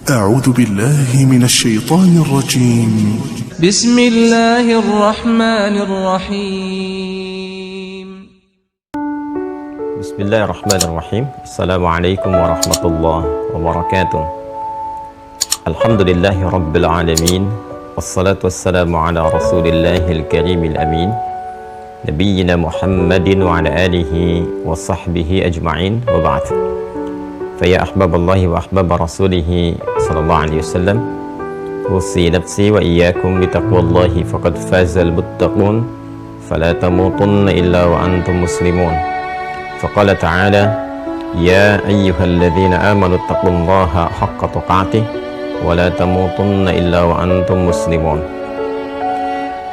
أعوذ بالله من الشيطان الرجيم. بسم الله الرحمن الرحيم. بسم الله الرحمن الرحيم. السلام عليكم ورحمة الله وبركاته. الحمد لله رب العالمين، والصلاة والسلام على رسول الله الكريم الأمين نبينا محمد وعلى آله وصحبه أجمعين، وبعد. فيا أحباب الله وأحباب رسوله صلى الله عليه وسلم، أوصي نفسي وإياكم بتقوى الله فقد فاز المتقون، فلا تموتن إلا وأنتم مسلمون. فقال تعالى: يا أيها الذين آمنوا اتقوا الله حق تقاته ولا تموتن إلا وأنتم مسلمون.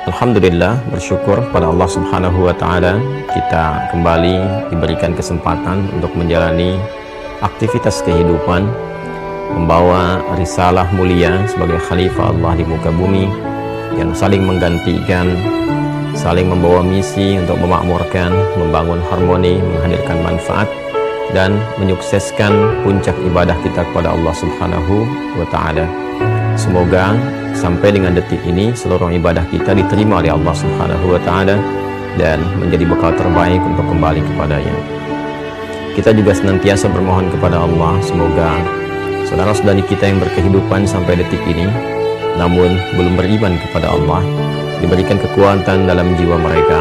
Alhamdulillah, bersyukur pada Allah Subhanahu wa Ta'ala, kita kembali diberikan kesempatan untuk menjalani aktivitas kehidupan, membawa risalah mulia sebagai khalifah Allah di muka bumi, yang saling menggantikan, saling membawa misi untuk memakmurkan, membangun harmoni, menghadirkan manfaat, dan menyukseskan puncak ibadah kita kepada Allah Subhanahu wa Ta'ala. Semoga sampai dengan detik ini seluruh ibadah kita diterima oleh Allah Subhanahu wa Ta'ala dan menjadi bekal terbaik untuk kembali kepadanya. Kita juga senantiasa bermohon kepada Allah, semoga saudara-saudari kita yang berkehidupan sampai detik ini namun belum beriman kepada Allah, diberikan kekuatan dalam jiwa mereka,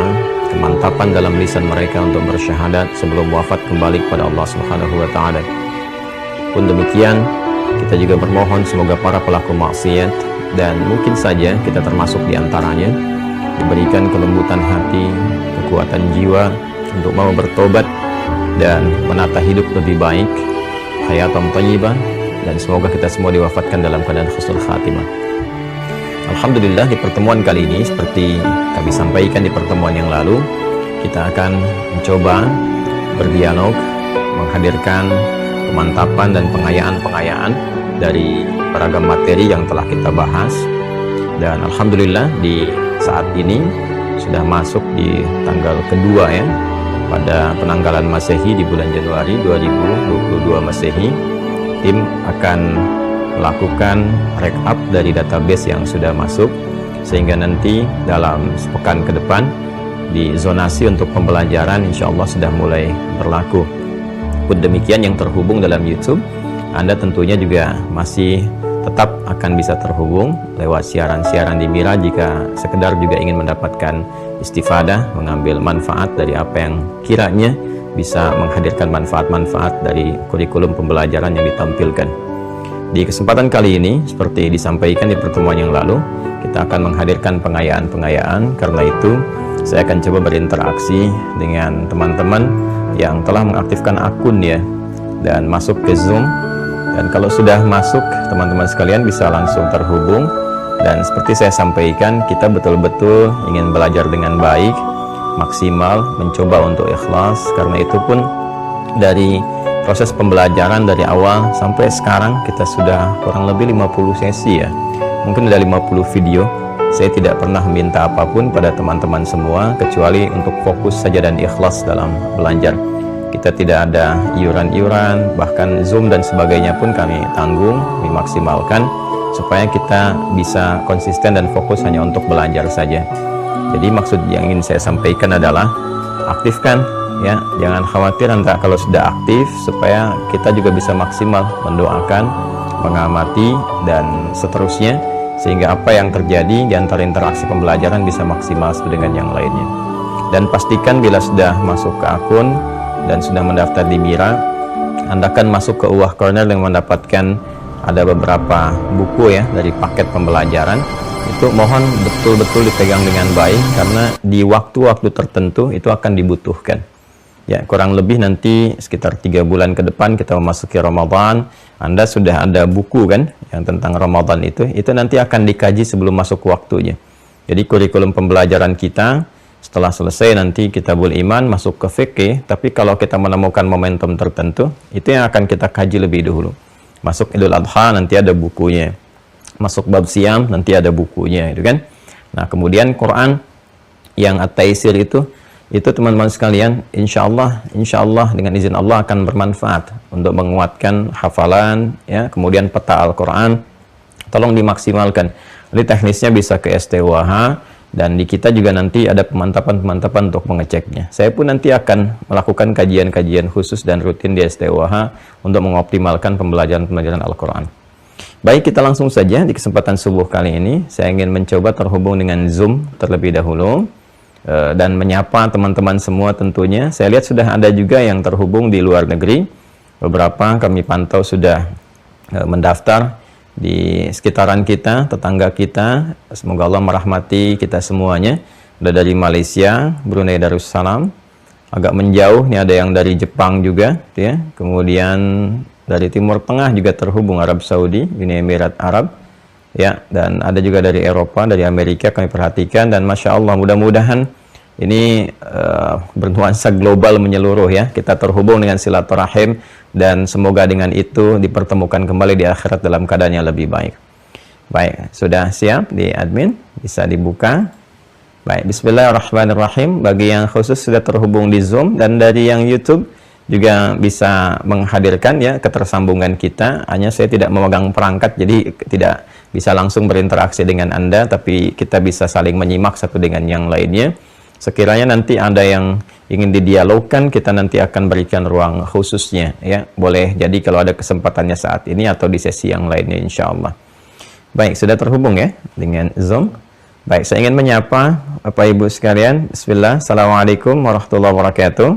kemantapan dalam lisan mereka untuk bersyahadat sebelum wafat kembali kepada Allah Subhanahu wa Ta'ala. Pun demikian, kita juga bermohon semoga para pelaku maksiat, dan mungkin saja kita termasuk di antaranya, diberikan kelembutan hati, kekuatan jiwa untuk mau bertobat dan menata hidup lebih baik, hayatan thayyibah, dan semoga kita semua diwafatkan dalam keadaan husnul khatimah. Alhamdulillah, di pertemuan kali ini seperti kami sampaikan di pertemuan yang lalu, kita akan mencoba berdialog, menghadirkan pemantapan dan pengayaan-pengayaan dari beragam materi yang telah kita bahas. Dan Alhamdulillah, di saat ini sudah masuk di tanggal kedua ya, pada penanggalan Masehi di bulan Januari 2022 Masehi. Tim akan melakukan rekap dari database yang sudah masuk, sehingga nanti dalam sepekan ke depan di zonasi untuk pembelajaran insya Allah sudah mulai berlaku. Pun demikian yang terhubung dalam YouTube, Anda tentunya juga masih tetap akan bisa terhubung lewat siaran-siaran di Mira jika sekedar juga ingin mendapatkan istifadah, mengambil manfaat dari apa yang kiranya bisa menghadirkan manfaat-manfaat dari kurikulum pembelajaran yang ditampilkan. Di kesempatan kali ini, seperti disampaikan di pertemuan yang lalu, kita akan menghadirkan pengayaan-pengayaan. Karena itu, saya akan coba berinteraksi dengan teman-teman yang telah mengaktifkan akun ya, dan masuk ke Zoom. Dan kalau sudah masuk, teman-teman sekalian bisa langsung terhubung. Dan seperti saya sampaikan, kita betul-betul ingin belajar dengan baik, maksimal, mencoba untuk ikhlas. Karena itu pun dari proses pembelajaran dari awal sampai sekarang kita sudah kurang lebih 50 sesi ya, mungkin ada 50 video. Saya tidak pernah minta apapun pada teman-teman semua kecuali untuk fokus saja dan ikhlas dalam belajar. Kita tidak ada iuran-iuran, bahkan Zoom dan sebagainya pun kami tanggung, dimaksimalkan supaya kita bisa konsisten dan fokus hanya untuk belajar saja. Jadi maksud yang ingin saya sampaikan adalah aktifkan ya, jangan khawatir nanti kalau sudah aktif, supaya kita juga bisa maksimal mendoakan, mengamati, dan seterusnya, sehingga apa yang terjadi di antara interaksi pembelajaran bisa maksimal dengan yang lainnya. Dan pastikan bila sudah masuk ke akun dan sudah mendaftar di Mira, Anda akan masuk ke Uwah Corner yang mendapatkan ada beberapa buku ya dari paket pembelajaran. Itu mohon betul-betul dipegang dengan baik, karena di waktu-waktu tertentu itu akan dibutuhkan. Ya, kurang lebih nanti sekitar 3 bulan ke depan kita memasuki Ramadan. Anda sudah ada buku kan yang tentang Ramadan itu nanti akan dikaji sebelum masuk waktunya. Jadi kurikulum pembelajaran kita setelah selesai nanti Kitabul Iman masuk ke fikih, tapi kalau kita menemukan momentum tertentu, itu yang akan kita kaji lebih dahulu. Masuk Idul Adha nanti ada bukunya. Masuk bab siam nanti ada bukunya, itu kan. Nah, kemudian Quran yang At-Taisir itu Itu teman-teman sekalian, insya Allah dengan izin Allah akan bermanfaat untuk menguatkan hafalan, ya, kemudian peta Al-Quran. Tolong dimaksimalkan. Jadi teknisnya bisa ke STWH, dan di kita juga nanti ada pemantapan untuk mengeceknya. Saya pun nanti akan melakukan kajian-kajian khusus dan rutin di STWH untuk mengoptimalkan pembelajaran Al-Quran. Baik, kita langsung saja di kesempatan subuh kali ini. Saya ingin mencoba terhubung dengan Zoom terlebih dahulu. Dan menyapa teman-teman semua tentunya. Saya lihat sudah ada juga yang terhubung di luar negeri. Beberapa kami pantau sudah mendaftar di sekitaran kita, tetangga kita. Semoga Allah merahmati kita semuanya. Ada dari Malaysia, Brunei Darussalam, agak menjauh, ini ada yang dari Jepang juga, ya. Kemudian dari Timur Tengah juga terhubung, Arab Saudi, Uni Emirat Arab. Ya, dan ada juga dari Eropa, dari Amerika kami perhatikan, dan Masya Allah, mudah-mudahan ini bernuansa global menyeluruh, ya. Kita terhubung dengan silaturahim, dan semoga dengan itu dipertemukan kembali di akhirat dalam keadaan yang lebih baik. Baik, sudah siap di admin? Bisa dibuka. Baik, bismillahirrahmanirrahim. Bagi yang khusus sudah terhubung di Zoom, dan dari yang YouTube juga bisa menghadirkan, ya, ketersambungan kita. Hanya saya tidak memegang perangkat, jadi tidak bisa langsung berinteraksi dengan Anda, tapi kita bisa saling menyimak satu dengan yang lainnya. Sekiranya nanti ada yang ingin didialogkan, kita nanti akan berikan ruang khususnya, ya. Boleh jadi kalau ada kesempatannya saat ini atau di sesi yang lainnya, insya Allah. Baik, sudah terhubung, ya, dengan Zoom. Baik, saya ingin menyapa Bapak Ibu sekalian. Bismillah, Assalamualaikum warahmatullahi wabarakatuh.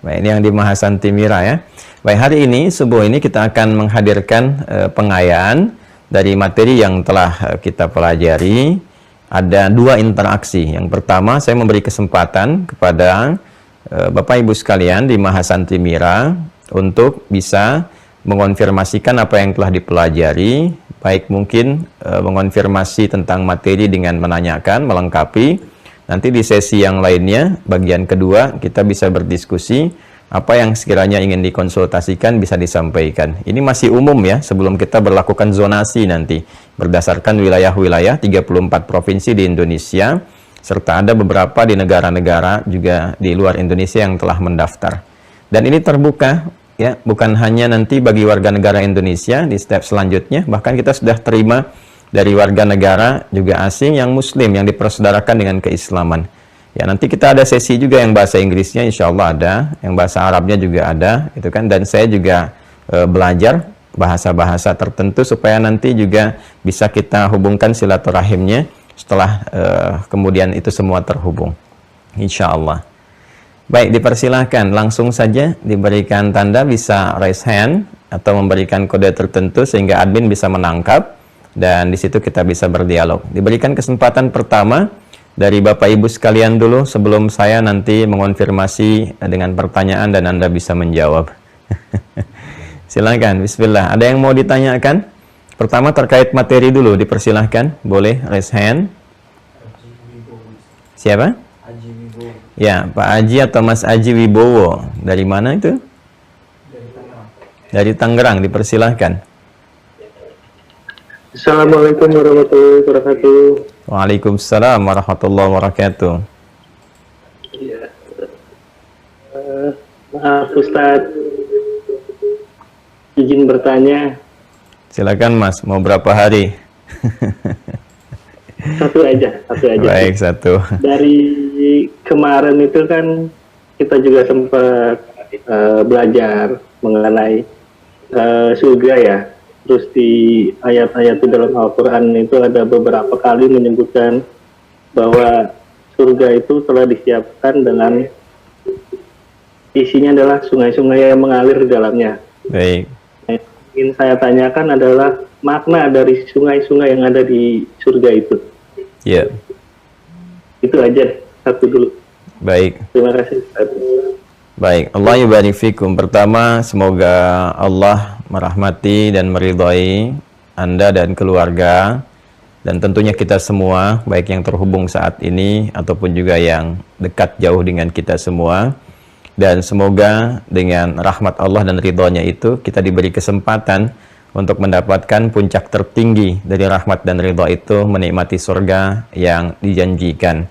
Baik, ini yang di Mahasanti Mira, ya. Baik, hari ini, subuh ini kita akan menghadirkan pengayaan dari materi yang telah kita pelajari. Ada dua interaksi. Yang pertama, saya memberi kesempatan kepada Bapak Ibu sekalian di Mahasanti Mira untuk bisa mengonfirmasikan apa yang telah dipelajari, baik mungkin mengonfirmasi tentang materi dengan menanyakan, melengkapi. Nanti di sesi yang lainnya, bagian kedua, kita bisa berdiskusi. Apa yang sekiranya ingin dikonsultasikan bisa disampaikan. Ini masih umum, ya, sebelum kita berlakukan zonasi nanti. Berdasarkan wilayah-wilayah 34 provinsi di Indonesia, serta ada beberapa di negara-negara juga di luar Indonesia yang telah mendaftar. Dan ini terbuka, ya, bukan hanya nanti bagi warga negara Indonesia di step selanjutnya, bahkan kita sudah terima dari warga negara juga asing yang muslim, yang dipersaudarakan dengan keislaman. Ya, nanti kita ada sesi juga yang bahasa Inggrisnya, insya Allah ada, yang bahasa Arabnya juga ada, itu kan. Dan saya juga belajar bahasa-bahasa tertentu supaya nanti juga bisa kita hubungkan silaturahimnya setelah kemudian itu semua terhubung, insya Allah. Baik, dipersilahkan langsung saja diberikan tanda, bisa raise hand atau memberikan kode tertentu sehingga admin bisa menangkap, dan di situ kita bisa berdialog. Diberikan kesempatan pertama dari Bapak Ibu sekalian dulu sebelum saya nanti mengonfirmasi dengan pertanyaan dan Anda bisa menjawab. Silakan, bismillah. Ada yang mau ditanyakan? Pertama terkait materi dulu, dipersilahkan. Boleh raise hand. Siapa? Aji Wibowo. Ya, Pak Aji atau Mas Aji Wibowo. Dari mana itu? Dari Tangerang. Dari Tangerang, dipersilahkan. Assalamualaikum warahmatullahi wabarakatuh. Waalaikumsalam warahmatullahi wabarakatuh. Ya. Maaf Ustadz, izin bertanya. Silakan Mas, mau berapa hari? Satu aja. Baik, satu. Dari kemarin itu kan kita juga sempat belajar mengenai surga, ya. Terus di ayat-ayat di dalam Al-Quran itu ada beberapa kali menyebutkan bahwa surga itu telah disiapkan dengan isinya adalah sungai-sungai yang mengalir di dalamnya. Baik. Yang ingin saya tanyakan adalah makna dari sungai-sungai yang ada di surga itu. Ya. Itu aja, satu dulu. Baik. Terima kasih Ustaz. Baik, Allah yubarik fikum. Pertama, semoga Allah merahmati dan meridhai Anda dan keluarga, dan tentunya kita semua, baik yang terhubung saat ini ataupun juga yang dekat jauh dengan kita semua. Dan semoga dengan rahmat Allah dan ridhonya itu kita diberi kesempatan untuk mendapatkan puncak tertinggi dari rahmat dan ridho itu, menikmati surga yang dijanjikan.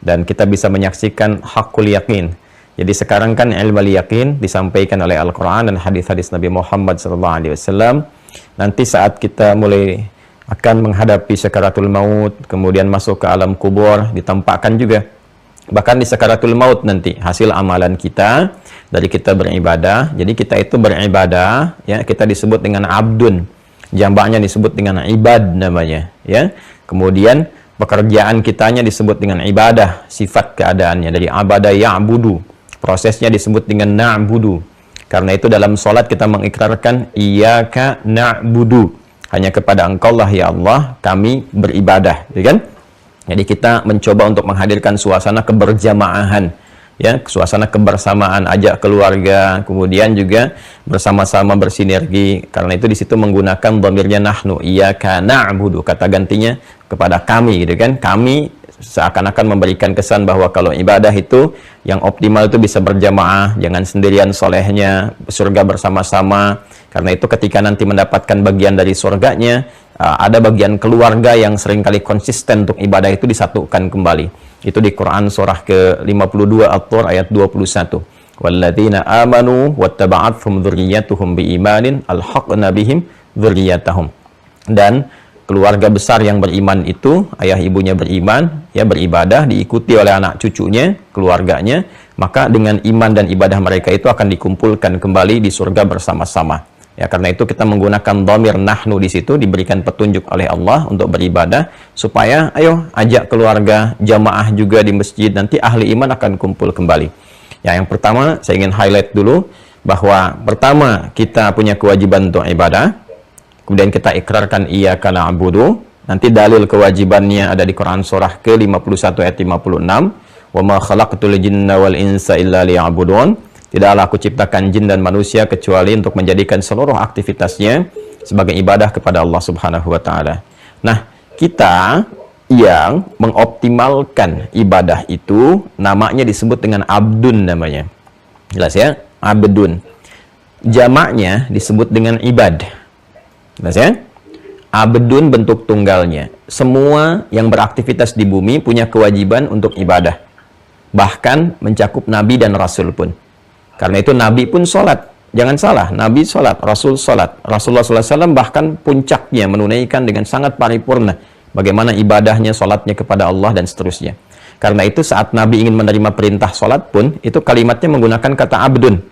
dan kita bisa menyaksikan hakul yakin. Jadi sekarang kan ilmu yakin disampaikan oleh Al-Quran dan hadis-hadis Nabi Muhammad SAW. Nanti saat kita mulai akan menghadapi sakaratul maut, kemudian masuk ke alam kubur, ditampakkan juga. Bahkan di sakaratul maut nanti, hasil amalan kita, dari kita beribadah. Jadi kita itu beribadah, ya, kita disebut dengan abdun. Jamaknya disebut dengan ibad namanya, ya. Kemudian pekerjaan kitanya disebut dengan ibadah, sifat keadaannya dari abada ya'budu. Prosesnya disebut dengan na'budu. Karena itu dalam sholat kita mengikrarkan iyyaka na'budu. Hanya kepada Engkau lah ya Allah kami beribadah, ya kan? Jadi kita mencoba untuk menghadirkan suasana keberjamaahan, ya, suasana kebersamaan, ajak keluarga, kemudian juga bersama-sama bersinergi. Karena itu di situ menggunakan dhamirnya nahnu, iyyaka na'budu, kata gantinya kepada kami, gitu kan? Kami seakan-akan memberikan kesan bahwa kalau ibadah itu yang optimal itu bisa berjamaah, jangan sendirian solehnya, surga bersama-sama. Karena itu ketika nanti mendapatkan bagian dari surganya, ada bagian keluarga yang seringkali konsisten untuk ibadah itu disatukan kembali. Itu di Quran surah ke-52 At-Tur ayat 21. Walladzina amanu wattaba'athum dzurriyyatuhum biimanin alhaqna bihim dzurriyyatahum. Dan keluarga besar yang beriman itu, ayah ibunya beriman, ya, beribadah, diikuti oleh anak cucunya, keluarganya, maka dengan iman dan ibadah mereka itu akan dikumpulkan kembali di surga bersama-sama. Ya, karena itu kita menggunakan dhamir nahnu di situ, diberikan petunjuk oleh Allah untuk beribadah, supaya ayo ajak keluarga, jamaah juga di masjid, nanti ahli iman akan kumpul kembali. Ya, yang pertama saya ingin highlight dulu bahwa pertama kita punya kewajiban untuk ibadah. Kemudian kita ikrarkan iyyaka na'budu. Nanti dalil kewajibannya ada di Quran surah ke-51 ayat 56. Wa ma khalaqtul jinna wal insa illa liya'budun. Tidaklah aku ciptakan jin dan manusia kecuali untuk menjadikan seluruh aktivitasnya sebagai ibadah kepada Allah Subhanahu wa taala. Nah, kita yang mengoptimalkan ibadah itu namanya disebut dengan abdun namanya. Jelas ya? Abdun. Jamaknya disebut dengan ibad. Jelas ya? Abdun bentuk tunggalnya. Semua yang beraktivitas di bumi punya kewajiban untuk ibadah. Bahkan mencakup Nabi dan Rasul pun. Karena itu Nabi pun sholat. Jangan salah, Nabi sholat, Rasul sholat. Rasulullah SAW bahkan puncaknya menunaikan dengan sangat paripurna. Bagaimana ibadahnya, sholatnya kepada Allah dan seterusnya. Karena itu saat Nabi ingin menerima perintah sholat pun, itu kalimatnya menggunakan kata abdun.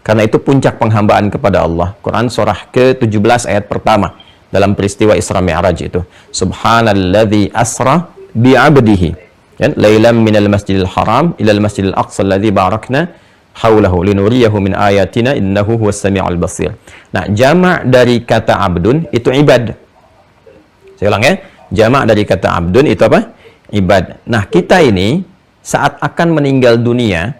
Karena itu puncak penghambaan kepada Allah. Quran surah ke-17 ayat pertama dalam peristiwa Isra Mi'raj itu. Subhanalladzi asra bi'abdihi. Ya, lailam minal masjidil haram ilal masjidil aqsa alladzi barakna haulahu linuriyahu min ayatina innahu huwas sami'ul basir. Nah, jamak dari kata abdun itu ibad. Saya ulang ya. Jamak dari kata abdun itu apa? Ibad. Nah, kita ini saat akan meninggal dunia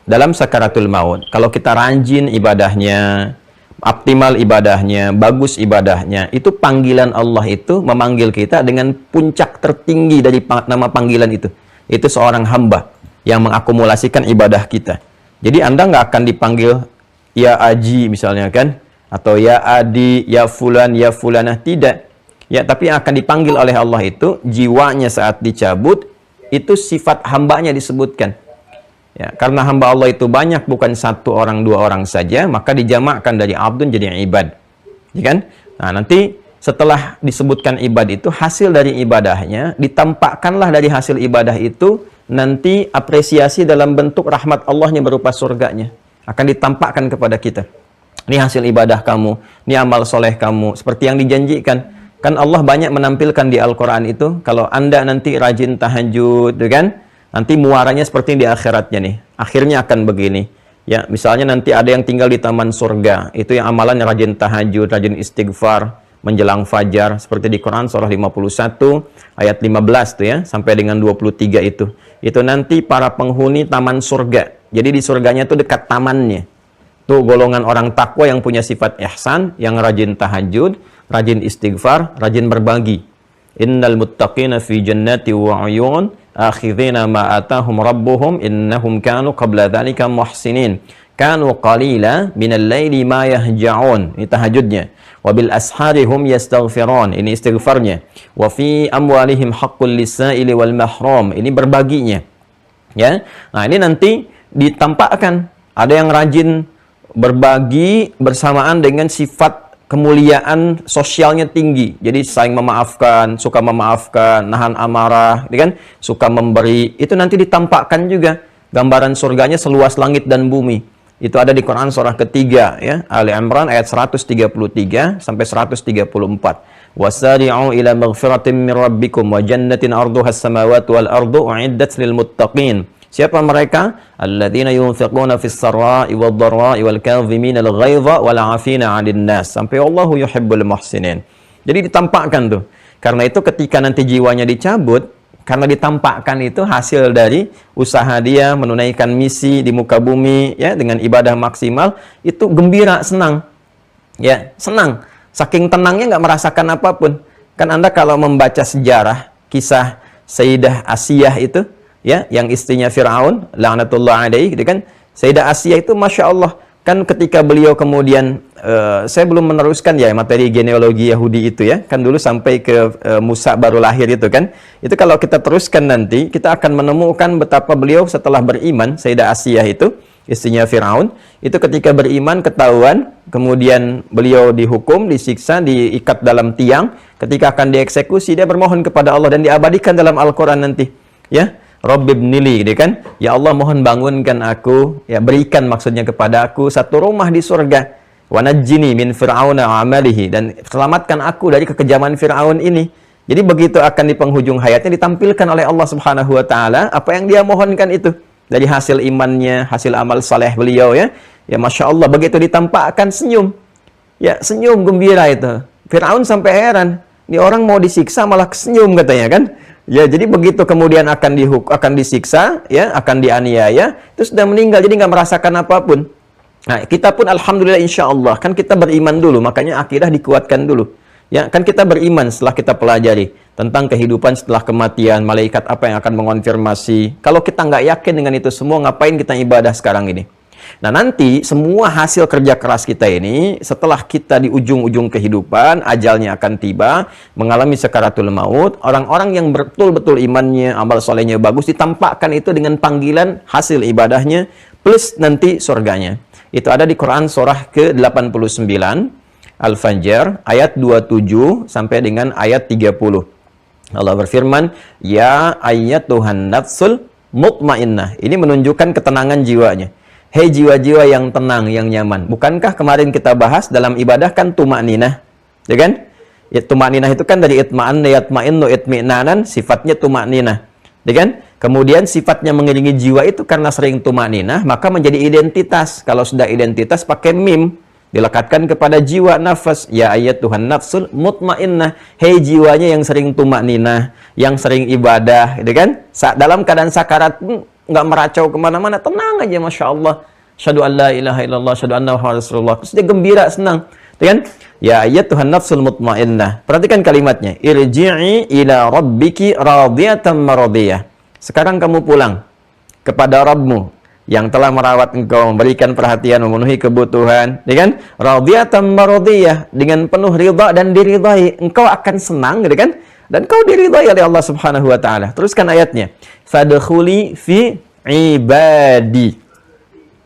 dalam sakaratul maut, kalau kita rajin ibadahnya, optimal ibadahnya, bagus ibadahnya, itu panggilan Allah itu memanggil kita dengan puncak tertinggi dari nama panggilan itu. Itu seorang hamba yang mengakumulasikan ibadah kita. Jadi Anda nggak akan dipanggil ya Aji misalnya kan, atau ya Adi, ya Fulan, ya Fulanah, tidak. Ya, tapi yang akan dipanggil oleh Allah itu jiwanya saat dicabut, itu sifat hambanya disebutkan. Ya, karena hamba Allah itu banyak, bukan satu orang, dua orang saja, maka dijamakkan dari abdun jadi ibad. Ya kan? Nah, nanti setelah disebutkan ibad itu, hasil dari ibadahnya, ditampakkanlah dari hasil ibadah itu, nanti apresiasi dalam bentuk rahmat Allahnya berupa surganya. Akan ditampakkan kepada kita. Ini hasil ibadah kamu, ini amal soleh kamu, seperti yang dijanjikan. Kan Allah banyak menampilkan di Al-Quran itu, kalau Anda nanti rajin tahajud, kan? Nanti muaranya seperti di akhiratnya nih. Akhirnya akan begini. Ya, misalnya nanti ada yang tinggal di taman surga. Itu yang amalannya rajin tahajud, rajin istighfar, menjelang fajar. Seperti di Quran surah 51 ayat 15 tuh ya, sampai dengan 23 itu. Itu nanti para penghuni taman surga. Jadi di surganya tuh dekat tamannya. Tuh golongan orang takwa yang punya sifat ihsan, yang rajin tahajud, rajin istighfar, rajin berbagi. Innal muttaqina fi jannati wa 'uyun akhidhina ma atahum rabbuhum innahum kanu qabla dhalika muhsinin kanu qalila minal laili ma yahja'un. Ini tahajudnya. Wa bil ashari hum yastaghfirun. Ini istighfarnya. Wa fi amwalihim haqqul lis-sa'ili wal mahrum. Ini berbaginya. Ya. Nah, ini nanti ditampakkan ada yang rajin berbagi bersamaan dengan sifat kemuliaan sosialnya tinggi. Jadi saling memaafkan, suka memaafkan, nahan amarah, gitu kan? Suka memberi. Itu nanti ditampakkan juga gambaran surganya seluas langit dan bumi. Itu ada di Quran surah ketiga, ya, Ali Imran ayat 133 sampai 134. Wasari'u ila maghfiratin min rabbikum wa jannatin arduha as-samawati wal ardu u'iddat lil muttaqin. Siapa mereka? Alladzina yunfiquna fis sarra'i wad dharra'i wal kadhimina al ghaidha wal 'afina 'anil nas. Sampai Allahu yuhibbul muhsinin. Jadi ditampakkan tuh. Karena itu ketika nanti jiwanya dicabut, karena ditampakkan itu hasil dari usaha dia menunaikan misi di muka bumi, ya, dengan ibadah maksimal, itu gembira, senang. Ya, senang. Saking tenangnya nggak merasakan apapun. Kan Anda kalau membaca sejarah kisah Sayyidah Asiyah itu, ya, yang istrinya Fir'aun, laknatullah alaihi, gitu kan. Sayyidah Asiyah itu Masya Allah, kan ketika beliau kemudian, saya belum meneruskan ya materi genealogi Yahudi itu, ya, kan dulu sampai ke Musa baru lahir itu kan. Itu kalau kita teruskan nanti, kita akan menemukan betapa beliau setelah beriman, Sayyidah Asiyah itu, istrinya Fir'aun, itu ketika beriman ketahuan, kemudian beliau dihukum, disiksa, diikat dalam tiang, ketika akan dieksekusi, dia bermohon kepada Allah dan diabadikan dalam Al-Quran nanti, ya, Rabbibnili, gitu kan, ya Allah mohon bangunkan aku, ya, berikan maksudnya kepada aku satu rumah di surga, wa najjini min fir'auna wa amalihi, dan selamatkan aku dari kekejaman Fir'aun ini. Jadi begitu akan di penghujung hayatnya ditampilkan oleh Allah Subhanahu wa taala apa yang dia mohonkan itu. Dari hasil imannya, hasil amal saleh beliau, ya. Ya Masya Allah, begitu ditampakkan senyum. Ya, senyum gembira itu. Fir'aun sampai heran. Ini orang mau disiksa malah senyum katanya kan. Ya, jadi begitu kemudian akan disiksa, ya, akan dianiaya, itu sudah meninggal, jadi nggak merasakan apapun. Nah, kita pun alhamdulillah insya Allah, kan kita beriman dulu, makanya akidah dikuatkan dulu. Ya, kan kita beriman setelah kita pelajari tentang kehidupan setelah kematian, malaikat apa yang akan mengonfirmasi. Kalau kita nggak yakin dengan itu semua, ngapain kita ibadah sekarang ini? Nah, nanti semua hasil kerja keras kita ini, setelah kita di ujung-ujung kehidupan, ajalnya akan tiba, mengalami sakaratul maut, orang-orang yang betul-betul imannya, amal solehnya bagus, ditampakkan itu dengan panggilan hasil ibadahnya, plus nanti surganya. Itu ada di Quran surah ke-89, Al-Fajr, ayat 27 sampai dengan ayat 30. Allah berfirman, ya ayyatuhan nafsul mutmainnah. Ini menunjukkan ketenangan jiwanya. Hei jiwa-jiwa yang tenang, yang nyaman. Bukankah kemarin kita bahas dalam ibadah kan tumakninah, ya kan? Ya, tumakninah itu kan dari itma'anna yatma'innu itmi'nanan, sifatnya tumakninah, ya kan? Kemudian sifatnya mengiringi jiwa itu karena sering tumakninah, maka menjadi identitas. Kalau sudah identitas pakai mim, dilekatkan kepada jiwa, nafas. Ya ayyatuhan nafsul mutmainnah. Hei jiwanya yang sering tumakninah, yang sering ibadah, gitu kan? Dalam keadaan sakarat nggak meracau kemana-mana, tenang aja, Masya Allah. Asyhadu an la ilaha illallah, asyhadu anna Muhammadar Rasulullah. Terus dia gembira, senang, gitu kan? Ya ayyatuhan nafsul mutmainnah. Perhatikan kalimatnya. Irji'i ila rabbiki radiyatan maradiyah. Sekarang kamu pulang kepada Rabbmu yang telah merawat engkau, memberikan perhatian, memenuhi kebutuhan, ya kan? Radiyatan maradiyah, dengan penuh ridha dan diridhai. Engkau akan senang, gitu kan? Dan kau diridhai oleh Allah Subhanahu wa taala. Teruskan ayatnya. Fadkhuli fi ibadi.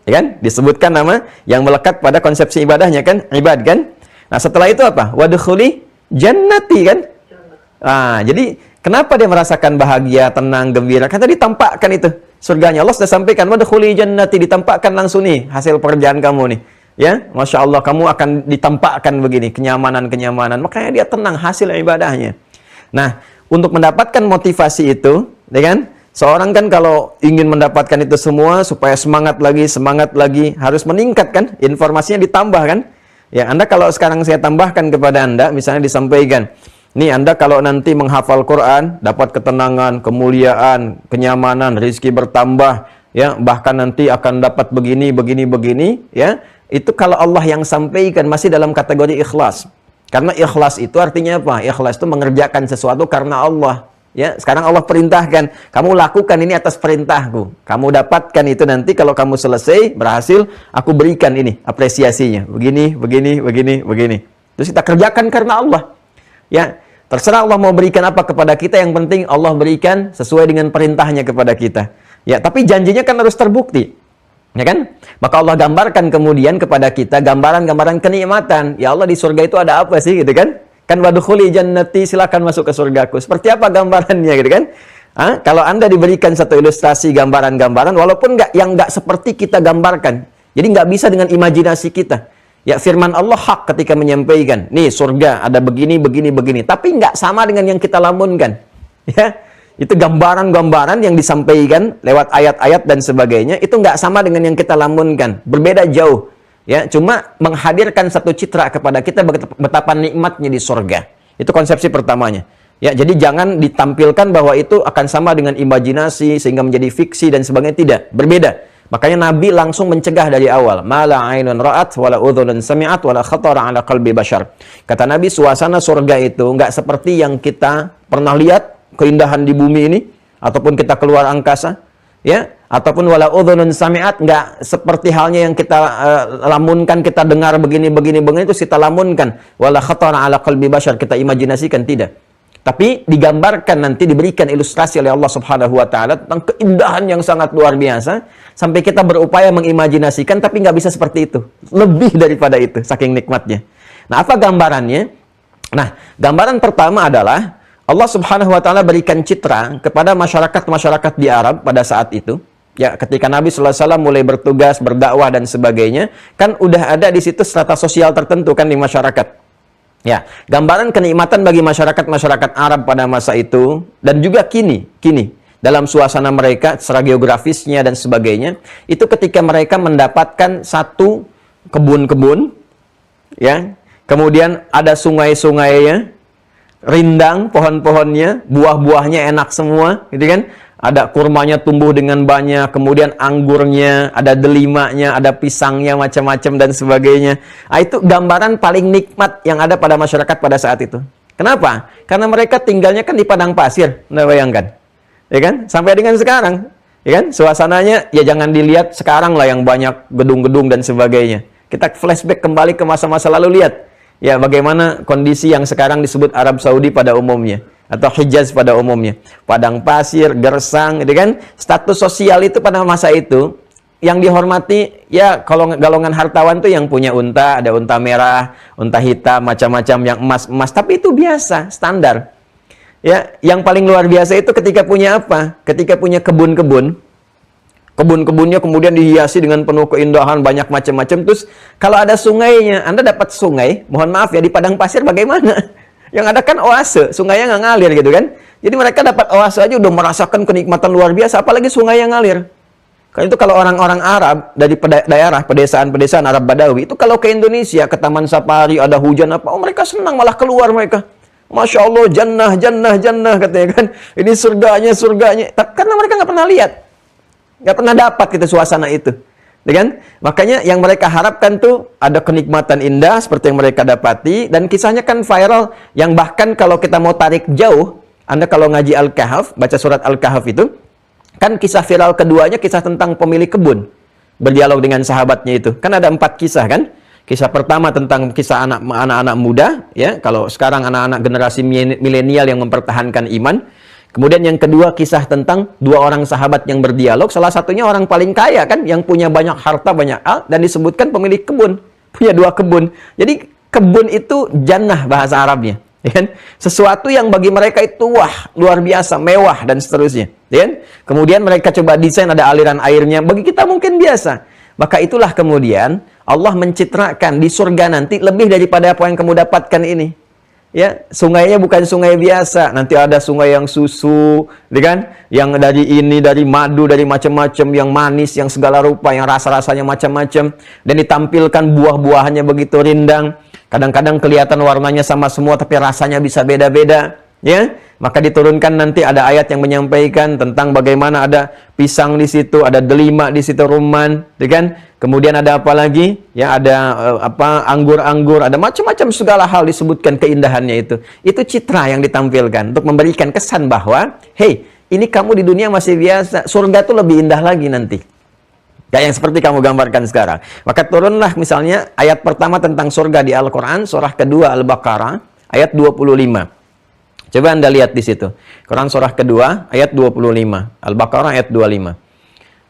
Ya kan? Disebutkan nama yang melekat pada konsepsi ibadahnya kan? Ibad kan? Nah, setelah itu apa? Wadkhuli jannati kan? Ah, jadi kenapa dia merasakan bahagia, tenang, gembira? Kan tadi tampakkan itu surganya. Allah sudah sampaikan, wadkhuli jannati, ditampakkan langsung nih hasil pekerjaan kamu nih. Ya, Masya Allah, kamu akan ditampakkan begini, kenyamanan-kenyamanan. Makanya dia tenang hasil ibadahnya. Nah, untuk mendapatkan motivasi itu, ya kan? Seorang kan kalau ingin mendapatkan itu semua supaya semangat lagi, harus meningkat kan? Informasinya ditambah kan? Ya, Anda kalau sekarang saya tambahkan kepada Anda, misalnya disampaikan, nih Anda kalau nanti menghafal Quran, dapat ketenangan, kemuliaan, kenyamanan, rezeki bertambah, ya, bahkan nanti akan dapat begini, ya. Itu kalau Allah yang sampaikan masih dalam kategori ikhlas. Karena ikhlas itu artinya apa? Ikhlas itu mengerjakan sesuatu karena Allah. Ya, sekarang Allah perintahkan, kamu lakukan ini atas perintahku. Kamu dapatkan itu nanti kalau kamu selesai, berhasil, aku berikan ini apresiasinya. Begini. Terus kita kerjakan karena Allah. Ya, terserah Allah mau berikan apa kepada kita, yang penting Allah berikan sesuai dengan perintahnya kepada kita. Ya, tapi janjinya kan harus terbukti. Ya kan? Maka Allah gambarkan kemudian kepada kita gambaran-gambaran kenikmatan. Ya Allah, di surga itu ada apa sih gitu kan? Kan wadkhuli jannati, silakan masuk ke surgaku. Seperti apa gambarannya gitu kan? Kalau Anda diberikan satu ilustrasi gambaran-gambaran walaupun nggak seperti kita gambarkan. Jadi nggak bisa dengan imajinasi kita. Ya, firman Allah hak ketika menyampaikan, nih surga ada begini, begini, begini. Tapi nggak sama dengan yang kita lamunkan. Ya, itu gambaran-gambaran yang disampaikan lewat ayat-ayat dan sebagainya, itu nggak sama dengan yang kita lamunkan. Berbeda jauh. Ya, cuma menghadirkan satu citra kepada kita betapa nikmatnya di surga. Itu konsepsi pertamanya. Ya, jadi jangan ditampilkan bahwa itu akan sama dengan imajinasi sehingga menjadi fiksi dan sebagainya. Tidak, berbeda. Makanya Nabi langsung mencegah dari awal. Mala ainun ra'at wala udhunun sami'at wala khatara ala qalbi bashar. Kata Nabi, suasana surga itu nggak seperti yang kita pernah lihat keindahan di bumi ini ataupun kita keluar angkasa, ya, ataupun wala udhunun sami'at, nggak seperti halnya yang kita lamunkan, kita dengar begini itu kita lamunkan. Wala khatara ala qalbi bashar, kita imajinasikan, tidak. Tapi digambarkan nanti, diberikan ilustrasi oleh Allah Subhanahu wa Ta'ala tentang keindahan yang sangat luar biasa, sampai kita berupaya mengimajinasikan, tapi nggak bisa seperti itu. Lebih daripada itu, saking nikmatnya. Nah, apa gambarannya? Nah, gambaran pertama adalah Allah Subhanahu wa Ta'ala berikan citra kepada masyarakat-masyarakat di Arab pada saat itu. Ya, ketika Nabi sallallahu alaihi wasallam mulai bertugas, berdakwah dan sebagainya, kan udah ada di situ strata sosial tertentu kan di masyarakat. Ya, gambaran kenikmatan bagi masyarakat-masyarakat Arab pada masa itu dan juga kini dalam suasana mereka secara geografisnya dan sebagainya, itu ketika mereka mendapatkan satu kebun-kebun, ya, kemudian ada sungai-sungainya, rindang pohon-pohonnya, buah-buahnya enak semua, gitu kan? Ada kurmanya tumbuh dengan banyak, kemudian anggurnya, ada delimanya, ada pisangnya, macam-macam dan sebagainya. Itu gambaran paling nikmat yang ada pada masyarakat pada saat itu. Kenapa? Karena mereka tinggalnya kan di padang pasir, Anda bayangkan. Ya kan? Sampai dengan sekarang, ya kan? Suasananya ya jangan dilihat sekarang lah yang banyak gedung-gedung dan sebagainya. Kita flashback kembali ke masa-masa lalu, lihat ya bagaimana kondisi yang sekarang disebut Arab Saudi pada umumnya, atau Hijaz pada umumnya. Padang pasir, gersang, gitu kan? Status sosial itu pada masa itu yang dihormati, ya kalau golongan hartawan tuh yang punya unta, ada unta merah, unta hitam, macam-macam, yang emas-emas, tapi itu biasa, standar. Ya, yang paling luar biasa itu ketika punya apa? Ketika punya kebun-kebun. Kebun-kebunnya kemudian dihiasi dengan penuh keindahan, banyak macam-macam. Terus kalau ada sungainya, Anda dapat sungai, mohon maaf ya, di padang pasir bagaimana? Yang ada kan oase, sungainya nggak ngalir gitu kan. Jadi mereka dapat oase aja udah merasakan kenikmatan luar biasa, apalagi sungai yang ngalir. Karena itu kalau orang-orang Arab dari daerah pedesaan-pedesaan Arab Badawi, itu kalau ke Indonesia, ke Taman Safari, ada hujan apa, oh mereka senang, malah keluar mereka. Masya Allah, jannah, jannah, jannah katanya kan. Ini surganya, surganya. Tapi karena mereka nggak pernah lihat. Nggak pernah dapat gitu suasana itu. Kan? Makanya yang mereka harapkan tuh ada kenikmatan indah seperti yang mereka dapati, dan kisahnya kan viral, yang bahkan kalau kita mau tarik jauh, Anda kalau ngaji Al-Kahf, baca surat Al-Kahf itu, kan kisah viral keduanya kisah tentang pemilik kebun, berdialog dengan sahabatnya itu. Kan ada 4 kisah kan? Kisah pertama tentang kisah anak-anak muda, ya, kalau sekarang anak-anak generasi milenial yang mempertahankan iman. Kemudian yang kedua kisah tentang 2 orang sahabat yang berdialog, salah satunya orang paling kaya kan, yang punya banyak harta, banyak dan disebutkan pemilik kebun, punya 2 kebun. Jadi kebun itu jannah bahasa Arabnya, ya kan? Sesuatu yang bagi mereka itu wah, luar biasa, mewah dan seterusnya, ya kan? Kemudian mereka coba desain ada aliran airnya, bagi kita mungkin biasa. Maka itulah kemudian Allah mencitrakan di surga nanti lebih daripada apa yang kamu dapatkan ini. Ya, sungainya bukan sungai biasa, nanti ada sungai yang susu, kan? Yang dari ini, dari madu, dari macam-macam, yang manis, yang segala rupa, yang rasa-rasanya macam-macam, dan ditampilkan buah-buahannya begitu rindang. Kadang-kadang kelihatan warnanya sama semua, tapi rasanya bisa beda-beda, ya. Maka diturunkan nanti ada ayat yang menyampaikan tentang bagaimana ada pisang di situ, ada delima di situ, rumman, kan? Kemudian ada apa lagi? Ya, ada anggur-anggur, ada macam-macam segala hal disebutkan keindahannya itu. Itu citra yang ditampilkan untuk memberikan kesan bahwa, hey, ini kamu di dunia masih biasa, surga itu lebih indah lagi nanti. Ya, yang seperti kamu gambarkan sekarang. Maka turunlah misalnya ayat pertama tentang surga di Al-Quran, surah kedua Al-Baqarah, ayat 25. Coba Anda lihat di situ. Quran surah kedua, ayat 25. Al-Baqarah ayat 25.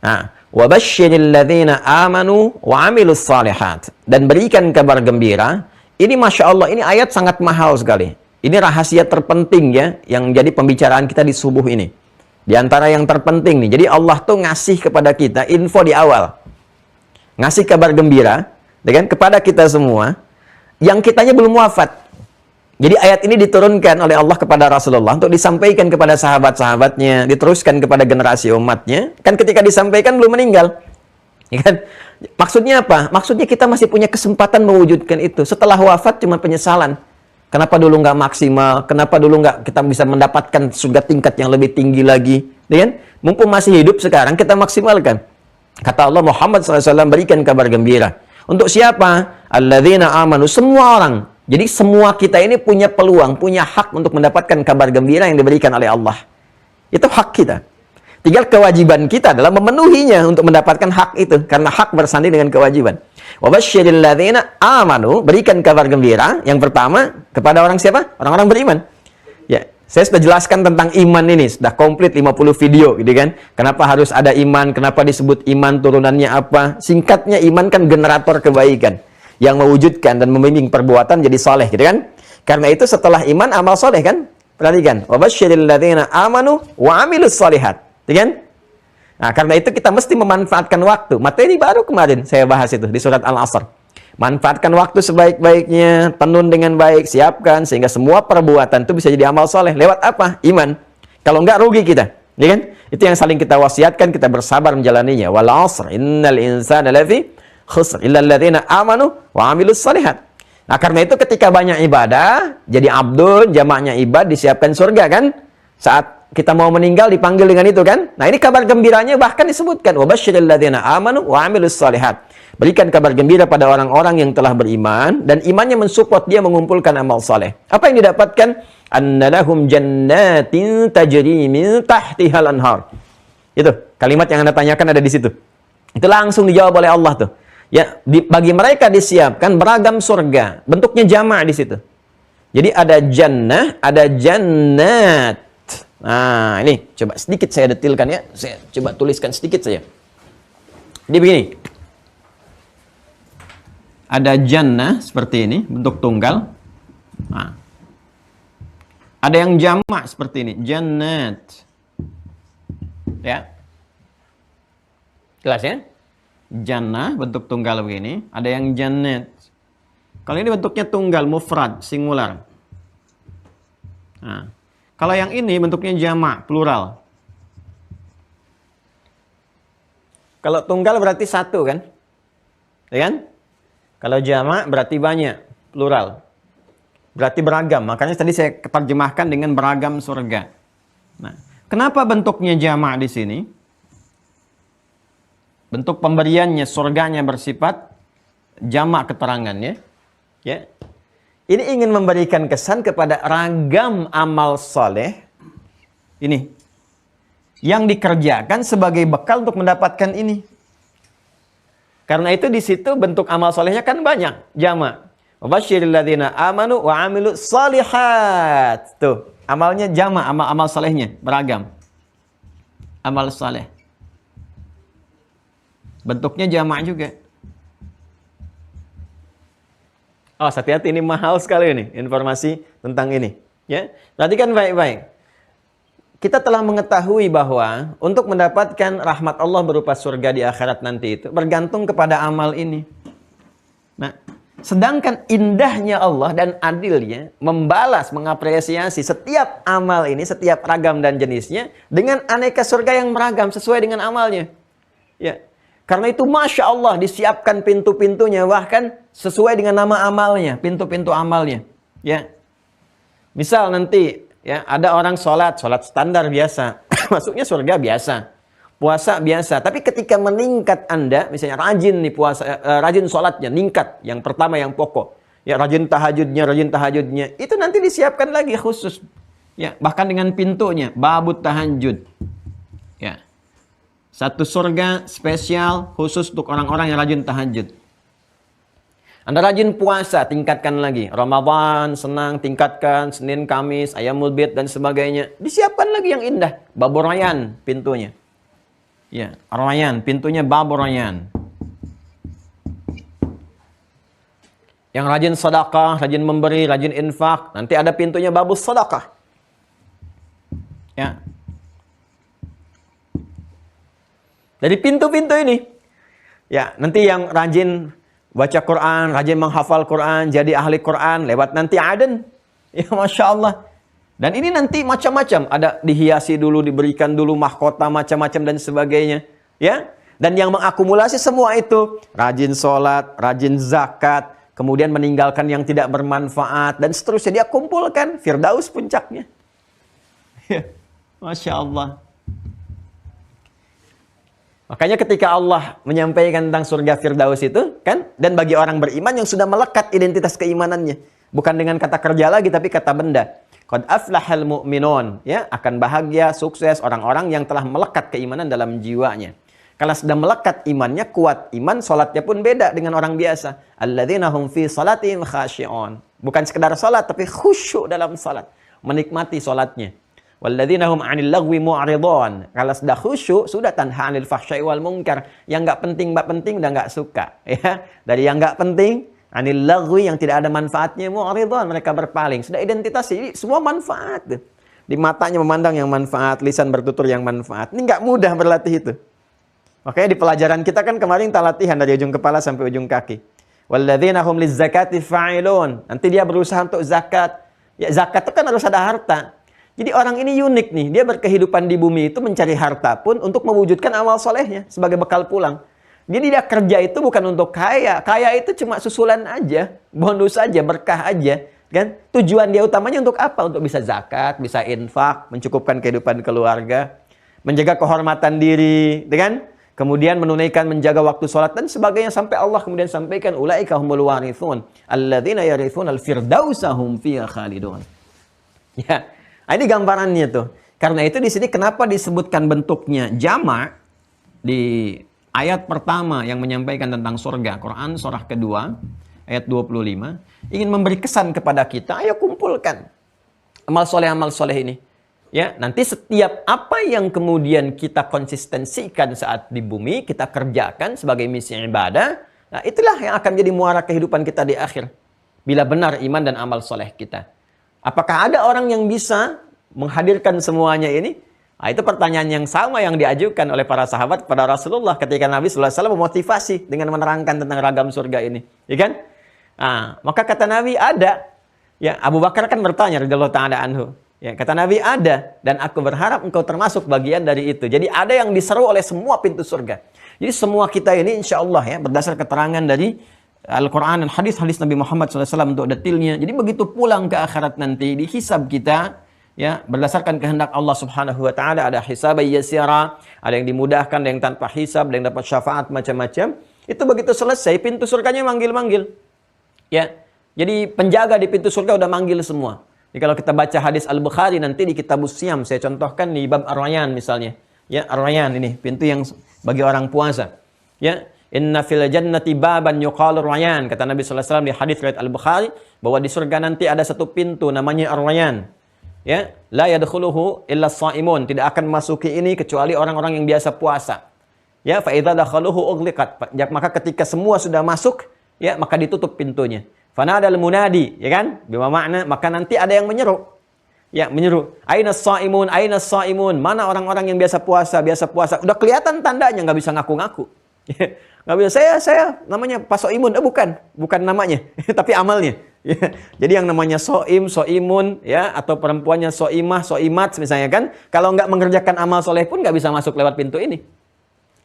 Nah, wa basyiril ladzina amanu wa amilus shalihat, dan berikan kabar gembira. Ini Masya Allah, ini ayat sangat mahal sekali. Ini rahasia terpenting ya, yang jadi pembicaraan kita di subuh ini. Di antara yang terpenting nih. Jadi Allah tuh ngasih kepada kita info di awal. Ngasih kabar gembira dengan kepada kita semua yang kitanya belum wafat. Jadi ayat ini diturunkan oleh Allah kepada Rasulullah untuk disampaikan kepada sahabat-sahabatnya, diteruskan kepada generasi umatnya. Kan ketika disampaikan belum meninggal. Ya kan? Maksudnya apa? Maksudnya kita masih punya kesempatan mewujudkan itu. Setelah wafat cuma penyesalan. Kenapa dulu nggak maksimal? Kenapa dulu nggak kita bisa mendapatkan surga tingkat yang lebih tinggi lagi? Ya kan? Mumpung masih hidup sekarang, kita maksimalkan. Kata Allah, Muhammad SAW berikan kabar gembira. Untuk siapa? Alladzina amanu, semua orang. Jadi semua kita ini punya peluang, punya hak untuk mendapatkan kabar gembira yang diberikan oleh Allah. Itu hak kita. Tinggal kewajiban kita adalah memenuhinya untuk mendapatkan hak itu. Karena hak bersanding dengan kewajiban. Wa basyiril ladzina amanu, berikan kabar gembira. Yang pertama, kepada orang siapa? Orang-orang beriman. Ya, saya sudah jelaskan tentang iman ini. Sudah komplit 50 video gitu kan. Kenapa harus ada iman? Kenapa disebut iman? Turunannya apa? Singkatnya, iman kan generator kebaikan. Yang mewujudkan dan membimbing perbuatan jadi soleh gitu kan. Karena itu setelah iman, amal soleh kan. Perhatikan. Wa basyiril ladzina amanu wa amilus shalihat. Gitu kan? Nah, karena itu kita mesti memanfaatkan waktu. Materi baru kemarin saya bahas itu di surat Al-Asr. Manfaatkan waktu sebaik-baiknya, tenun dengan baik, siapkan sehingga semua perbuatan itu bisa jadi amal soleh. Lewat apa? Iman. Kalau enggak, rugi kita. Ya kan? Itu yang saling kita wasiatkan, kita bersabar menjalaninya. Wal 'asr innal insana lafi khusr illa alladzina amanu wa amilus shalihat. Nah, karena itu ketika banyak ibadah, jadi abdun, jamaknya ibad, disiapkan surga kan? Saat kita mau meninggal dipanggil dengan itu kan? Nah, ini kabar gembiranya bahkan disebutkan wa basyiril ladzina amanu wa amilus shalihat. Berikan kabar gembira pada orang-orang yang telah beriman dan imannya mensupport dia mengumpulkan amal saleh. Apa yang didapatkan? Annalahum jannatin tajri min tahtihal anhar. Itu kalimat yang Anda tanyakan ada di situ. Itu langsung dijawab oleh Allah tuh. Ya, bagi mereka disiapkan beragam surga. Bentuknya jamak di situ. Jadi ada jannah, ada jannat. Nah, ini coba sedikit saya detilkan ya. Saya coba tuliskan sedikit saja. Jadi begini. Ada jannah seperti ini, bentuk tunggal. Nah. Ada yang jamak seperti ini, jannat. Ya. Jelas ya? Jannah bentuk tunggal begini, ada yang jannat. Kalau ini bentuknya tunggal, mufrad, singular. Nah. Kalau yang ini bentuknya jamak, plural. Kalau tunggal berarti satu kan? Ya kan? Kalau jamak berarti banyak, plural. Berarti beragam. Makanya tadi saya terjemahkan dengan beragam surga. Nah, kenapa bentuknya jamak di sini? Bentuk pemberiannya, surganya bersifat jamak keterangannya. Ya. Ini ingin memberikan kesan kepada ragam amal soleh ini yang dikerjakan sebagai bekal untuk mendapatkan ini. Karena itu di situ bentuk amal solehnya kan banyak, jamak. Wabasyiril ladzina amanu wa amilus shalihat. Tuh, amalnya jamak, amal solehnya beragam. Amal soleh. Bentuknya jamak juga. Oh, hati-hati, ini mahal sekali ini informasi tentang ini. Ya, perhatikan baik-baik. Kita telah mengetahui bahwa untuk mendapatkan rahmat Allah berupa surga di akhirat nanti itu bergantung kepada amal ini. Nah, sedangkan indahnya Allah dan adilnya membalas, mengapresiasi setiap amal ini, setiap ragam dan jenisnya dengan aneka surga yang beragam sesuai dengan amalnya. Ya. Karena itu Masya Allah disiapkan pintu-pintunya bahkan sesuai dengan nama amalnya, pintu-pintu amalnya. Ya, misal nanti ya ada orang sholat standar biasa, masuknya surga biasa, puasa biasa. Tapi ketika meningkat Anda, misalnya rajin nih puasa, rajin sholatnya, ningkat. Yang pertama yang pokok, ya rajin tahajudnya, itu nanti disiapkan lagi khusus. Ya, bahkan dengan pintunya, babut tahajud. Ya. Satu surga spesial khusus untuk orang-orang yang rajin tahajud. Anda rajin puasa, tingkatkan lagi. Ramadan, senang, tingkatkan. Senin, Kamis, Ayyamul Bid, dan sebagainya. Disiapkan lagi yang indah. Babur Rayyan, pintunya. Ya, Ar-Rayyan, pintunya Babur Rayyan. Yang rajin sedekah, rajin memberi, rajin infak, nanti ada pintunya Babus Sedekah. Ya. Dari pintu-pintu ini, ya, nanti yang rajin baca Quran, rajin menghafal Quran, jadi ahli Quran, lewat nanti Aden. Ya, Masya Allah. Dan ini nanti macam-macam. Ada dihiasi dulu, diberikan dulu mahkota macam-macam dan sebagainya. Ya. Dan yang mengakumulasi semua itu, rajin sholat, rajin zakat, kemudian meninggalkan yang tidak bermanfaat, dan seterusnya. Dia kumpulkan, Firdaus puncaknya. Ya. Masya Allah. Makanya ketika Allah menyampaikan tentang surga Firdaus itu, kan, dan bagi orang beriman yang sudah melekat identitas keimanannya, bukan dengan kata kerja lagi, tapi kata benda. Qad aflahal mu'minun, ya, akan bahagia, sukses orang-orang yang telah melekat keimanan dalam jiwanya. Kalau sudah melekat imannya, kuat iman, salatnya pun beda dengan orang biasa. Alladzina hum fi salatihim khashi'un. Bukan sekedar salat, tapi khusyuk dalam salat, menikmati salatnya. Walladzina hum 'anil lagwi mu'ridun. Kalau sudah khusyuk, sudah tanha 'anil fahsya'i wal munkar. Yang enggak penting udah enggak suka, ya. Dari yang enggak penting, 'anil lagwi, yang tidak ada manfaatnya, mu'ridun, mereka berpaling. Sudah identitas ini semua manfaat. Di matanya memandang yang manfaat, lisan bertutur yang manfaat. Ini enggak mudah berlatih itu. Makanya di pelajaran kita kan kemarin kita latihan dari ujung kepala sampai ujung kaki. Walladzina hum lizzakati fa'ilun. Nanti dia berusaha untuk zakat. Ya, zakat itu kan harus ada harta. Jadi orang ini unik nih, dia berkehidupan di bumi itu mencari harta pun untuk mewujudkan amal solehnya sebagai bekal pulang. Jadi dia kerja itu bukan untuk kaya, kaya itu cuma susulan aja, bonus aja, berkah aja, kan? Tujuan dia utamanya untuk apa? Untuk bisa zakat, bisa infak, mencukupkan kehidupan keluarga, menjaga kehormatan diri, kan? Kemudian menunaikan, menjaga waktu sholat dan sebagainya, sampai Allah kemudian sampaikan ulaika humul warithun alladzina yarithunal firdausa hum fiha khalidun. Ya. Nah, ini gambarannya tuh. Karena itu di sini kenapa disebutkan bentuknya jamak di ayat pertama yang menyampaikan tentang surga, Quran surah kedua ayat 25, ingin memberi kesan kepada kita, ayo kumpulkan amal soleh ini. Ya, nanti setiap apa yang kemudian kita konsistensikan saat di bumi, kita kerjakan sebagai misi ibadah, nah itulah yang akan jadi muara kehidupan kita di akhir. Bila benar iman dan amal soleh kita. Apakah ada orang yang bisa menghadirkan semuanya ini? Nah, itu pertanyaan yang sama yang diajukan oleh para sahabat kepada Rasulullah ketika Nabi SAW memotivasi dengan menerangkan tentang ragam surga ini. Ya kan? Nah, maka kata Nabi ada. Ya, Abu Bakar kan bertanya radhiyallahu ta'ala anhu. Ya, kata Nabi ada, dan aku berharap engkau termasuk bagian dari itu. Jadi ada yang diseru oleh semua pintu surga. Jadi semua kita ini insya Allah ya, berdasar keterangan dari Al-Quran dan hadis-hadis Nabi Muhammad SAW untuk detailnya. Jadi begitu pulang ke akhirat nanti, dihisab kita, ya, berdasarkan kehendak Allah Subhanahu Wa Taala, ada hisab yasira, ada yang dimudahkan, ada yang tanpa hisab, ada yang dapat syafaat macam-macam. Itu begitu selesai, pintu surganya manggil-manggil. Ya, jadi penjaga di pintu surga udah manggil semua. Jadi kalau kita baca hadis Al-Bukhari nanti di Kitabus Siyam, saya contohkan di bab Ar-Rayyan misalnya. Ya, Ar-Rayyan ini pintu yang bagi orang puasa. Ya. Inna fil jannati baban yuqalu Ar-Rayyan. Kata Nabi sallallahu alaihi wasallam di hadis riwayat Al-Bukhari bahwa di surga nanti ada satu pintu namanya Ar-Rayyan. Ya, la yadkhuluhu illa as-shaimun. Tidak akan masuki ini kecuali orang-orang yang biasa puasa. Ya, fa idza dakhaluhu ughliqat. Maka ketika semua sudah masuk, ya, maka ditutup pintunya. Fanadal munadi, ya kan? Bima makna, maka nanti ada yang menyeru. Ya, menyeru. Aina as-shaimun, aina as-shaimun. Mana orang-orang yang biasa puasa, biasa puasa. Udah kelihatan tandanya, nggak bisa ngaku-ngaku. Nggak bisa, saya namanya Pak Soimun, bukan namanya, tapi amalnya. Ya. Jadi yang namanya soim, soimun, ya, atau perempuannya soimah, soimat, misalnya kan, kalau nggak mengerjakan amal soleh pun nggak bisa masuk lewat pintu ini.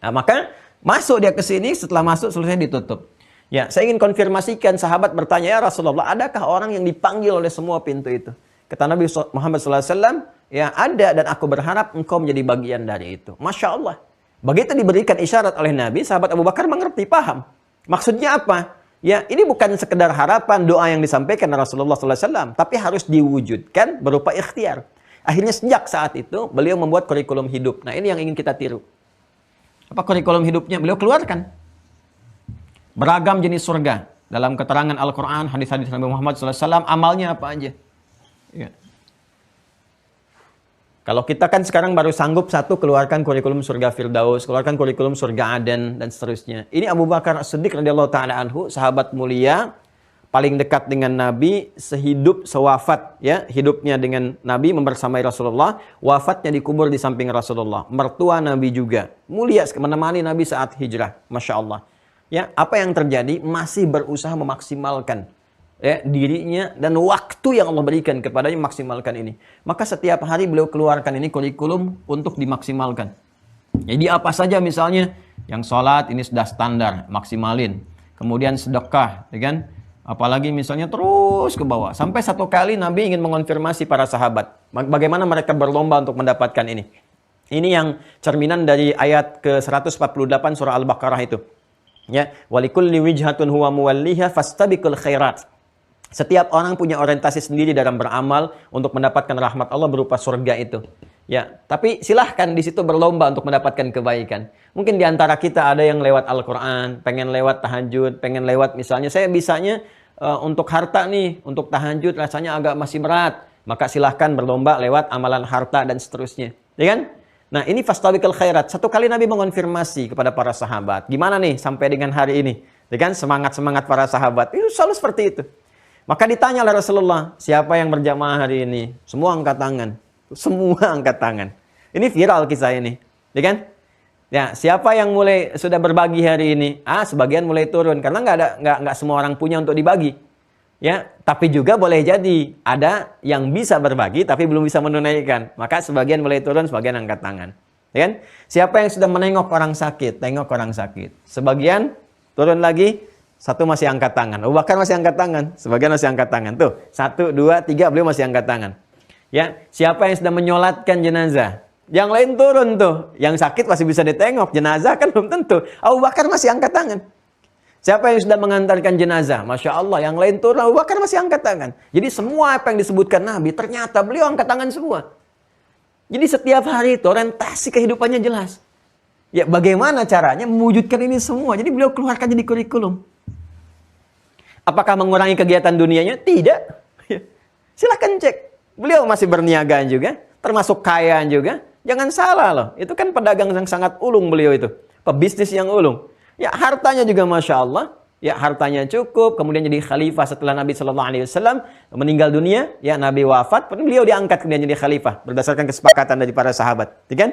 Nah, maka masuk dia ke sini, setelah masuk selesai ditutup. Ya, saya ingin konfirmasikan, sahabat bertanya, ya Rasulullah, adakah orang yang dipanggil oleh semua pintu itu? Kata Nabi Muhammad SAW, ya ada, dan aku berharap engkau menjadi bagian dari itu. Masya Allah. Begitu diberikan isyarat oleh Nabi, sahabat Abu Bakar mengerti, paham. Maksudnya apa? Ya, ini bukan sekedar harapan, doa yang disampaikan oleh Rasulullah SAW, tapi harus diwujudkan berupa ikhtiar. Akhirnya sejak saat itu, beliau membuat kurikulum hidup. Nah, ini yang ingin kita tiru. Apa kurikulum hidupnya? Beliau keluarkan beragam jenis surga. Dalam keterangan Al-Quran, hadis-hadis Nabi Muhammad SAW, amalnya apa aja. Ya. Kalau kita kan sekarang baru sanggup satu keluarkan kurikulum surga Firdaus, keluarkan kurikulum surga Aden dan seterusnya. Ini Abu Bakar As-Siddiq radhiyallahu taala anhu, sahabat mulia, paling dekat dengan Nabi, sehidup sewafat ya, hidupnya dengan Nabi membersamai Rasulullah, wafatnya dikubur di samping Rasulullah. Mertua Nabi juga, mulia menemani Nabi saat hijrah, Masya Allah. Ya, apa yang terjadi? Masih berusaha memaksimalkan ya, dirinya dan waktu yang Allah berikan kepadanya maksimalkan ini. Maka setiap hari beliau keluarkan ini kurikulum untuk dimaksimalkan. Jadi apa saja misalnya yang sholat ini sudah standar, maksimalin. Kemudian sedekah, ya kan? Apalagi misalnya terus ke bawah. Sampai satu kali Nabi ingin mengonfirmasi para sahabat. Bagaimana mereka berlomba untuk mendapatkan ini. Ini yang cerminan dari ayat ke-148 surah Al-Baqarah itu. Ya, walikulli wijhatun huwa muwalliha fastabiqul khairat. Setiap orang punya orientasi sendiri dalam beramal untuk mendapatkan rahmat Allah berupa surga itu. Ya, tapi silahkan di situ berlomba untuk mendapatkan kebaikan. Mungkin di antara kita ada yang lewat Al-Quran, pengen lewat tahajud, pengen lewat misalnya saya bisanya untuk harta nih, untuk tahajud rasanya agak masih berat. Maka silahkan berlomba lewat amalan harta dan seterusnya. Ya kan? Nah, ini fastabiqul khairat. Satu kali Nabi mengonfirmasi kepada para sahabat. Gimana nih sampai dengan hari ini? Ya kan? Semangat-semangat para sahabat. Itu selalu seperti itu. Maka ditanya oleh Rasulullah, siapa yang berjamaah hari ini? Semua angkat tangan. Semua angkat tangan. Ini viral kisah ini. Ya kan? Ya, siapa yang mulai sudah berbagi hari ini? Sebagian mulai turun. Karena nggak semua orang punya untuk dibagi. Ya, tapi juga boleh jadi ada yang bisa berbagi tapi belum bisa menunaikan. Maka sebagian mulai turun, sebagian angkat tangan. Ya kan? Siapa yang sudah menengok orang sakit? Tengok orang sakit. Sebagian turun lagi, satu masih angkat tangan. Abu Bakar masih angkat tangan, sebagian masih angkat tangan. Tuh, 1, 2, 3 beliau masih angkat tangan. Ya, siapa yang sudah menyolatkan jenazah? Yang lain turun tuh. Yang sakit masih bisa ditengok, jenazah kan belum tentu. Abu Bakar masih angkat tangan. Siapa yang sudah mengantarkan jenazah? Masya Allah, yang lain turun, Abu Bakar masih angkat tangan. Jadi semua apa yang disebutkan Nabi, ternyata beliau angkat tangan semua. Jadi setiap hari itu orientasi kehidupannya jelas. Ya, bagaimana caranya mewujudkan ini semua? Jadi beliau keluarkan jadi kurikulum. Apakah mengurangi kegiatan dunianya? Tidak. Silahkan cek. Beliau masih berniaga juga, termasuk kaya juga. Jangan salah loh, itu kan pedagang yang sangat ulung beliau itu. Pebisnis yang ulung. Ya, hartanya juga Masya Allah. Ya, hartanya cukup. Kemudian jadi khalifah setelah Nabi SAW meninggal dunia. Ya, Nabi wafat. Beliau diangkat kemudian jadi khalifah. Berdasarkan kesepakatan dari para sahabat. Ya kan?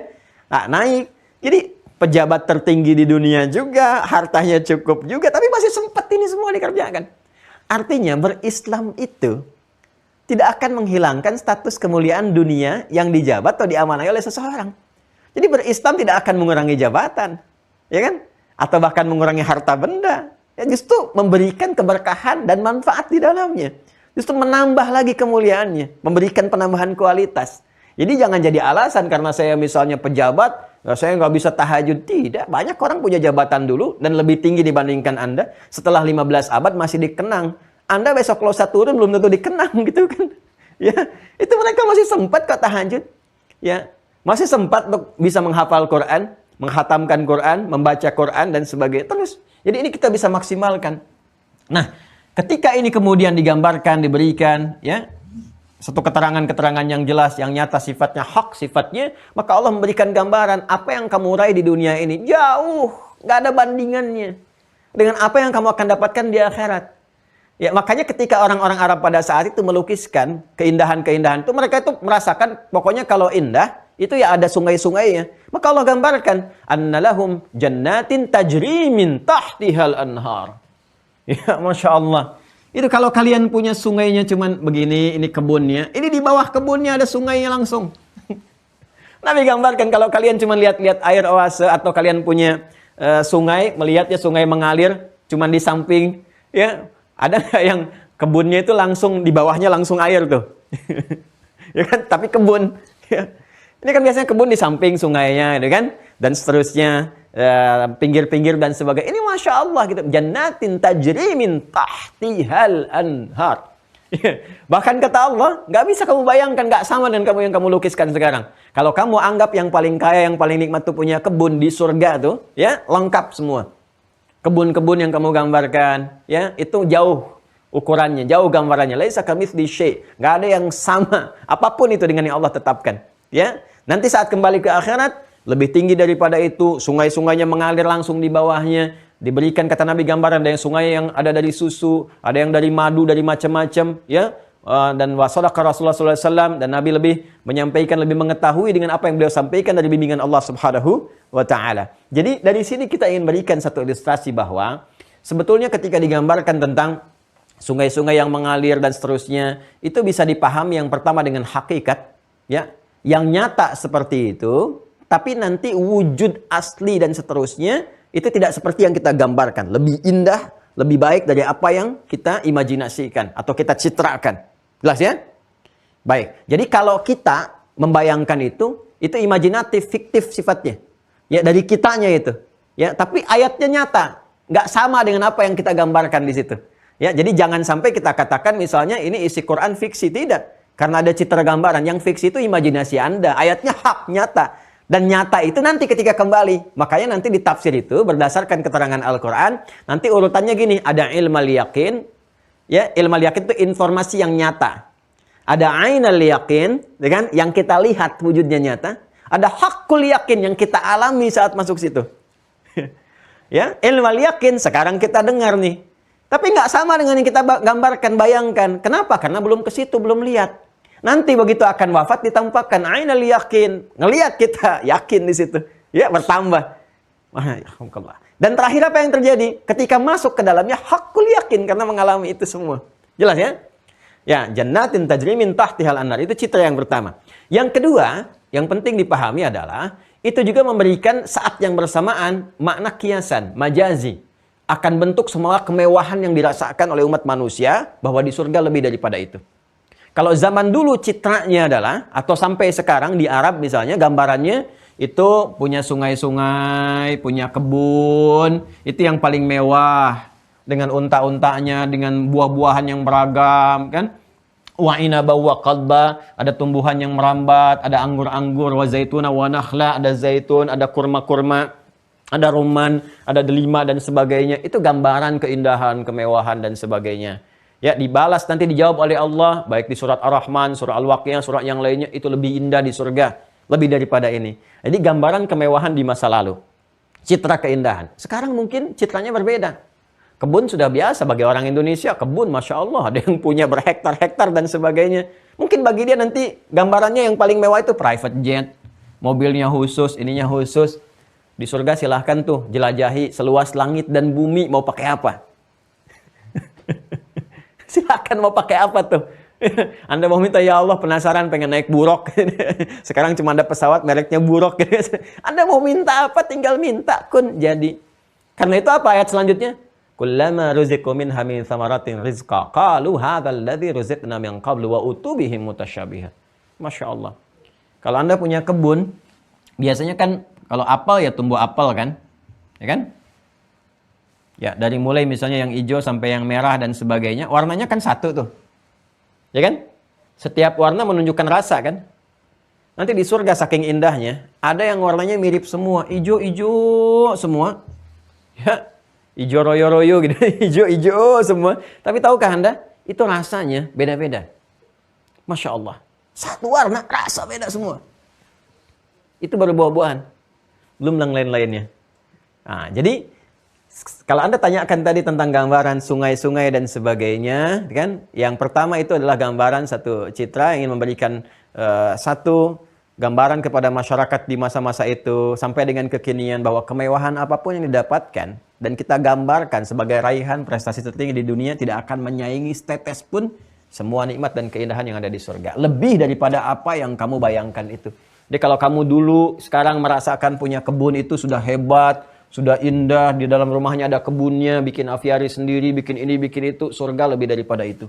Nah, naik. Jadi, pejabat tertinggi di dunia juga. Hartanya cukup juga. Tapi masih sempat ini semua dikerjakan. Artinya, berislam itu tidak akan menghilangkan status kemuliaan dunia yang dijabat atau diamanai oleh seseorang. Jadi, berislam tidak akan mengurangi jabatan. Ya kan? Atau bahkan mengurangi harta benda. Ya, justru memberikan keberkahan dan manfaat di dalamnya. Justru menambah lagi kemuliaannya. Memberikan penambahan kualitas. Jadi jangan jadi alasan karena saya misalnya pejabat, saya nggak bisa tahajud. Tidak. Banyak orang punya jabatan dulu dan lebih tinggi dibandingkan Anda. Setelah 15 abad masih dikenang. Anda besok lusa turun belum tentu dikenang gitu kan. Ya, itu mereka masih sempat kok tahajud. Ya, masih sempat untuk bisa menghafal Quran. Menghatamkan Quran, membaca Quran, dan sebagainya. Terus. Jadi ini kita bisa maksimalkan. Nah, ketika ini kemudian digambarkan, diberikan, ya, satu keterangan-keterangan yang jelas, yang nyata sifatnya, hak sifatnya, maka Allah memberikan gambaran apa yang kamu raih di dunia ini. Jauh, nggak ada bandingannya. Dengan apa yang kamu akan dapatkan di akhirat. Ya, makanya ketika orang-orang Arab pada saat itu melukiskan keindahan-keindahan itu, mereka itu merasakan, pokoknya kalau indah, itu ya ada sungai-sungainya. Maka Allah gambarkan, annalahum jannatin tajri min tahtihal anhar. Ya, Masya Allah. Itu kalau kalian punya sungainya cuman begini, ini kebunnya. Ini di bawah kebunnya ada sungainya langsung. Nabi gambarkan kalau kalian cuma lihat-lihat air oase atau kalian punya sungai, melihatnya sungai mengalir cuman di samping, ya, ada nggak yang kebunnya itu langsung di bawahnya langsung air tuh. Ya kan, tapi kebun. Ya. Ini kan biasanya kebun di samping sungainya, gitu kan? Dan seterusnya, pinggir-pinggir dan sebagainya. Ini Masya Allah gitu. Jannatin tajri min tahtihal anhar. Bahkan kata Allah, nggak bisa kamu bayangkan, nggak sama dengan kamu yang kamu lukiskan sekarang. Kalau kamu anggap yang paling kaya, yang paling nikmat itu punya kebun di surga tuh, ya, lengkap semua. Kebun-kebun yang kamu gambarkan, ya, itu jauh ukurannya, jauh gambarannya. Laisa kamitsli syai'. Nggak ada yang sama. Apapun itu dengan yang Allah tetapkan. Ya, nanti saat kembali ke akhirat lebih tinggi daripada itu, sungai-sungainya mengalir langsung di bawahnya. Diberikan kata Nabi gambaran, ada yang sungai yang ada dari susu, ada yang dari madu, dari macam-macam, ya. Dan wasadaqa Rasulullah SAW, dan Nabi lebih menyampaikan, lebih mengetahui dengan apa yang beliau sampaikan dari bimbingan Allah Subhanahu wa Ta'ala. Jadi dari sini kita ingin berikan satu ilustrasi bahwa sebetulnya ketika digambarkan tentang sungai-sungai yang mengalir dan seterusnya, itu bisa dipahami yang pertama dengan hakikat, ya, yang nyata seperti itu, tapi nanti wujud asli dan seterusnya itu tidak seperti yang kita gambarkan, lebih indah, lebih baik dari apa yang kita imajinasikan atau kita citrakan. Jelas ya? Baik. Jadi kalau kita membayangkan itu imajinatif, fiktif sifatnya. Ya, dari kitanya itu. Ya, tapi ayatnya nyata, nggak sama dengan apa yang kita gambarkan di situ. Ya, jadi jangan sampai kita katakan misalnya ini isi Quran fiksi, tidak. Karena ada citra gambaran, yang fiksi itu imajinasi Anda, ayatnya hak, nyata. Dan nyata itu nanti ketika kembali. Makanya nanti di tafsir itu berdasarkan keterangan Al-Quran, nanti urutannya gini, ada ilmal yakin. Ya, ilmal yakin itu informasi yang nyata. Ada ainal yakin, ya kan? Yang kita lihat wujudnya nyata. Ada hakul yakin yang kita alami saat masuk situ. Ya, ilmal yakin sekarang kita dengar nih. Tapi nggak sama dengan yang kita gambarkan, bayangkan. Kenapa? Karena belum ke situ, belum lihat. Nanti begitu akan wafat ditampakkan ainal yakin, ngelihat kita yakin di situ, ya, bertambah. Dan terakhir apa yang terjadi? Ketika masuk ke dalamnya hakul yakin karena mengalami itu semua. Jelas ya? Ya, jannatin tajri min tahtihal anhar, itu citra yang pertama. Yang kedua, yang penting dipahami adalah itu juga memberikan saat yang bersamaan makna kiasan, majazi, akan bentuk semua kemewahan yang dirasakan oleh umat manusia bahwa di surga lebih daripada itu. Kalau zaman dulu citranya adalah, atau sampai sekarang di Arab misalnya gambarannya itu punya sungai-sungai, punya kebun, itu yang paling mewah. Dengan unta-untanya, dengan buah-buahan yang beragam, kan? Wa inaba wa qadba, ada tumbuhan yang merambat, ada anggur-anggur, wa zaituna wa nakhla, ada zaitun, ada kurma-kurma, ada rumman, ada delima dan sebagainya. Itu gambaran keindahan, kemewahan dan sebagainya. Ya, dibalas nanti dijawab oleh Allah, baik di surat Ar-Rahman, surah Al-Waqiah, surah yang lainnya, itu lebih indah di surga, lebih daripada ini. Jadi gambaran kemewahan di masa lalu, citra keindahan. Sekarang mungkin citranya berbeda. Kebun sudah biasa bagi orang Indonesia, kebun Masya Allah, ada yang punya berhektar-hektar dan sebagainya. Mungkin bagi dia nanti gambarannya yang paling mewah itu private jet, mobilnya khusus, ininya khusus. Di surga silahkan tuh jelajahi seluas langit dan bumi, mau pakai apa? Silakan mau pakai apa tuh. Anda mau minta, ya Allah penasaran pengen naik buruk. Sekarang cuma ada pesawat mereknya buruk. Anda mau minta apa tinggal minta, kun jadi. Karena itu apa ayat selanjutnya? Kullama ruziqu minha min thamaratin rizqa qalu hadzal ladzi ruziqna min qablu wa utubihim mutasyabiha. Masya Allah. Kalau Anda punya kebun, biasanya kan kalau apel ya tumbuh apel kan? Ya kan? Ya, dari mulai misalnya yang hijau sampai yang merah dan sebagainya, warnanya kan satu tuh. Ya kan? Setiap warna menunjukkan rasa kan? Nanti di surga saking indahnya, ada yang warnanya mirip semua, hijau-hijau semua. Ya, hijau royo-royo gitu, hijau-hijau semua. Tapi tahukah Anda, itu rasanya beda-beda. Masya Allah. Satu warna, rasa beda semua. Itu baru buah-buahan. Belum yang lain-lainnya. Nah, jadi kalau Anda tanyakan tadi tentang gambaran sungai-sungai dan sebagainya, kan? Yang pertama itu adalah gambaran satu citra yang ingin memberikan satu gambaran kepada masyarakat di masa-masa itu sampai dengan kekinian bahwa kemewahan apapun yang didapatkan dan kita gambarkan sebagai raihan prestasi tertinggi di dunia tidak akan menyaingi setetes pun semua nikmat dan keindahan yang ada di surga. Lebih daripada apa yang kamu bayangkan itu. Jadi kalau kamu dulu sekarang merasakan punya kebun itu sudah hebat, sudah indah, di dalam rumahnya ada kebunnya, bikin aviari sendiri, bikin ini, bikin itu, surga lebih daripada itu.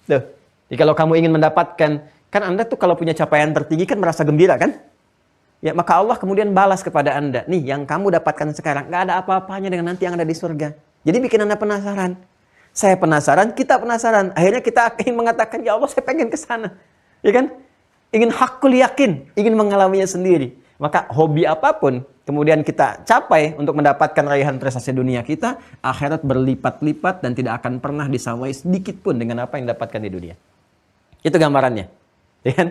Tuh. Jadi kalau kamu ingin mendapatkan, kan Anda tuh kalau punya capaian tertinggi kan merasa gembira kan? Ya, maka Allah kemudian balas kepada Anda, nih yang kamu dapatkan sekarang, gak ada apa-apanya dengan nanti yang ada di surga. Jadi bikin Anda penasaran. Saya penasaran, kita penasaran. Akhirnya kita ingin mengatakan, ya Allah saya pengen ke sana. Ya kan? Ingin hakul yakin, ingin mengalaminya sendiri. Maka hobi apapun kemudian kita capai untuk mendapatkan raihan prestasi dunia kita, akhirat berlipat-lipat dan tidak akan pernah disawai sedikit pun dengan apa yang didapatkan di dunia. Itu gambarannya. Ya kan?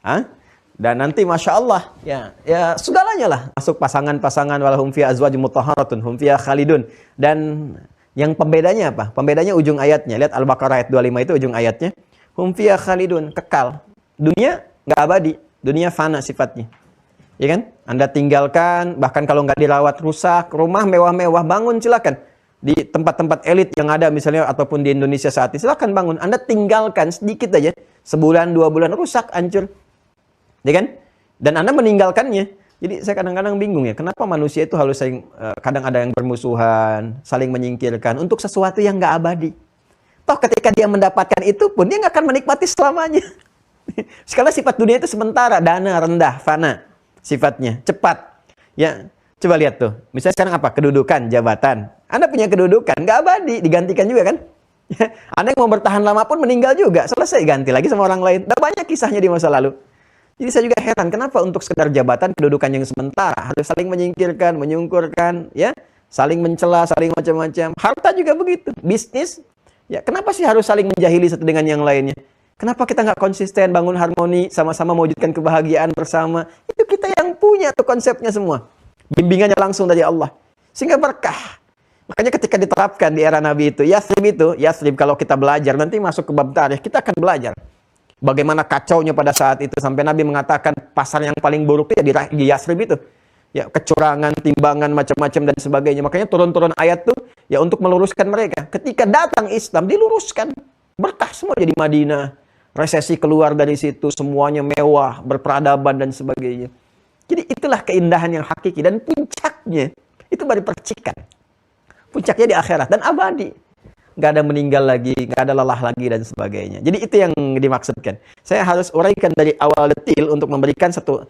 Hah? Dan nanti Masya Allah, ya segalanya lah. Masuk pasangan-pasangan, walahum fiha azwajum mutahharatun, hum fiha khalidun. Dan yang pembedanya apa? Pembedanya ujung ayatnya. Lihat Al-Baqarah ayat 25 itu ujung ayatnya. Hum fiha khalidun, kekal. Dunia nggak abadi, dunia fana sifatnya. Ya kan? Anda tinggalkan, bahkan kalau nggak dirawat rusak, rumah mewah-mewah, bangun silakan. Di tempat-tempat elit yang ada misalnya, ataupun di Indonesia saat ini, silakan bangun. Anda tinggalkan sedikit aja, sebulan, 2 bulan, rusak, hancur. Ya kan? Dan Anda meninggalkannya. Jadi saya kadang-kadang bingung ya, kenapa manusia itu harus kadang ada yang bermusuhan, saling menyingkirkan, untuk sesuatu yang nggak abadi. Toh ketika dia mendapatkan itu pun, dia nggak akan menikmati selamanya. Sekali sifat dunia itu sementara, dana, rendah, fana. Sifatnya, cepat. Ya, coba lihat tuh. Misalnya sekarang apa? Kedudukan, jabatan. Anda punya kedudukan, nggak abadi, digantikan juga kan? Anda yang mau bertahan lama pun meninggal juga. Selesai, ganti lagi sama orang lain. Udah banyak kisahnya di masa lalu. Jadi saya juga heran, kenapa untuk sekedar jabatan, kedudukan yang sementara, harus saling menyingkirkan, menyungkurkan, ya, saling mencela, saling macam-macam. Harta juga begitu, bisnis, ya, kenapa sih harus saling menjahili satu dengan yang lainnya? Kenapa kita nggak konsisten bangun harmoni, sama-sama mewujudkan kebahagiaan bersama? Itu kita yang punya tuh konsepnya semua. Bimbingannya langsung dari Allah. Sehingga berkah. Makanya ketika diterapkan di era Nabi itu, Yathrib kalau kita belajar, nanti masuk ke bab tarikh, kita akan belajar. Bagaimana kacaunya pada saat itu sampai Nabi mengatakan pasar yang paling buruk itu ya di Yathrib itu. Ya, kecurangan, timbangan, macam-macam dan sebagainya. Makanya turun-turun ayat tuh ya untuk meluruskan mereka. Ketika datang Islam diluruskan. Berkah semua jadi Madinah. Resesi keluar dari situ, semuanya mewah, berperadaban dan sebagainya. Jadi itulah keindahan yang hakiki dan puncaknya itu baru percikan. Puncaknya di akhirat dan abadi. Nggak ada meninggal lagi, nggak ada lelah lagi, dan sebagainya. Jadi itu yang dimaksudkan. Saya harus uraikan dari awal detil untuk memberikan satu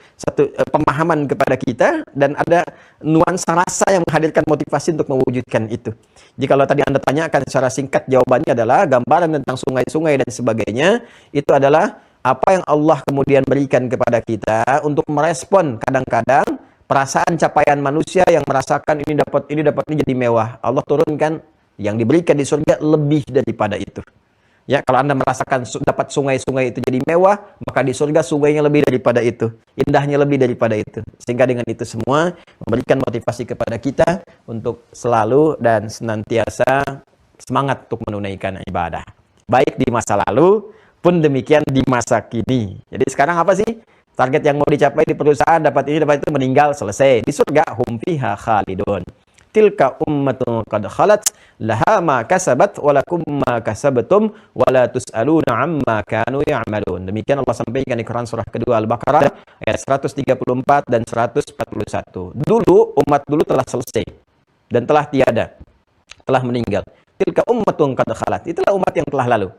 pemahaman kepada kita, dan ada nuansa rasa yang menghadirkan motivasi untuk mewujudkan itu. Jadi kalau tadi Anda tanyakan secara singkat, jawabannya adalah gambaran tentang sungai-sungai dan sebagainya, itu adalah apa yang Allah kemudian berikan kepada kita untuk merespon kadang-kadang perasaan capaian manusia yang merasakan ini dapat ini jadi mewah. Allah turunkan yang diberikan di surga lebih daripada itu. Ya, kalau Anda merasakan dapat sungai-sungai itu jadi mewah, maka di surga sungainya lebih daripada itu. Indahnya lebih daripada itu. Sehingga dengan itu semua memberikan motivasi kepada kita untuk selalu dan senantiasa semangat untuk menunaikan ibadah. Baik di masa lalu pun demikian di masa kini. Jadi sekarang apa sih? Target yang mau dicapai di perusahaan, dapat ini, dapat itu, meninggal, selesai. Di surga, hum fiha khalidun. Tilka ummatun qad khalat laha ma kasabat wa lakum ma kasabtum wa la tus'aluna amma kanu ya'malun. Demikian Allah sampaikan di Quran surah kedua Al-Baqarah ayat 134 dan 141. Dulu umat dulu telah selesai dan telah tiada, telah meninggal. Tilka ummatun qad khalat. Itulah umat yang telah lalu.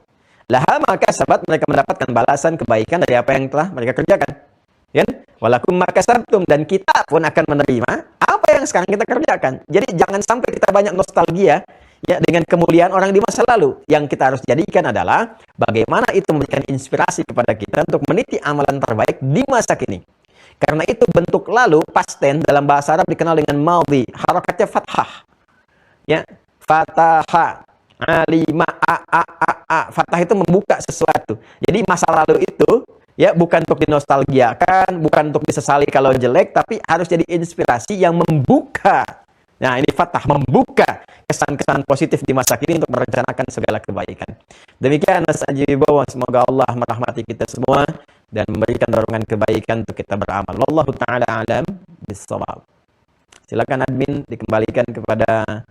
Laha ma kasabat, mereka mendapatkan balasan kebaikan dari apa yang telah mereka kerjakan. Ya? Walakum ma kasabtum, dan kita pun akan menerima apa yang sekarang kita kerjakan. Jadi jangan sampai kita banyak nostalgia ya dengan kemuliaan orang di masa lalu. Yang kita harus jadikan adalah bagaimana itu memberikan inspirasi kepada kita untuk meniti amalan terbaik di masa kini. Karena itu bentuk lalu past tense dalam bahasa Arab dikenal dengan madhi, harakatnya fathah. Ya, fataha, alima, fathah itu membuka sesuatu. Jadi masa lalu itu ya bukan untuk dinostalgiakan, bukan untuk disesali kalau jelek, tapi harus jadi inspirasi yang membuka. Nah, ini fathah, membuka kesan-kesan positif di masa kini untuk merencanakan segala kebaikan. Demikian bahwa semoga Allah merahmati kita semua dan memberikan dorongan kebaikan untuk kita beramal. Wallahu taala alam bissawab. Silakan admin dikembalikan kepada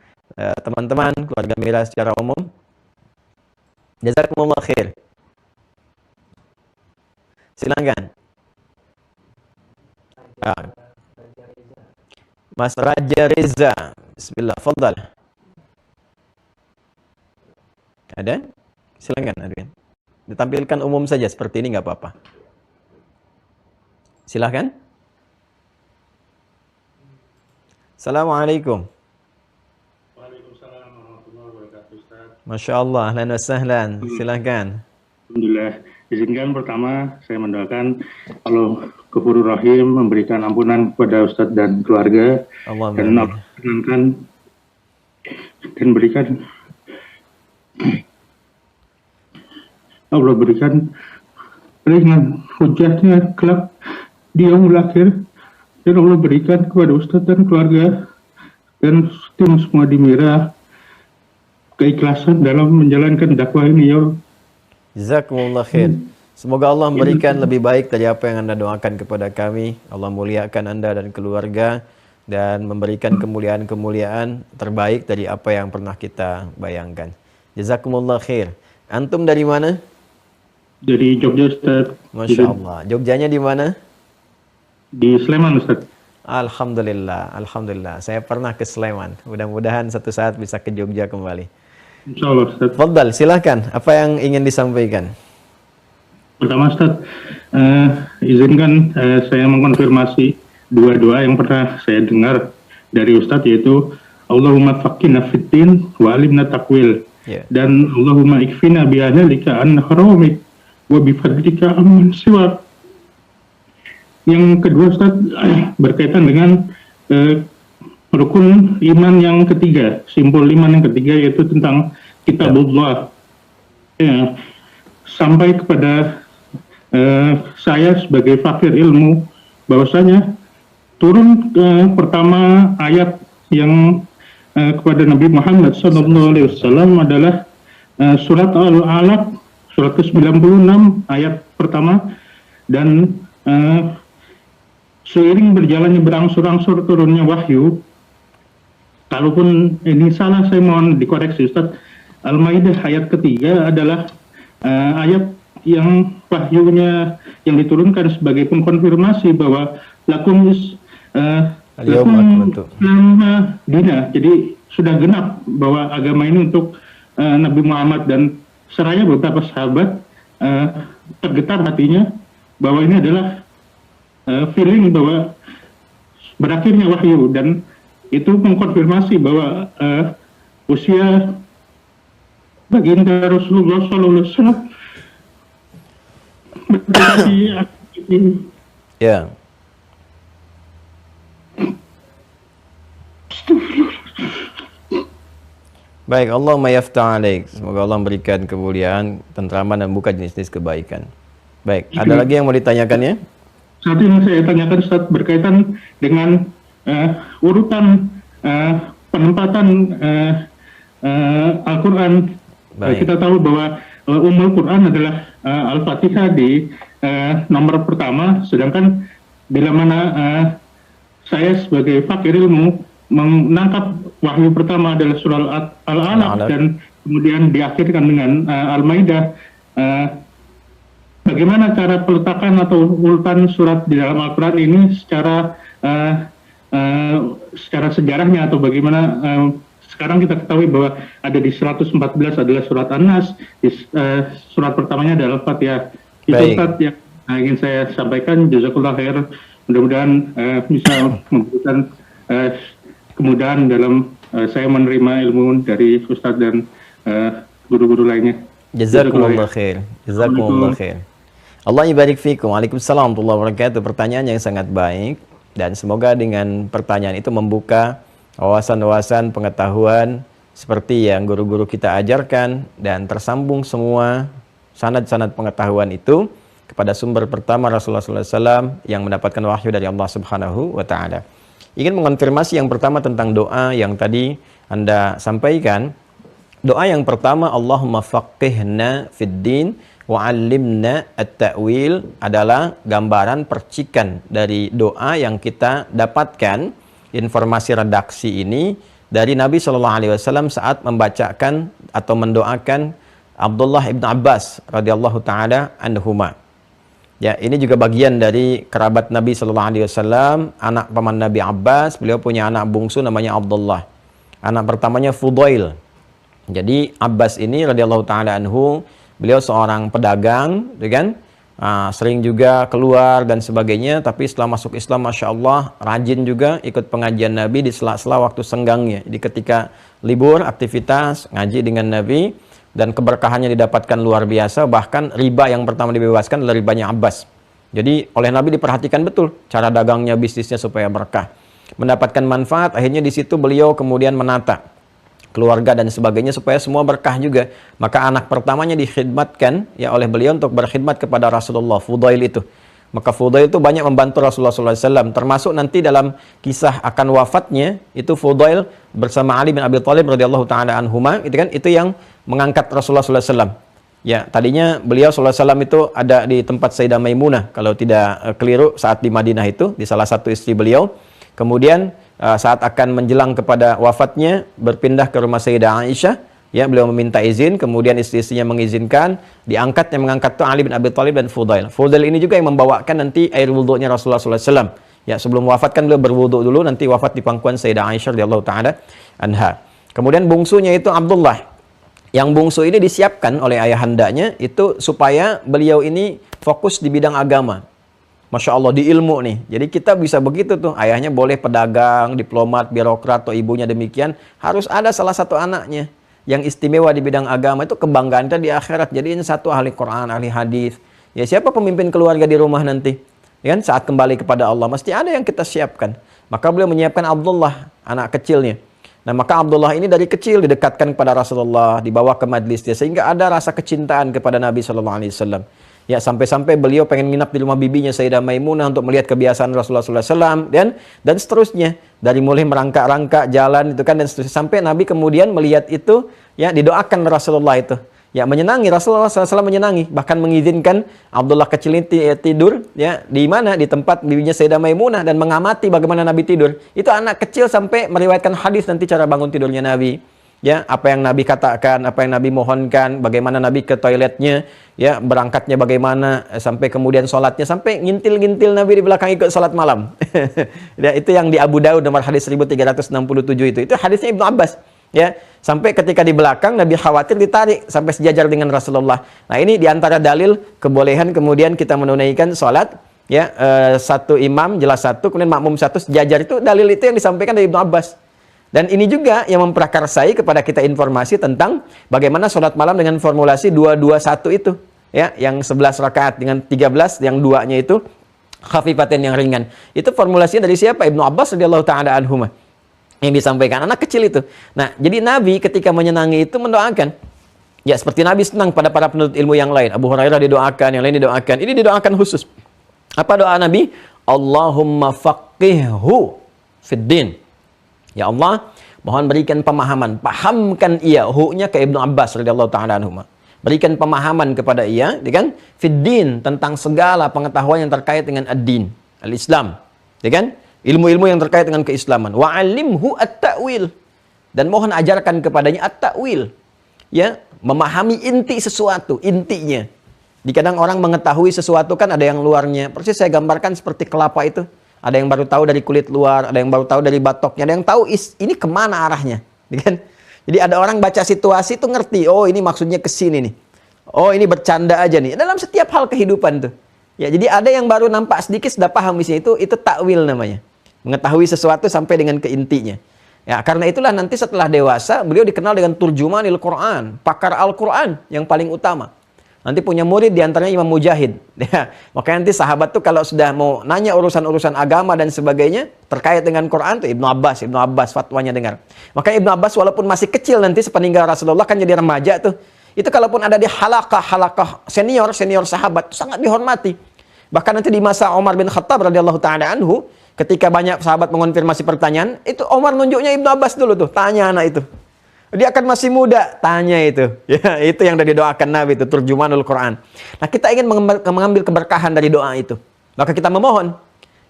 teman-teman keluarga Mira secara umum. Jazakumullah khair. Silakan. Mas Raja Reza. Bismillah, fadal. Ada? Silakan, Adwin. Ditampilkan umum saja seperti ini, nggak apa-apa. Silakan. Assalamualaikum. Waalaikumsalam warahmatullahi wabarakatuh, Ustaz. Masya Allah, ahlan wa sahlan. Silakan. Alhamdulillah. Izinkan pertama saya mendoakan Allah Ghafurur Rahim memberikan ampunan kepada Ustadz dan keluarga, dan Allah dengan hujahnya kelak di yaumul akhir, dan Allah berikan kepada Ustadz dan keluarga dan tim semua di Mira keikhlasan dalam menjalankan dakwah ini ya Allah. Jazakumullah khair. Semoga Allah memberikan lebih baik dari apa yang Anda doakan kepada kami. Allah muliakan Anda dan keluarga dan memberikan kemuliaan-kemuliaan terbaik dari apa yang pernah kita bayangkan. Jazakumullah khair. Antum dari mana? Dari Jogja Ustaz. Masya Allah. Jogjanya di mana? Di Sleman Ustaz. Alhamdulillah, Alhamdulillah. Saya pernah ke Sleman. Mudah-mudahan satu saat bisa ke Jogja kembali. Insya Allah Ustaz. Fadal, silahkan. Apa yang ingin disampaikan? Pertama Ustaz, izinkan saya mengkonfirmasi dua doa yang pernah saya dengar dari Ustadz, yaitu Allahumma faqqihna fiddin wa alimna takwil, dan Allahumma ikfina bi'ahlika an haramik wa bifadlika amman siwak. Yang kedua Ustaz, berkaitan dengan rukun iman yang ketiga, simpul iman yang ketiga, yaitu tentang kitabullah. Ya, sampai kepada saya sebagai fakir ilmu bahwasanya turun pertama ayat yang kepada Nabi Muhammad SAW adalah surat Al-Alaq, surat ke-96 ayat pertama, dan seiring berjalannya berangsur-angsur turunnya wahyu, kalaupun ini salah saya mohon dikoreksi Ustaz, Al-Maidah ayat ketiga adalah ayat yang wahyunya yang diturunkan sebagai pengkonfirmasi bahwa lakum dina, jadi sudah genap bahwa agama ini untuk Nabi Muhammad, dan seraya beberapa sahabat tergetar hatinya bahwa ini adalah feeling bahwa berakhirnya wahyu, dan itu mengkonfirmasi bahwa usia baginda Rasulullah SAW ya. Baik, Allahumma yaftah alaik. Semoga Allah memberikan kemuliaan, tentraman, dan buka jenis-jenis kebaikan. Baik, ada lagi yang mau ditanyakan ya? Satu yang saya tanyakan Ustaz berkaitan dengan urutan penempatan Al-Quran. Kita tahu bahwa Ummul Quran adalah Al-Fatihah di nomor pertama, sedangkan bila mana saya sebagai fakir ilmu menangkap wahyu pertama adalah surah Al-Alaq dan kemudian diakhirkan dengan Al-Maidah, bagaimana cara peletakan atau urutan surat di dalam Al-Quran ini secara sejarahnya, atau bagaimana sekarang kita ketahui bahwa ada di 114 adalah surat An-Nas, surat pertamanya adalah Al-Fatihah. Itu Ustaz yang ingin saya sampaikan. Jazakallah khair. Mudah-mudahan bisa memberikan kemudahan dalam saya menerima ilmu dari Ustaz dan guru-guru lainnya. Jazakumullah khair. Jazakumullah khair. Allah ibarik fikum. Waalaikumsalam warahmatullahi wabarakatuh. Pertanyaan yang sangat baik, dan semoga dengan pertanyaan itu membuka wawasan-wawasan pengetahuan seperti yang guru-guru kita ajarkan, dan tersambung semua sanad-sanad pengetahuan itu kepada sumber pertama Rasulullah SAW yang mendapatkan wahyu dari Allah Subhanahu wa Ta'ala. Ingin mengonfirmasi yang pertama tentang doa yang tadi Anda sampaikan. Doa yang pertama, Allahumma faqihna fid din wa 'allimna at-ta'wil, adalah gambaran percikan dari doa yang kita dapatkan informasi redaksi ini dari Nabi SAW saat membacakan atau mendoakan Abdullah ibn Abbas radhiyallahu taala anhuma. Ya, ini juga bagian dari kerabat Nabi SAW, anak paman Nabi Abbas. Beliau punya anak bungsu namanya Abdullah. Anak pertamanya Fudail. Jadi Abbas ini radhiyallahu taala anhu, beliau seorang pedagang, kan? Sering juga keluar dan sebagainya, tapi setelah masuk Islam Masya Allah rajin juga ikut pengajian Nabi di sela-sela waktu senggangnya. Jadi ketika libur aktivitas ngaji dengan Nabi, dan keberkahannya didapatkan luar biasa. Bahkan riba yang pertama dibebaskan adalah ribanya Abbas. Jadi oleh Nabi diperhatikan betul cara dagangnya, bisnisnya supaya berkah, mendapatkan manfaat. Akhirnya di situ beliau kemudian menata keluarga dan sebagainya supaya semua berkah juga. Maka anak pertamanya dikhidmatkan ya oleh beliau untuk berkhidmat kepada Rasulullah, Fudail itu. Maka Fudail itu banyak membantu Rasulullah SAW, termasuk nanti dalam kisah akan wafatnya itu Fudail bersama Ali bin Abi Thalib radhiyallahu taala anhuma, itu kan itu yang mengangkat Rasulullah SAW. Ya, tadinya beliau SAW itu ada di tempat Sayyidah Maimunah kalau tidak keliru saat di Madinah itu, di salah satu istri beliau. Kemudian saat akan menjelang kepada wafatnya berpindah ke rumah Sayyidah Aisyah, ya beliau meminta izin, kemudian istri-istrinya mengizinkan, diangkat yang mengangkat itu Ali bin Abi Thalib dan Fudail. Fudail ini juga yang membawakan nanti air wudhunya Rasulullah SAW. Ya, sebelum wafat kan beliau berwudhu dulu, nanti wafat di pangkuan Sayyidah Aisyah radhiyallahu taala anha. Kemudian bungsunya itu Abdullah. Yang bungsu ini disiapkan oleh ayahandanya itu supaya beliau ini fokus di bidang agama. Masya Allah, di ilmu nih. Jadi kita bisa begitu tuh. Ayahnya boleh pedagang, diplomat, birokrat, atau ibunya demikian. Harus ada salah satu anaknya yang istimewa di bidang agama. Itu kebanggaan kita di akhirat. Jadi ini satu ahli Quran, ahli hadis. Ya siapa pemimpin keluarga di rumah nanti? Ya, kan? Saat kembali kepada Allah, mesti ada yang kita siapkan. Maka beliau menyiapkan Abdullah, anak kecilnya. Nah, maka Abdullah ini dari kecil didekatkan kepada Rasulullah, dibawa ke majlis dia. Sehingga ada rasa kecintaan kepada Nabi SAW. Ya, sampai-sampai beliau pengen nginap di rumah bibinya Sayyidah Maimunah untuk melihat kebiasaan Rasulullah SAW dan seterusnya, dari mulai merangkak-rangkak jalan itu kan dan seterusnya, sampai Nabi kemudian melihat itu ya didoakan Rasulullah itu ya menyenangi, Rasulullah SAW menyenangi, bahkan mengizinkan Abdullah kecil ini tidur ya di mana, di tempat bibinya Sayyidah Maimunah dan mengamati bagaimana Nabi tidur. Itu anak kecil sampai meriwayatkan hadis nanti cara bangun tidurnya Nabi. Ya, apa yang Nabi katakan, apa yang Nabi mohonkan, bagaimana Nabi ke toiletnya, ya, berangkatnya bagaimana, sampai kemudian sholatnya, sampai ngintil-ngintil Nabi di belakang ikut sholat malam. Ya, itu yang di Abu Daud nomor hadis 1367 itu. Itu hadisnya Ibnu Abbas. Ya, sampai ketika di belakang Nabi khawatir ditarik sampai sejajar dengan Rasulullah. Nah, ini diantara dalil kebolehan kemudian kita menunaikan sholat. Ya, satu imam jelas satu, kemudian makmum satu sejajar, itu dalil itu yang disampaikan dari Ibnu Abbas. Dan ini juga yang memprakarsai kepada kita informasi tentang bagaimana sholat malam dengan formulasi 2-2-1 itu. Ya, yang 11 rakaat dengan 13, yang 2-nya itu khafifatin yang ringan. Itu formulasinya dari siapa? Ibnu Abbas radhiyallahu taala anhuma. Yang disampaikan anak kecil itu. Nah, jadi Nabi ketika menyenangi itu mendoakan. Ya, seperti Nabi senang pada para penuntut ilmu yang lain. Abu Hurairah didoakan, yang lain didoakan. Ini didoakan khusus. Apa doa Nabi? Allahumma faqihhu fid din. Ya Allah, mohon berikan pemahaman, pahamkan ia, hu-nya ke Ibnu Abbas radhiyallahu taala anhuma. Berikan pemahaman kepada ia, ya kan? Fiddin, tentang segala pengetahuan yang terkait dengan ad-din, al-Islam, ya kan? Ilmu-ilmu yang terkait dengan keislaman. Wa 'allimhu at-ta'wil. Dan mohon ajarkan kepadanya at-ta'wil. Ya, memahami inti sesuatu, intinya. Di kadang orang mengetahui sesuatu kan ada yang luarnya. Persis saya gambarkan seperti kelapa itu. Ada yang baru tahu dari kulit luar, ada yang baru tahu dari batoknya, ada yang tahu ini kemana arahnya. Kan? Jadi ada orang baca situasi itu ngerti, oh ini maksudnya ke sini nih. Oh ini bercanda aja nih. Dalam setiap hal kehidupan tuh. Ya, jadi ada yang baru nampak sedikit sudah paham isinya, itu takwil namanya. Mengetahui sesuatu sampai dengan ke intinya. Ya, karena itulah nanti setelah dewasa, beliau dikenal dengan turjumanil Quran, pakar Al-Quran yang paling utama. Nanti punya murid diantaranya Imam Mujahid. Ya, makanya nanti sahabat tuh kalau sudah mau nanya urusan-urusan agama dan sebagainya terkait dengan Quran tuh Ibnu Abbas fatwanya dengar. Makanya Ibnu Abbas walaupun masih kecil nanti sepeninggal Rasulullah kan jadi remaja tuh. Itu kalaupun ada di halaqah senior sahabat tuh sangat dihormati. Bahkan nanti di masa Umar bin Khattab radhiyallahu taala anhu, ketika banyak sahabat mengonfirmasi pertanyaan, itu Umar nunjuknya Ibnu Abbas dulu tuh, tanya anak itu. Dia akan masih muda, tanya itu. Ya, itu yang sudah didoakan Nabi itu, turjumanul Quran. Nah, kita ingin mengambil keberkahan dari doa itu. Maka kita memohon.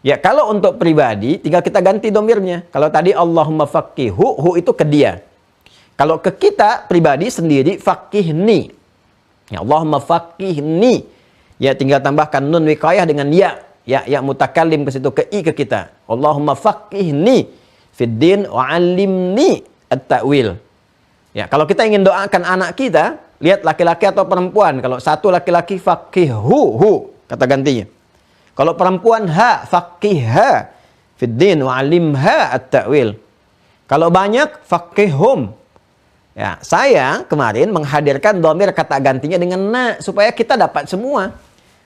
Ya, kalau untuk pribadi, tinggal kita ganti domirnya. Kalau tadi Allahumma faqihhu, hu itu ke dia. Kalau ke kita pribadi sendiri, faqihni. Ya, Allahumma faqihni. Ya, tinggal tambahkan nun wiqayah dengan ya. Ya mutakallim ke situ, ke i ke kita. Allahumma faqihni fid din wa 'allimni at-ta'wil. Ya, kalau kita ingin doakan anak kita, lihat laki-laki atau perempuan. Kalau satu laki-laki faqihhu, kata gantinya. Kalau perempuan faqihha fiddin wa 'allimha at-ta'wil. Kalau banyak faqihhum. Ya, saya kemarin menghadirkan dhamir kata gantinya dengan na supaya kita dapat semua.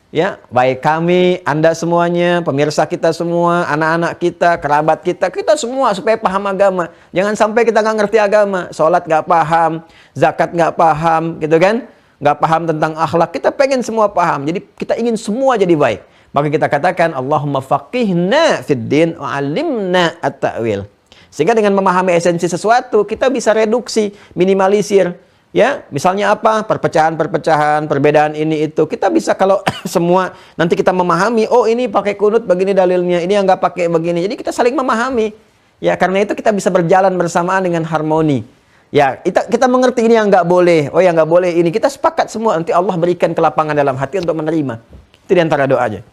Ya, baik kami, Anda semuanya, pemirsa kita semua, anak-anak kita, kerabat kita semua supaya paham agama. Jangan sampai kita nggak ngerti agama, sholat nggak paham, zakat nggak paham, gitu kan? Nggak paham tentang akhlak. Kita pengen semua paham. Jadi kita ingin semua jadi baik. Maka kita katakan, Allahumma faqihna fid din wa 'allimna at-ta'wil. Sehingga dengan memahami esensi sesuatu, kita bisa reduksi, minimalisir. Ya, misalnya apa? Perpecahan-perpecahan, perbedaan ini itu. Kita bisa kalau semua nanti kita memahami, oh ini pakai kunut begini dalilnya, ini yang nggak pakai begini. Jadi kita saling memahami. Ya, karena itu kita bisa berjalan bersamaan dengan harmoni. Ya, kita mengerti ini yang nggak boleh. Oh, yang nggak boleh ini. Kita sepakat semua. Nanti Allah berikan kelapangan dalam hati untuk menerima. Itu di antara doanya.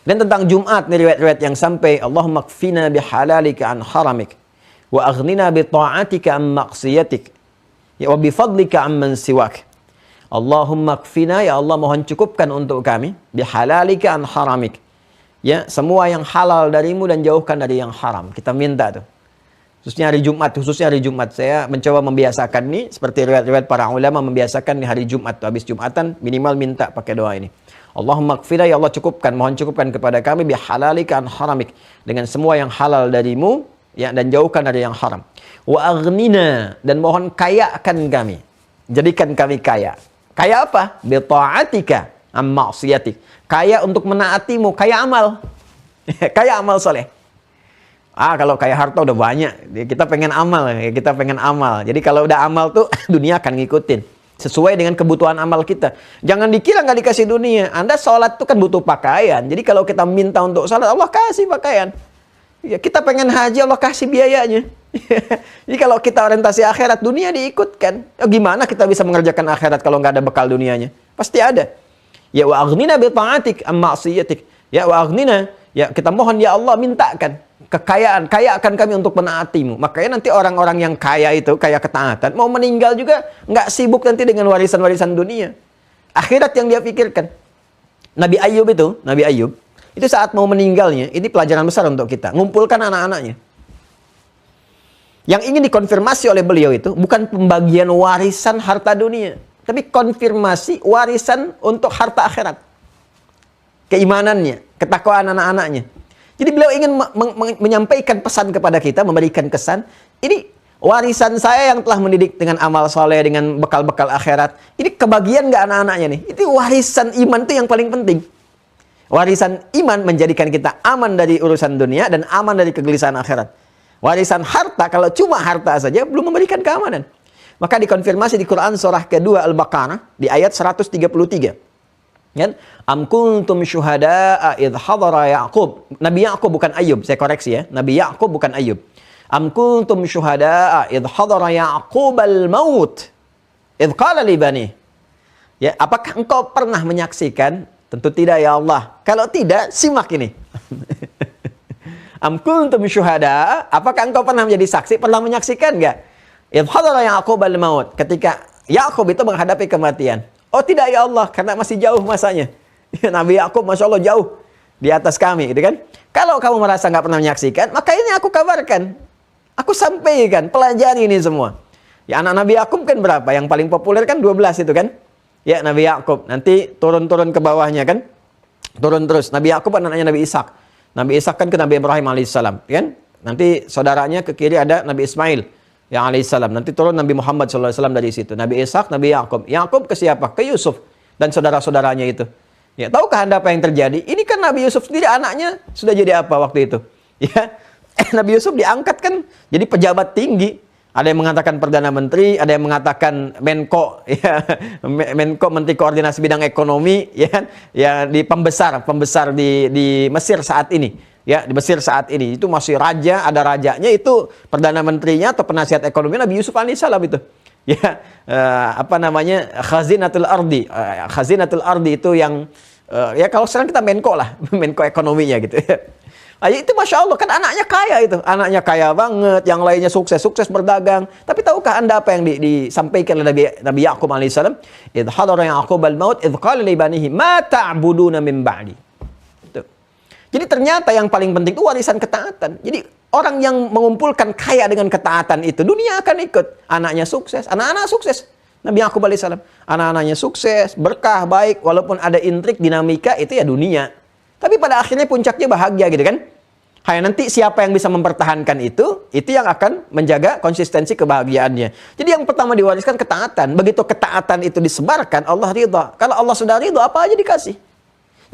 Dan tentang Jumat, nih riwayat-riwayat yang sampai, Allahumma kfina bihalalika an haramik, wa aghnina bi ta'atika an maksiyatik. Ya wa bifadlika amman siwak. Allahumma kfina, ya Allah mohon cukupkan untuk kami bihalalika an haramik. Ya, semua yang halal darimu dan jauhkan dari yang haram. Kita minta tuh. Khususnya hari Jumat, saya mencoba membiasakan nih seperti riwayat-riwayat para ulama membiasakan di hari Jumat tuh, habis Jumatan minimal minta pakai doa ini. Allahumma kfina, ya Allah cukupkan, mohon cukupkan kepada kami bihalalika an haramik, dengan semua yang halal darimu, ya, dan jauhkan dari yang haram. Wa aghnina, dan mohon kayakan kami, jadikan kami kaya. Kaya apa? Bi ta'atika am ma'siyatik. Kaya untuk menaatimu, kaya amal. Kaya amal soleh. Kalau kaya harta udah banyak, kita pengen amal, kita pengen amal. Jadi kalau udah amal tuh dunia akan ngikutin sesuai dengan kebutuhan amal kita. Jangan dikira nggak dikasih dunia. Anda sholat tuh kan butuh pakaian. Jadi kalau kita minta untuk sholat, Allah kasih pakaian. Ya, kita pengen haji, Allah kasih biayanya. Jadi kalau kita orientasi akhirat, dunia diikutkan. Gimana kita bisa mengerjakan akhirat kalau nggak ada bekal dunianya? Pasti ada. Ya wa aghnina bi ta'atik am ma'siyatik. Ya wa aghnina, ya kita mohon ya Allah mintakan kekayaan, kayakan kami untuk menaatimu. Makanya nanti orang-orang yang kaya itu, kaya ketaatan, mau meninggal juga nggak sibuk nanti dengan warisan-warisan dunia. Akhirat yang dia pikirkan. Nabi Ayub itu saat mau meninggalnya, ini pelajaran besar untuk kita. Ngumpulkan anak-anaknya. Yang ingin dikonfirmasi oleh beliau itu bukan pembagian warisan harta dunia, tapi konfirmasi warisan untuk harta akhirat. Keimanannya, ketakwaan anak-anaknya. Jadi beliau ingin menyampaikan pesan kepada kita, memberikan kesan, ini warisan saya yang telah mendidik dengan amal soleh, dengan bekal-bekal akhirat. Ini kebagian nggak anak-anaknya nih? Itu warisan iman itu yang paling penting. Warisan iman menjadikan kita aman dari urusan dunia dan aman dari kegelisahan akhirat. Warisan harta, kalau cuma harta saja, belum memberikan keamanan. Maka dikonfirmasi di Quran surah kedua Al-Baqarah, di ayat 133. Kan? Am kuntum syuhada'a idh hadara Ya'qub. Nabi Ya'qub bukan Ayub, saya koreksi ya. Nabi Ya'qub bukan Ayub. Am kuntum syuhada'a idh hadara Ya'qub al-maut idh qala li bani. Ya, apakah engkau pernah menyaksikan? Tentu tidak ya Allah. Kalau tidak, simak ini. Am kuntum syuhada, apakah engkau pernah menjadi saksi, pernah menyaksikan enggak? Idh hadara Ya'qub al-maut, ketika Ya'qub itu menghadapi kematian. Oh tidak ya Allah, karena masih jauh masanya. Nabi Ya'qub Masya Allah jauh di atas kami, gitu kan? Kalau kamu merasa nggak pernah menyaksikan, maka ini aku kabarkan. Aku sampaikan, pelajari ini semua. Ya anak Nabi Ya'qub kan berapa? Yang paling populer kan 12 itu kan? Ya Nabi Ya'qub, nanti turun-turun ke bawahnya kan? Turun terus. Nabi Ya'qub anaknya Nabi Ishak. Nabi Ishak kan ke Nabi Ibrahim alaihissalam, kan? Nanti saudaranya ke kiri ada Nabi Ismail yang alaihissalam. Nanti turun Nabi Muhammad SAW dari situ. Nabi Ishak, Nabi Ya'qub. Ya'qub ke siapa? Ke Yusuf dan saudara-saudaranya itu. Ya, tahukah Anda apa yang terjadi? Ini kan Nabi Yusuf sendiri anaknya sudah jadi apa waktu itu? Ya, Nabi Yusuf diangkat kan jadi pejabat tinggi. Ada yang mengatakan Perdana Menteri, ada yang mengatakan Menko, ya, Menko Menteri Koordinasi Bidang Ekonomi, ya di pembesar di Mesir saat ini, ya di Mesir saat ini itu masih raja, ada rajanya itu Perdana Menterinya atau penasihat ekonomi Nabi Yusuf alaihissalam itu, ya apa namanya Khazinatul Ardi, Khazinatul Ardi itu yang ya kalau sekarang kita Menko lah, Menko ekonominya gitu. Itu Masya Allah, kan anaknya kaya itu. Anaknya kaya banget, yang lainnya sukses berdagang. Tapi tahukah Anda apa yang disampaikan oleh Nabi Ya'qub alaihissalam? Idh hadara Ya'qub al-maut, idh qala li banihi, ma ta'buduna min ba'di. Jadi ternyata yang paling penting itu warisan ketaatan. Jadi orang yang mengumpulkan kaya dengan ketaatan itu, dunia akan ikut. Anaknya sukses, anak-anak sukses. Nabi Yakub alaihissalam. Anak-anaknya sukses, berkah, baik. Walaupun ada intrik, dinamika, itu ya dunia. Tapi pada akhirnya puncaknya bahagia gitu kan. Hanya nanti siapa yang bisa mempertahankan itu yang akan menjaga konsistensi kebahagiaannya. Jadi yang pertama diwariskan ketaatan. Begitu ketaatan itu disebarkan, Allah ridha. Kalau Allah sudah ridha, apa aja dikasih.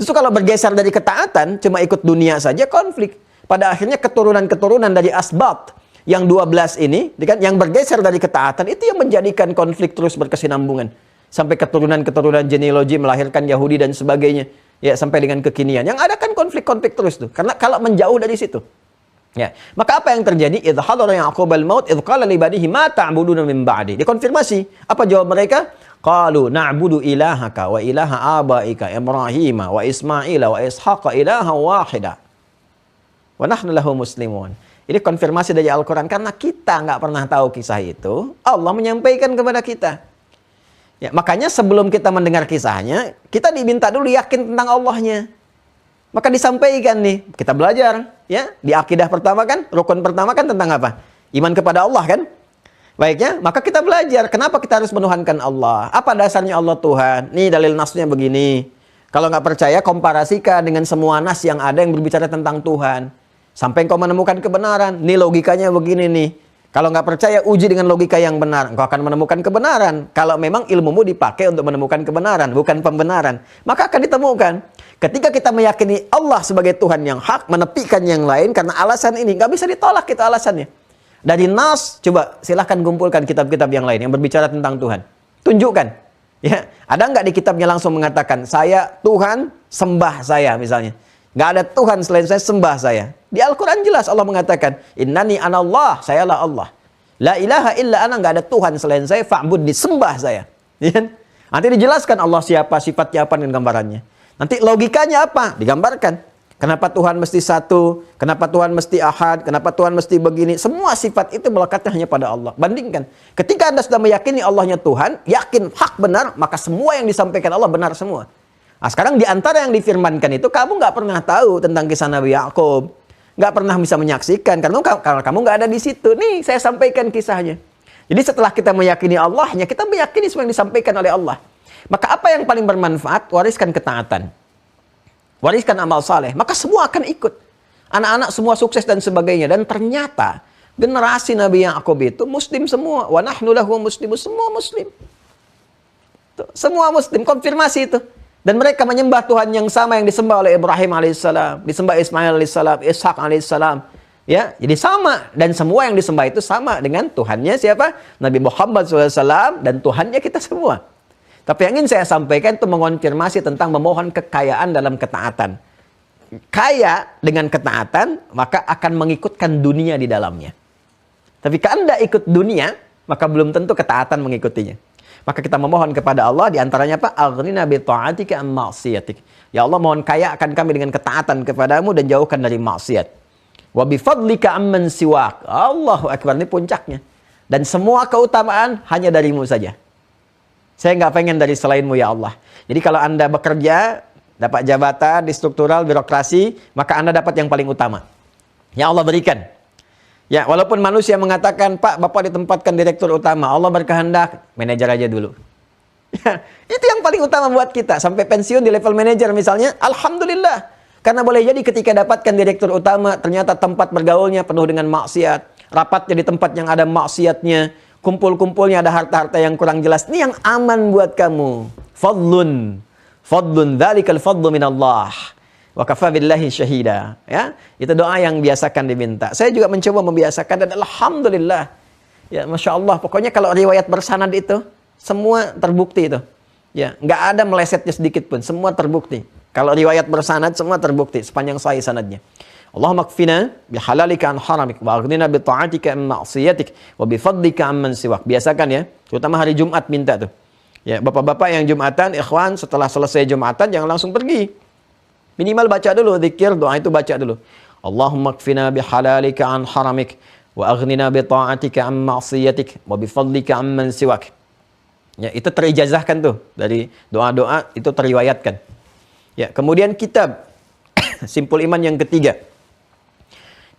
Justru kalau bergeser dari ketaatan, cuma ikut dunia saja, konflik. Pada akhirnya keturunan-keturunan dari asbat yang 12 ini, yang bergeser dari ketaatan, itu yang menjadikan konflik terus berkesinambungan. Sampai keturunan-keturunan genealogi melahirkan Yahudi dan sebagainya. Ya, sampai dengan kekinian. Yang ada kan konflik-konflik terus tuh. Karena kalau menjauh dari situ. Ya. Maka apa yang terjadi? Idh hadara Ya'qub al-maut idh qala li banihi ma ta'buduna min ba'di. Dikonfirmasi. Apa jawab mereka? Qalu na'budu ilahaka wa ilaha abaika Ibrahim wa Ismail wa Ishaq ilaha wahida. Wa nahnu lahu muslimun. Ini konfirmasi dari Al-Quran. Karena kita nggak pernah tahu kisah itu, Allah menyampaikan kepada kita. Ya, makanya sebelum kita mendengar kisahnya, kita diminta dulu yakin tentang Allahnya. Maka disampaikan nih, kita belajar. Ya, di akidah pertama kan, rukun pertama kan tentang apa? Iman kepada Allah kan? Baiknya, maka kita belajar. Kenapa kita harus menuhankan Allah? Apa dasarnya Allah Tuhan? Nih dalil nasnya begini. Kalau nggak percaya, komparasikan dengan semua nas yang ada yang berbicara tentang Tuhan. Sampai engkau menemukan kebenaran. Nih logikanya begini nih. Kalau nggak percaya, uji dengan logika yang benar. Engkau akan menemukan kebenaran. Kalau memang ilmumu dipakai untuk menemukan kebenaran, bukan pembenaran, maka akan ditemukan. Ketika kita meyakini Allah sebagai Tuhan yang hak, menepikan yang lain, karena alasan ini, nggak bisa ditolak kita alasannya. Dari nas, coba silahkan kumpulkan kitab-kitab yang lain yang berbicara tentang Tuhan. Tunjukkan. Ya, ada nggak di kitabnya langsung mengatakan, saya Tuhan, sembah saya misalnya. Nggak ada Tuhan selain saya, sembah saya. Di Al-Quran jelas Allah mengatakan, Innani anallah, sayalah Allah. La ilaha illa ana, nggak ada Tuhan selain saya, fa'bud, disembah saya. Ya? Nanti dijelaskan Allah siapa, sifatnya apa, dan gambarannya. Nanti logikanya apa? Digambarkan. Kenapa Tuhan mesti satu, kenapa Tuhan mesti ahad, kenapa Tuhan mesti begini. Semua sifat itu melekatnya hanya pada Allah. Bandingkan. Ketika Anda sudah meyakini Allahnya Tuhan, yakin hak benar, maka semua yang disampaikan Allah benar semua. Nah, sekarang di antara yang difirmankan itu, kamu nggak pernah tahu tentang kisah Nabi Yakub, nggak pernah bisa menyaksikan, karena kamu nggak ada di situ. Nih, saya sampaikan kisahnya. Jadi setelah kita meyakini Allahnya, kita meyakini semua yang disampaikan oleh Allah. Maka apa yang paling bermanfaat? Wariskan ketaatan. Wariskan amal saleh. Maka semua akan ikut. Anak-anak semua sukses dan sebagainya. Dan ternyata generasi Nabi Yakub itu muslim semua. Wa nahnu lahu muslimun. Semua muslim. Tuh, semua muslim. Konfirmasi itu. Dan mereka menyembah Tuhan yang sama yang disembah oleh Ibrahim alaihissalam, disembah Ismail alaihissalam, Ishak alaihissalam. Ya, jadi sama. Dan semua yang disembah itu sama dengan Tuhannya siapa? Nabi Muhammad SAW dan Tuhannya kita semua. Tapi yang ingin saya sampaikan itu mengonfirmasi tentang memohon kekayaan dalam ketaatan. Kaya dengan ketaatan, maka akan mengikutkan dunia di dalamnya. Tapi kalau Anda ikut dunia, maka belum tentu ketaatan mengikutinya. Maka kita memohon kepada Allah, diantaranya apa? Aghnina bi ta'atika am ma'siyatik. Ya Allah, mohon kaya akan kami dengan ketaatan kepadamu dan jauhkan dari maksiat. Wa bi fadlika amman siwak. Allahu Akbar, ini puncaknya. Dan semua keutamaan hanya darimu saja. Saya nggak pengen dari selainmu ya Allah. Jadi kalau Anda bekerja, dapat jabatan di struktural birokrasi, maka Anda dapat yang paling utama. Ya Allah berikan. Ya, walaupun manusia mengatakan, Pak, Bapak ditempatkan direktur utama, Allah berkehendak, manajer aja dulu. Ya, itu yang paling utama buat kita. Sampai pensiun di level manajer misalnya, Alhamdulillah. Karena boleh jadi ketika dapatkan direktur utama, ternyata tempat bergaulnya penuh dengan maksiat. Rapatnya di tempat yang ada maksiatnya. Kumpul-kumpulnya ada harta-harta yang kurang jelas. Ini yang aman buat kamu. Fadlun. Fadlun, dhalikal fadlu minallah. Wa kafa billahi syahida. Ya, itu doa yang biasakan diminta. Saya juga mencoba membiasakan dan alhamdulillah. Ya, Masya Allah. Pokoknya kalau riwayat bersanad itu, semua terbukti itu. Ya, nggak ada melesetnya sedikit pun. Semua terbukti. Kalau riwayat bersanad, semua terbukti. Sepanjang sahih sanadnya. Allahumma kfina bihalalika an haramik wa aghnina bi ta'atika an ma'siyatik wa bi fadlika amman siwak. Biasakan ya. Terutama hari Jumat minta tuh. Ya, bapak-bapak yang Jumatan, ikhwan, setelah selesai Jumatan jangan langsung pergi. Minimal baca dulu zikir, doa itu baca dulu. Allahumma kfina bihalalika an haramik wa aghnina bi ta'atika an ma'siyatik wa bi fadlika amman siwak. Ya, itu terijazahkan tuh dari doa-doa itu teriwayatkan. Ya, kemudian kitab simpul iman yang ketiga.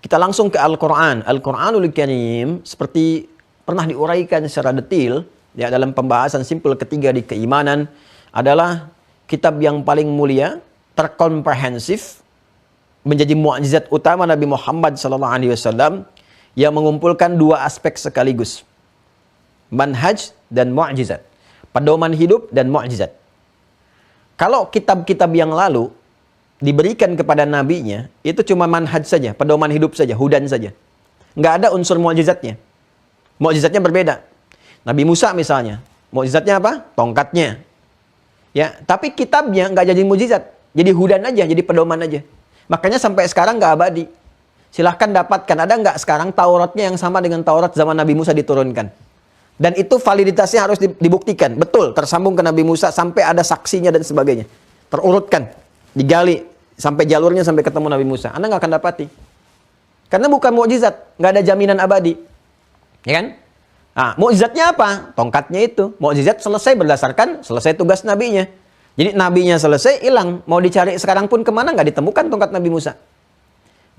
Kita langsung ke Al-Quran. Al-Quranul Karim seperti pernah diuraikan secara detail ya dalam pembahasan simpel ketiga di keimanan adalah kitab yang paling mulia, terkomprehensif, menjadi mukjizat utama Nabi Muhammad SAW yang mengumpulkan dua aspek sekaligus. Manhaj dan mukjizat. Pedoman hidup dan mukjizat. Kalau kitab-kitab yang lalu diberikan kepada nabinya, itu cuma manhaj saja, pedoman hidup saja, hudan saja. Nggak ada unsur mukjizatnya. Mukjizatnya berbeda. Nabi Musa misalnya, mukjizatnya apa? Tongkatnya. Ya, tapi kitabnya nggak jadi mukjizat, jadi hudan aja, jadi pedoman aja. Makanya sampai sekarang nggak abadi. Silahkan dapatkan, ada nggak sekarang Tauratnya yang sama dengan Taurat zaman Nabi Musa diturunkan. Dan itu validitasnya harus dibuktikan. Betul, tersambung ke Nabi Musa sampai ada saksinya dan sebagainya. Terurutkan, digali sampai jalurnya sampai ketemu Nabi Musa. Anda nggak akan dapati. Karena bukan mukjizat, nggak ada jaminan abadi. Ya kan? Nah, mukjizatnya apa? Tongkatnya itu. Mukjizat selesai tugas nabinya. Jadi nabinya selesai, hilang. Mau dicari sekarang pun kemana nggak ditemukan tongkat Nabi Musa.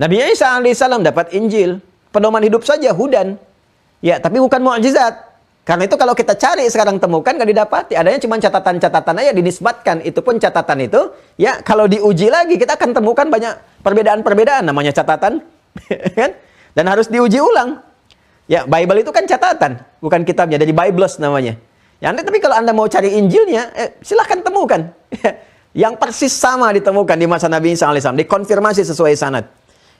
Nabi Isa alaihissalam dapat Injil, pedoman hidup saja, hudan. Ya, tapi bukan mukjizat. Karena itu kalau kita cari sekarang temukan nggak didapati. Adanya cuma catatan-catatan aja dinisbatkan. Itu pun catatan itu, ya kalau diuji lagi kita akan temukan banyak perbedaan-perbedaan. Namanya catatan, kan? Dan harus diuji ulang. Ya, Bible itu kan catatan, bukan kitabnya. Jadi Bibles namanya. Ya, tapi kalau Anda mau cari Injilnya, silahkan temukan. Yang persis sama ditemukan di masa Nabi Isa alaihissalam, dikonfirmasi sesuai sanad.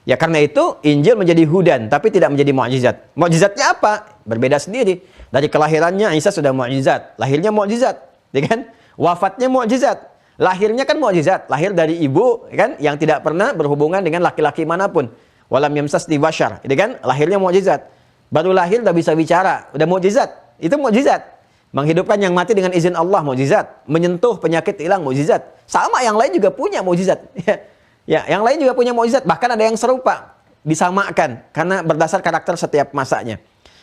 Ya, karena itu Injil menjadi hudan, tapi tidak menjadi mukjizat. Mukjizatnya apa? Berbeda sendiri. Dari kelahirannya Isa sudah mukjizat, lahirnya mukjizat, ya kan? Wafatnya mukjizat, lahirnya kan mukjizat, lahir dari ibu, ya kan? Yang tidak pernah berhubungan dengan laki-laki manapun. Walam yamsasni bashar, ya kan? Lahirnya mukjizat. Baru lahir udah bisa bicara, udah mukjizat. Itu mukjizat. Menghidupkan yang mati dengan izin Allah, mukjizat. Menyentuh penyakit hilang, mukjizat. Sama yang lain juga punya mukjizat. Ya, yang lain juga punya mukjizat. Bahkan ada yang serupa, disamakan karena berdasar karakter setiap masanya.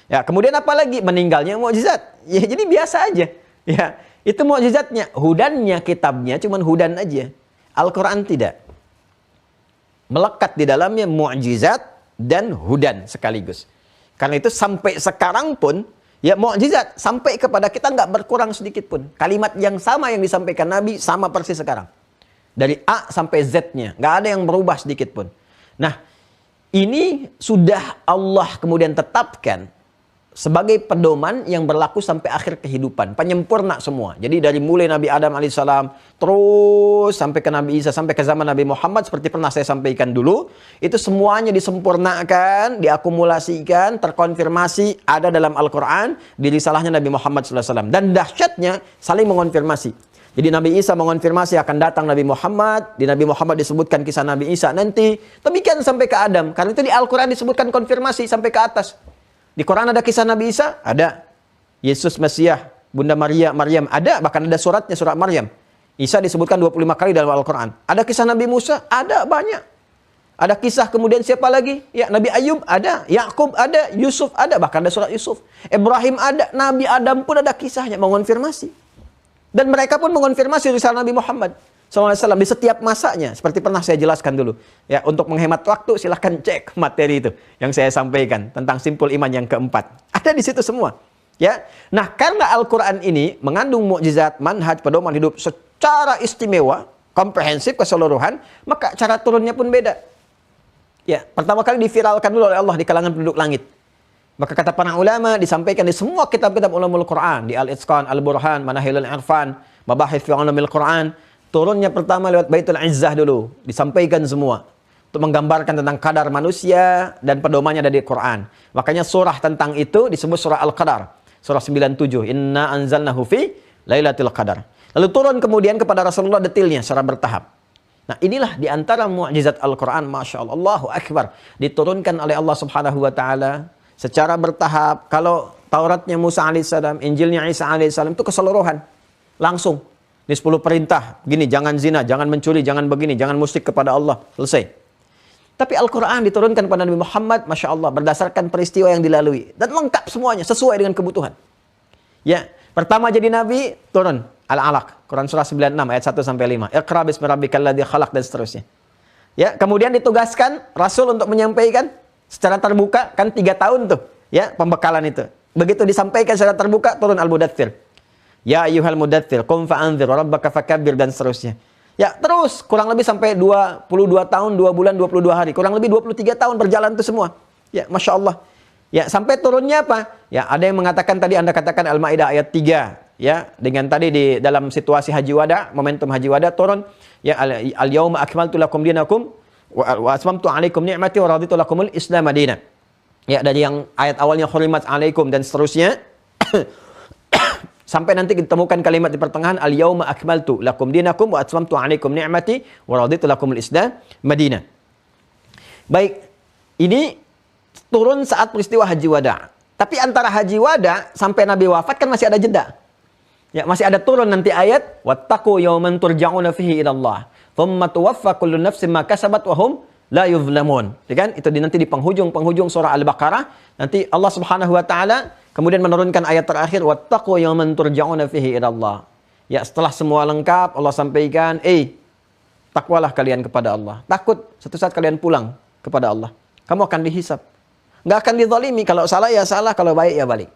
Ya, kemudian apa lagi? Meninggalnya mukjizat. Ya, jadi biasa aja. Ya, itu mukjizatnya. Hudannya kitabnya cuman hudan aja. Al-Qur'an tidak. Melekat di dalamnya mukjizat dan hudan sekaligus. Karena itu sampai sekarang pun ya mukjizat sampai kepada kita nggak berkurang sedikit pun. Kalimat yang sama yang disampaikan Nabi sama persis sekarang. Dari A sampai Z-nya. Nggak ada yang berubah sedikit pun. Nah, ini sudah Allah kemudian tetapkan sebagai pedoman yang berlaku sampai akhir kehidupan. Penyempurna semua. Jadi dari mulai Nabi Adam alaihissalam terus sampai ke Nabi Isa, sampai ke zaman Nabi Muhammad seperti pernah saya sampaikan dulu. Itu semuanya disempurnakan, diakumulasikan, terkonfirmasi ada dalam Al-Quran di risalahnya Nabi Muhammad SAW. Dan dahsyatnya saling mengonfirmasi. Jadi Nabi Isa mengonfirmasi akan datang Nabi Muhammad. Di Nabi Muhammad disebutkan kisah Nabi Isa nanti. Demikian sampai ke Adam. Karena itu di Al-Quran disebutkan konfirmasi sampai ke atas. Di Quran ada kisah Nabi Isa? Ada. Yesus Mesias, Bunda Maryam. Ada. Bahkan ada suratnya, surat Maryam. Isa disebutkan 25 kali dalam Al-Quran. Ada kisah Nabi Musa? Ada, banyak. Ada kisah kemudian siapa lagi? Ya, Nabi Ayub ada. Yakub ada. Yusuf ada. Bahkan ada surat Yusuf. Ibrahim ada. Nabi Adam pun ada kisahnya mengonfirmasi. Dan mereka pun mengonfirmasi risalah Nabi Muhammad SAW di setiap masanya. Seperti pernah saya jelaskan dulu. Ya, untuk menghemat waktu silahkan cek materi itu yang saya sampaikan tentang simpul iman yang keempat. Ada di situ semua. Ya. Nah, karena Al-Quran ini mengandung mukjizat, manhaj, pedoman hidup secara istimewa, komprehensif, keseluruhan, maka cara turunnya pun beda. Ya, pertama kali diviralkan dulu oleh Allah di kalangan penduduk langit. Maka kata para ulama disampaikan di semua kitab-kitab ulumul Quran, di Al-Itqan, Al-Burhan, Manahilul Irfan, Mabahith fi Ulumil Quran, turunnya pertama lewat Baitul Izzah dulu, disampaikan semua untuk menggambarkan tentang kadar manusia dan pedomannya dari Quran. Makanya surah tentang itu disebut surah Al-Qadar, surah 97, Inna anzalnahu fi Lailatul Qadar. Lalu turun kemudian kepada Rasulullah detailnya secara bertahap. Nah, inilah di antara mukjizat Al-Quran, Masya Allah, Allahu Akbar, diturunkan oleh Allah Subhanahu wa Ta'ala secara bertahap. Kalau Tauratnya Musa alaihissalam, Injilnya Isa alaihissalam itu keseluruhan. Langsung. Ini 10 perintah. Gini, jangan zina, jangan mencuri, jangan begini, jangan musyrik kepada Allah. Selesai. Tapi Al-Quran diturunkan kepada Nabi Muhammad, Masya Allah, berdasarkan peristiwa yang dilalui. Dan lengkap semuanya, sesuai dengan kebutuhan. Ya, pertama jadi Nabi, turun. Al-Alaq, Quran surah 96, ayat 1-5. Iqra bismi rabbikal ladzi khalaq, dan seterusnya. Ya, kemudian ditugaskan Rasul untuk menyampaikan secara terbuka, kan 3 tahun tuh, ya, pembekalan itu. Begitu disampaikan secara terbuka, turun Al-Mudaththir. Ya ayyuhal mudaththir, qum fa'anzir, rabbaka fakabbir, dan seterusnya. Ya, terus kurang lebih sampai 22 tahun, 2 bulan, 22 hari. Kurang lebih 23 tahun berjalan itu semua. Ya, Masya Allah. Ya, sampai turunnya apa? Ya, ada yang mengatakan tadi Anda katakan Al-Maidah ayat 3. Ya, dengan tadi di dalam situasi Haji Wada, momentum Haji Wada turun. Ya, al-yawma akmaltu lakum dinakum wa atmamtu 'alaikum ni'mati wa raditu lakumul Islam madina. Ya, dari yang ayat awalnya hurimat 'alaikum dan seterusnya. Sampai nanti ditemukan kalimat di pertengahan al-yauma akmaltu lakum dinakum wa atmamtu 'alaikum ni'mati wa raditu lakumul Islam madina. Baik, ini turun saat peristiwa Haji Wada. Tapi antara Haji Wada sampai Nabi wafat kan masih ada jeda. Ya, masih ada turun nanti ayat wattaqu yawman turja'una fihi ila Allah, thumma tuwaffa kullu nafsin ma kasabat wa hum la yuzlamun. Ya kan? Itu nanti di penghujung surah Al-Baqarah, nanti Allah Subhanahu wa taala kemudian menurunkan ayat terakhir wattaqu yawman turja'una fihi ila Allah. Ya, setelah semua lengkap Allah sampaikan, takwalah kalian kepada Allah. Takut suatu saat kalian pulang kepada Allah. Kamu akan dihisab. Nggak akan dizalimi, kalau salah ya salah, kalau baik ya balik.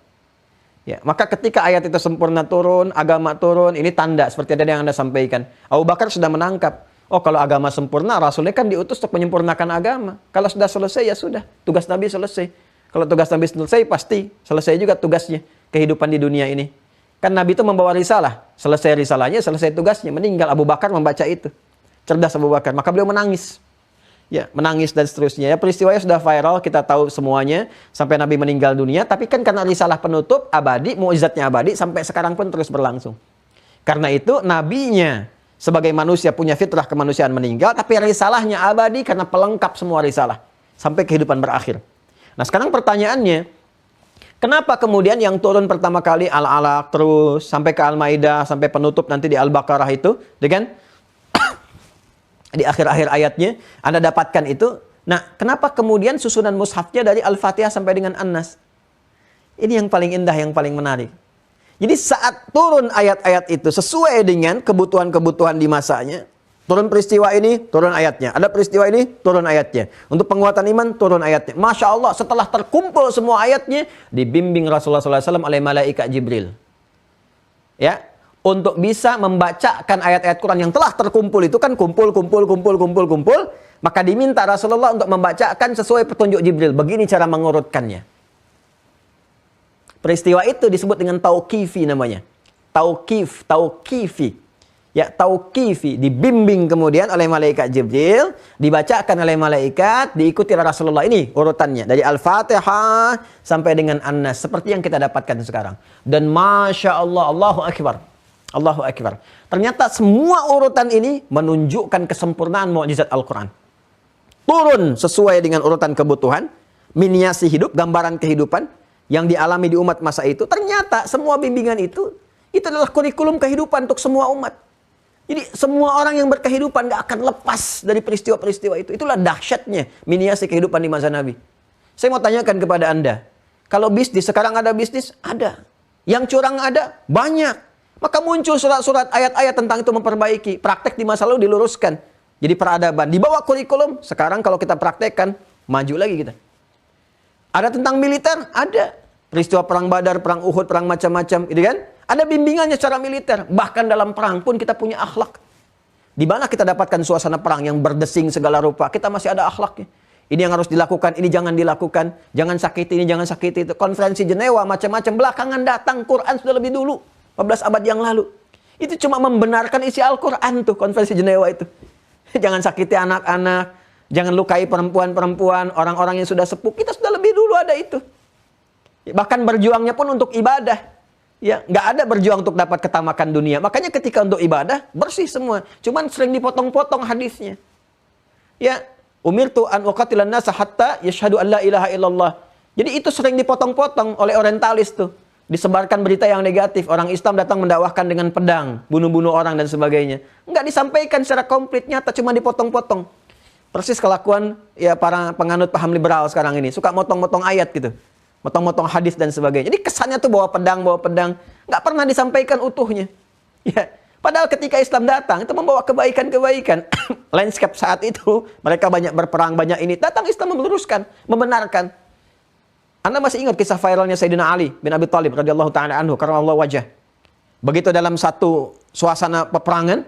Ya, maka ketika ayat itu sempurna turun, agama turun, ini tanda seperti tadi yang Anda sampaikan. Abu Bakar sudah menangkap. Oh, kalau agama sempurna, Rasulnya kan diutus untuk menyempurnakan agama. Kalau sudah selesai, ya sudah. Tugas Nabi selesai. Kalau tugas Nabi selesai, pasti selesai juga tugasnya. Kehidupan di dunia ini. Kan Nabi itu membawa risalah. Selesai risalahnya, selesai tugasnya. Meninggal Abu Bakar membaca itu. Cerdas Abu Bakar. Maka beliau menangis. Ya, menangis dan seterusnya. Ya, peristiwanya sudah viral, kita tahu semuanya. Sampai Nabi meninggal dunia. Tapi kan karena risalah penutup, abadi, mu'jizatnya abadi, sampai sekarang pun terus berlangsung. Karena itu, nabinya sebagai manusia punya fitrah kemanusiaan meninggal, tapi risalahnya abadi karena pelengkap semua risalah. Sampai kehidupan berakhir. Nah, sekarang pertanyaannya, kenapa kemudian yang turun pertama kali Al-Alaq, terus sampai ke Al-Maidah, sampai penutup nanti di Al-Baqarah itu, dengan di akhir-akhir ayatnya, Anda dapatkan itu. Nah, kenapa kemudian susunan mushafnya dari Al-Fatihah sampai dengan An-Nas? Ini yang paling indah, yang paling menarik. Jadi saat turun ayat-ayat itu sesuai dengan kebutuhan-kebutuhan di masanya. Turun peristiwa ini, turun ayatnya. Ada peristiwa ini, turun ayatnya. Untuk penguatan iman, turun ayatnya. Masya Allah, setelah terkumpul semua ayatnya, dibimbing Rasulullah SAW oleh malaikat Jibril. Ya, untuk bisa membacakan ayat-ayat Quran yang telah terkumpul itu kan kumpul. Maka diminta Rasulullah untuk membacakan sesuai petunjuk Jibril. Begini cara mengurutkannya. Peristiwa itu disebut dengan tauqifi namanya. Tauqifi. Ya, tauqifi. Dibimbing kemudian oleh malaikat Jibril. Dibacakan oleh malaikat. Diikuti Rasulullah. Ini urutannya. Dari Al-Fatihah sampai dengan An-Nas. Seperti yang kita dapatkan sekarang. Dan Masya Allah, Allahu Akbar. Allahu Akbar. Ternyata semua urutan ini menunjukkan kesempurnaan mukjizat Al-Quran. Turun sesuai dengan urutan kebutuhan, miniasi hidup, gambaran kehidupan yang dialami di umat masa itu. Ternyata semua bimbingan itu adalah kurikulum kehidupan untuk semua umat. Jadi semua orang yang berkehidupan gak akan lepas dari peristiwa-peristiwa itu. Itulah dahsyatnya miniasi kehidupan di masa Nabi. Saya mau tanyakan kepada Anda. Kalau bisnis, sekarang ada bisnis? Ada. Yang curang ada? Banyak. Maka muncul surat-surat ayat-ayat tentang itu memperbaiki. Praktek di masa lalu diluruskan. Jadi peradaban. Dibawa kurikulum. Sekarang kalau kita praktekkan, maju lagi kita. Ada tentang militer? Ada. Peristiwa perang Badar, perang Uhud, perang macam-macam. Gitu kan? Ada bimbingannya secara militer. Bahkan dalam perang pun kita punya akhlak. Di mana kita dapatkan suasana perang yang berdesing segala rupa. Kita masih ada akhlaknya. Ini yang harus dilakukan, ini jangan dilakukan. Jangan sakiti ini, jangan sakiti itu. Konferensi Jenewa, macam-macam. Belakangan datang, Quran sudah lebih dulu. 14 abad yang lalu. Itu cuma membenarkan isi Al-Quran tuh, konferensi Jenewa itu. Jangan sakiti anak-anak, jangan lukai perempuan-perempuan, orang-orang yang sudah sepuh. Kita sudah lebih dulu ada itu. Bahkan berjuangnya pun untuk ibadah. Ya, nggak ada berjuang untuk dapat ketamakan dunia. Makanya ketika untuk ibadah, bersih semua. Cuman sering dipotong-potong hadisnya. Ya, umirtu an uqatilan nasa hatta yashhadu an la ilaha illallah. Jadi itu sering dipotong-potong oleh orientalis tuh. Disebarkan berita yang negatif. Orang Islam datang mendakwahkan dengan pedang. Bunuh-bunuh orang dan sebagainya. Enggak disampaikan secara komplit, nyata. Cuma dipotong-potong. Persis kelakuan ya para penganut paham liberal sekarang ini. Suka motong-motong ayat gitu. Motong-motong hadis dan sebagainya. Jadi kesannya tuh bawa pedang. Enggak pernah disampaikan utuhnya. Ya. Padahal ketika Islam datang, itu membawa kebaikan-kebaikan. Landscape saat itu, mereka banyak berperang, banyak ini. Datang Islam meluruskan, membenarkan. Anda masih ingat kisah viralnya Sayyidina Ali bin Abi Thalib radhiyallahu taala anhu karramallahu wajah. Begitu dalam satu suasana peperangan,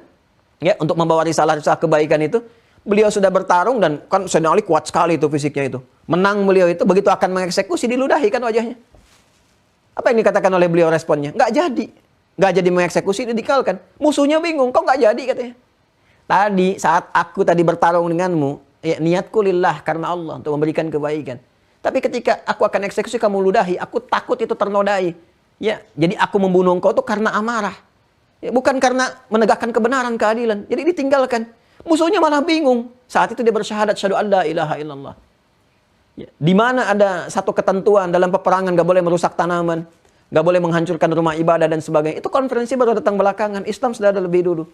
ya, untuk membawa risalah-risalah kebaikan itu, beliau sudah bertarung dan kan Sayyidina Ali kuat sekali itu fisiknya itu. Menang beliau itu, begitu akan mengeksekusi diludahi kan wajahnya. Apa yang dikatakan oleh beliau responnya? Nggak jadi. Nggak jadi mengeksekusi, didikalkan. Musuhnya bingung, kok nggak jadi katanya. Tadi saat aku tadi bertarung denganmu, ya, niatku lillah karena Allah untuk memberikan kebaikan. Tapi ketika aku akan eksekusi kamu ludahi, aku takut itu ternodai. Ya, jadi aku membunuh engkau itu karena amarah. Ya, bukan karena menegakkan kebenaran, keadilan. Jadi ditinggalkan. Musuhnya malah bingung. Saat itu dia bersyahadat syahadu an la ilaha illallah. Ya, di mana ada satu ketentuan dalam peperangan gak boleh merusak tanaman, gak boleh menghancurkan rumah ibadah dan sebagainya. Itu konferensi baru datang belakangan. Islam sudah ada lebih dulu.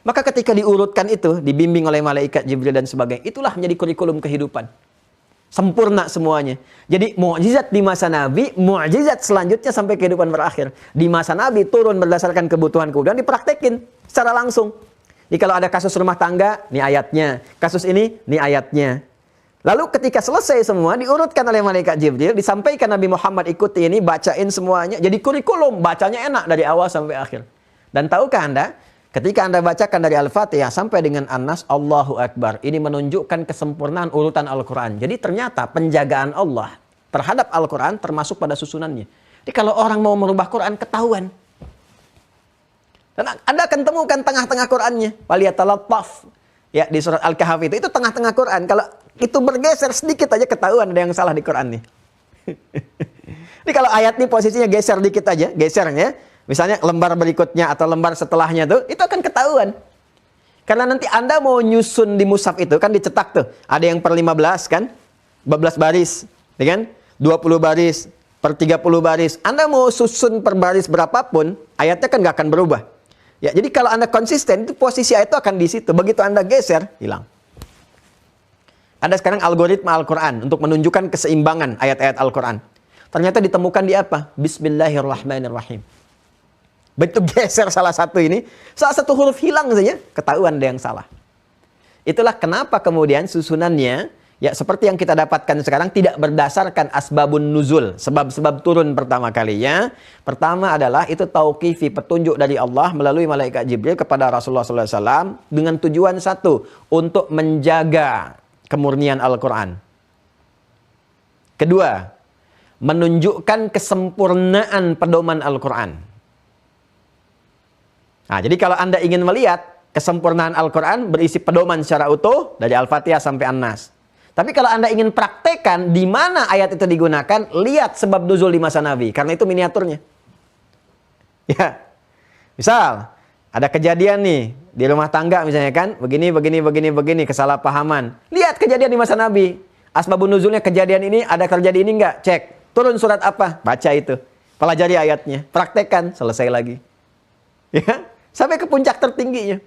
Maka ketika diurutkan itu, dibimbing oleh malaikat Jibril dan sebagainya, itulah menjadi kurikulum kehidupan. Sempurna semuanya. Jadi mukjizat di masa Nabi, mukjizat selanjutnya sampai kehidupan berakhir. Di masa Nabi turun berdasarkan kebutuhan, kemudian dipraktekin secara langsung. Jadi kalau ada kasus rumah tangga, nih ayatnya. Kasus ini, nih ayatnya. Lalu ketika selesai semua, diurutkan oleh malaikat Jibril, disampaikan Nabi Muhammad ikuti ini, bacain semuanya. Jadi kurikulum, bacanya enak dari awal sampai akhir. Dan tahukah Anda? Ketika Anda bacakan dari Al-Fatihah sampai dengan An-Nas, Allahu Akbar. Ini menunjukkan kesempurnaan urutan Al-Quran. Jadi ternyata penjagaan Allah terhadap Al-Quran termasuk pada susunannya. Jadi kalau orang mau merubah Quran, ketahuan. Dan Anda akan temukan tengah-tengah Qurannya. Waliyatalattaf. Ya, di surat Al-Kahf itu tengah-tengah Quran. Kalau itu bergeser sedikit aja ketahuan ada yang salah di Quran nih. Jadi kalau ayat ini posisinya geser dikit aja, gesernya. Misalnya lembar berikutnya atau lembar setelahnya tuh, itu akan ketahuan. Karena nanti Anda mau nyusun di mushaf itu, kan dicetak tuh. Ada yang per 15 kan, 12 baris, ya kan? 20 baris, per 30 baris. Anda mau susun per baris berapapun, ayatnya kan nggak akan berubah. Ya, jadi kalau Anda konsisten, itu posisi ayat itu akan di situ. Begitu Anda geser, hilang. Ada sekarang algoritma Al-Quran untuk menunjukkan keseimbangan ayat-ayat Al-Quran. Ternyata ditemukan di apa? Bismillahirrahmanirrahim. Begitu geser salah satu ini, salah satu huruf hilang saja, ketahuan ada yang salah. Itulah kenapa kemudian susunannya, ya seperti yang kita dapatkan sekarang, tidak berdasarkan asbabun nuzul, sebab-sebab turun pertama kalinya. Pertama adalah itu tauqifi, petunjuk dari Allah melalui malaikat Jibril kepada Rasulullah SAW dengan tujuan satu, untuk menjaga kemurnian Al-Quran. Kedua, menunjukkan kesempurnaan pedoman Al-Quran. Nah, jadi kalau Anda ingin melihat kesempurnaan Al-Quran berisi pedoman secara utuh dari Al-Fatihah sampai An-Nas. Tapi kalau Anda ingin praktekkan di mana ayat itu digunakan, lihat sebab nuzul di masa Nabi. Karena itu miniaturnya. Ya, misal ada kejadian nih di rumah tangga misalnya kan, begini, kesalahpahaman. Lihat kejadian di masa Nabi. Asbabun nuzulnya kejadian ini, ada terjadi ini enggak? Cek. Turun surat apa? Baca itu. Pelajari ayatnya. Praktekkan. Selesai lagi. Ya. Sampai ke puncak tertingginya.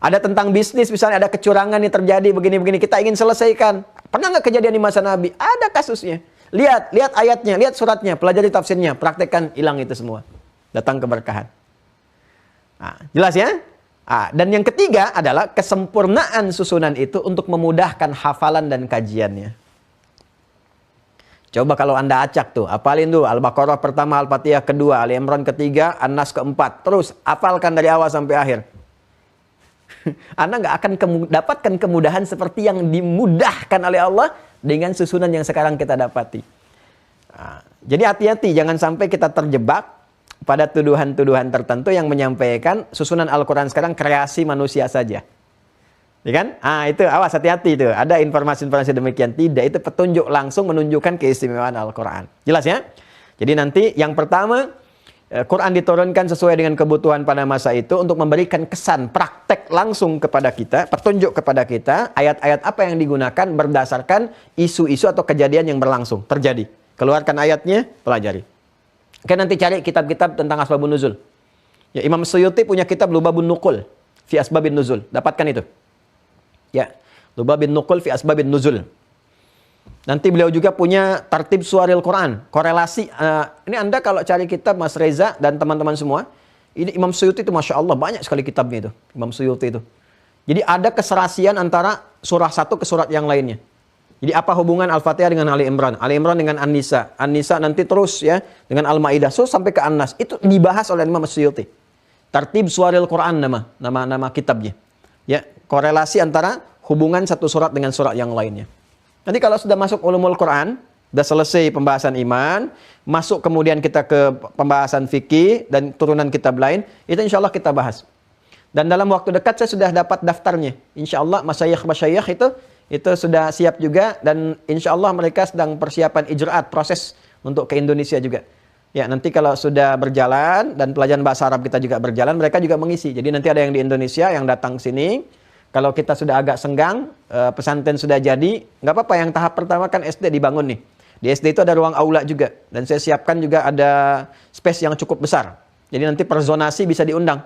Ada tentang bisnis, misalnya ada kecurangan yang terjadi begini-begini, kita ingin selesaikan. Pernah nggak kejadian di masa Nabi? Ada kasusnya. Lihat ayatnya, lihat suratnya, pelajari tafsirnya, praktekkan, hilang itu semua. Datang keberkahan. Nah, jelas ya? Nah, dan yang ketiga adalah kesempurnaan susunan itu untuk memudahkan hafalan dan kajiannya. Coba kalau Anda acak tuh, hafalin tuh Al-Baqarah pertama, Al-Fatihah kedua, Ali Imran ketiga, An-Nas keempat. Terus hafalkan dari awal sampai akhir. Anda nggak akan dapatkan kemudahan seperti yang dimudahkan oleh Allah dengan susunan yang sekarang kita dapati. Nah, jadi hati-hati, jangan sampai kita terjebak pada tuduhan-tuduhan tertentu yang menyampaikan susunan Al-Quran sekarang kreasi manusia saja. Ya kan? Itu awas, hati-hati itu. Ada informasi-informasi demikian. Tidak, itu petunjuk langsung menunjukkan keistimewaan Al-Quran. Jelas ya? Jadi nanti yang pertama, Quran diturunkan sesuai dengan kebutuhan pada masa itu untuk memberikan kesan praktek langsung kepada kita, petunjuk kepada kita, ayat-ayat apa yang digunakan berdasarkan isu-isu atau kejadian yang berlangsung, terjadi. Keluarkan ayatnya, pelajari. Oke, nanti cari kitab-kitab tentang asbabun nuzul. Ya, Imam Suyuti punya kitab Lubabun Nuqul fi asbabin nuzul. Dapatkan itu. Ya, Lubabun Nuqul fi asbabin nuzul. Nanti beliau juga punya Tartib Suwaril Quran, korelasi. Ini Anda kalau cari kitab Mas Reza dan teman-teman semua, ini Imam Suyuti itu Masya Allah banyak sekali kitabnya itu, Imam Suyuti itu. Jadi ada keserasian antara surah satu ke surat yang lainnya. Jadi apa hubungan Al-Fatihah dengan Ali Imran? Ali Imran dengan An-Nisa. An-Nisa nanti terus ya dengan Al-Maidah. So sampai ke An-Nas. Itu dibahas oleh Imam As-Suyuti. Tartib Suwaril Quran nama kitabnya. Ya, korelasi antara hubungan satu surat dengan surat yang lainnya. Nanti kalau sudah masuk ulumul Quran, sudah selesai pembahasan iman, masuk kemudian kita ke pembahasan fikih dan turunan kitab lain, itu insya Allah kita bahas. Dan dalam waktu dekat saya sudah dapat daftarnya. Insya Allah masyayikh itu sudah siap juga, dan insya Allah mereka sedang persiapan ijraat, proses untuk ke Indonesia juga. Ya, nanti kalau sudah berjalan dan pelajaran bahasa Arab kita juga berjalan, mereka juga mengisi. Jadi nanti ada yang di Indonesia yang datang sini. Kalau kita sudah agak senggang, pesantren sudah jadi, nggak apa-apa. Yang tahap pertama kan SD dibangun nih. Di SD itu ada ruang aula juga, dan saya siapkan juga ada space yang cukup besar. Jadi nanti per zonasi bisa diundang.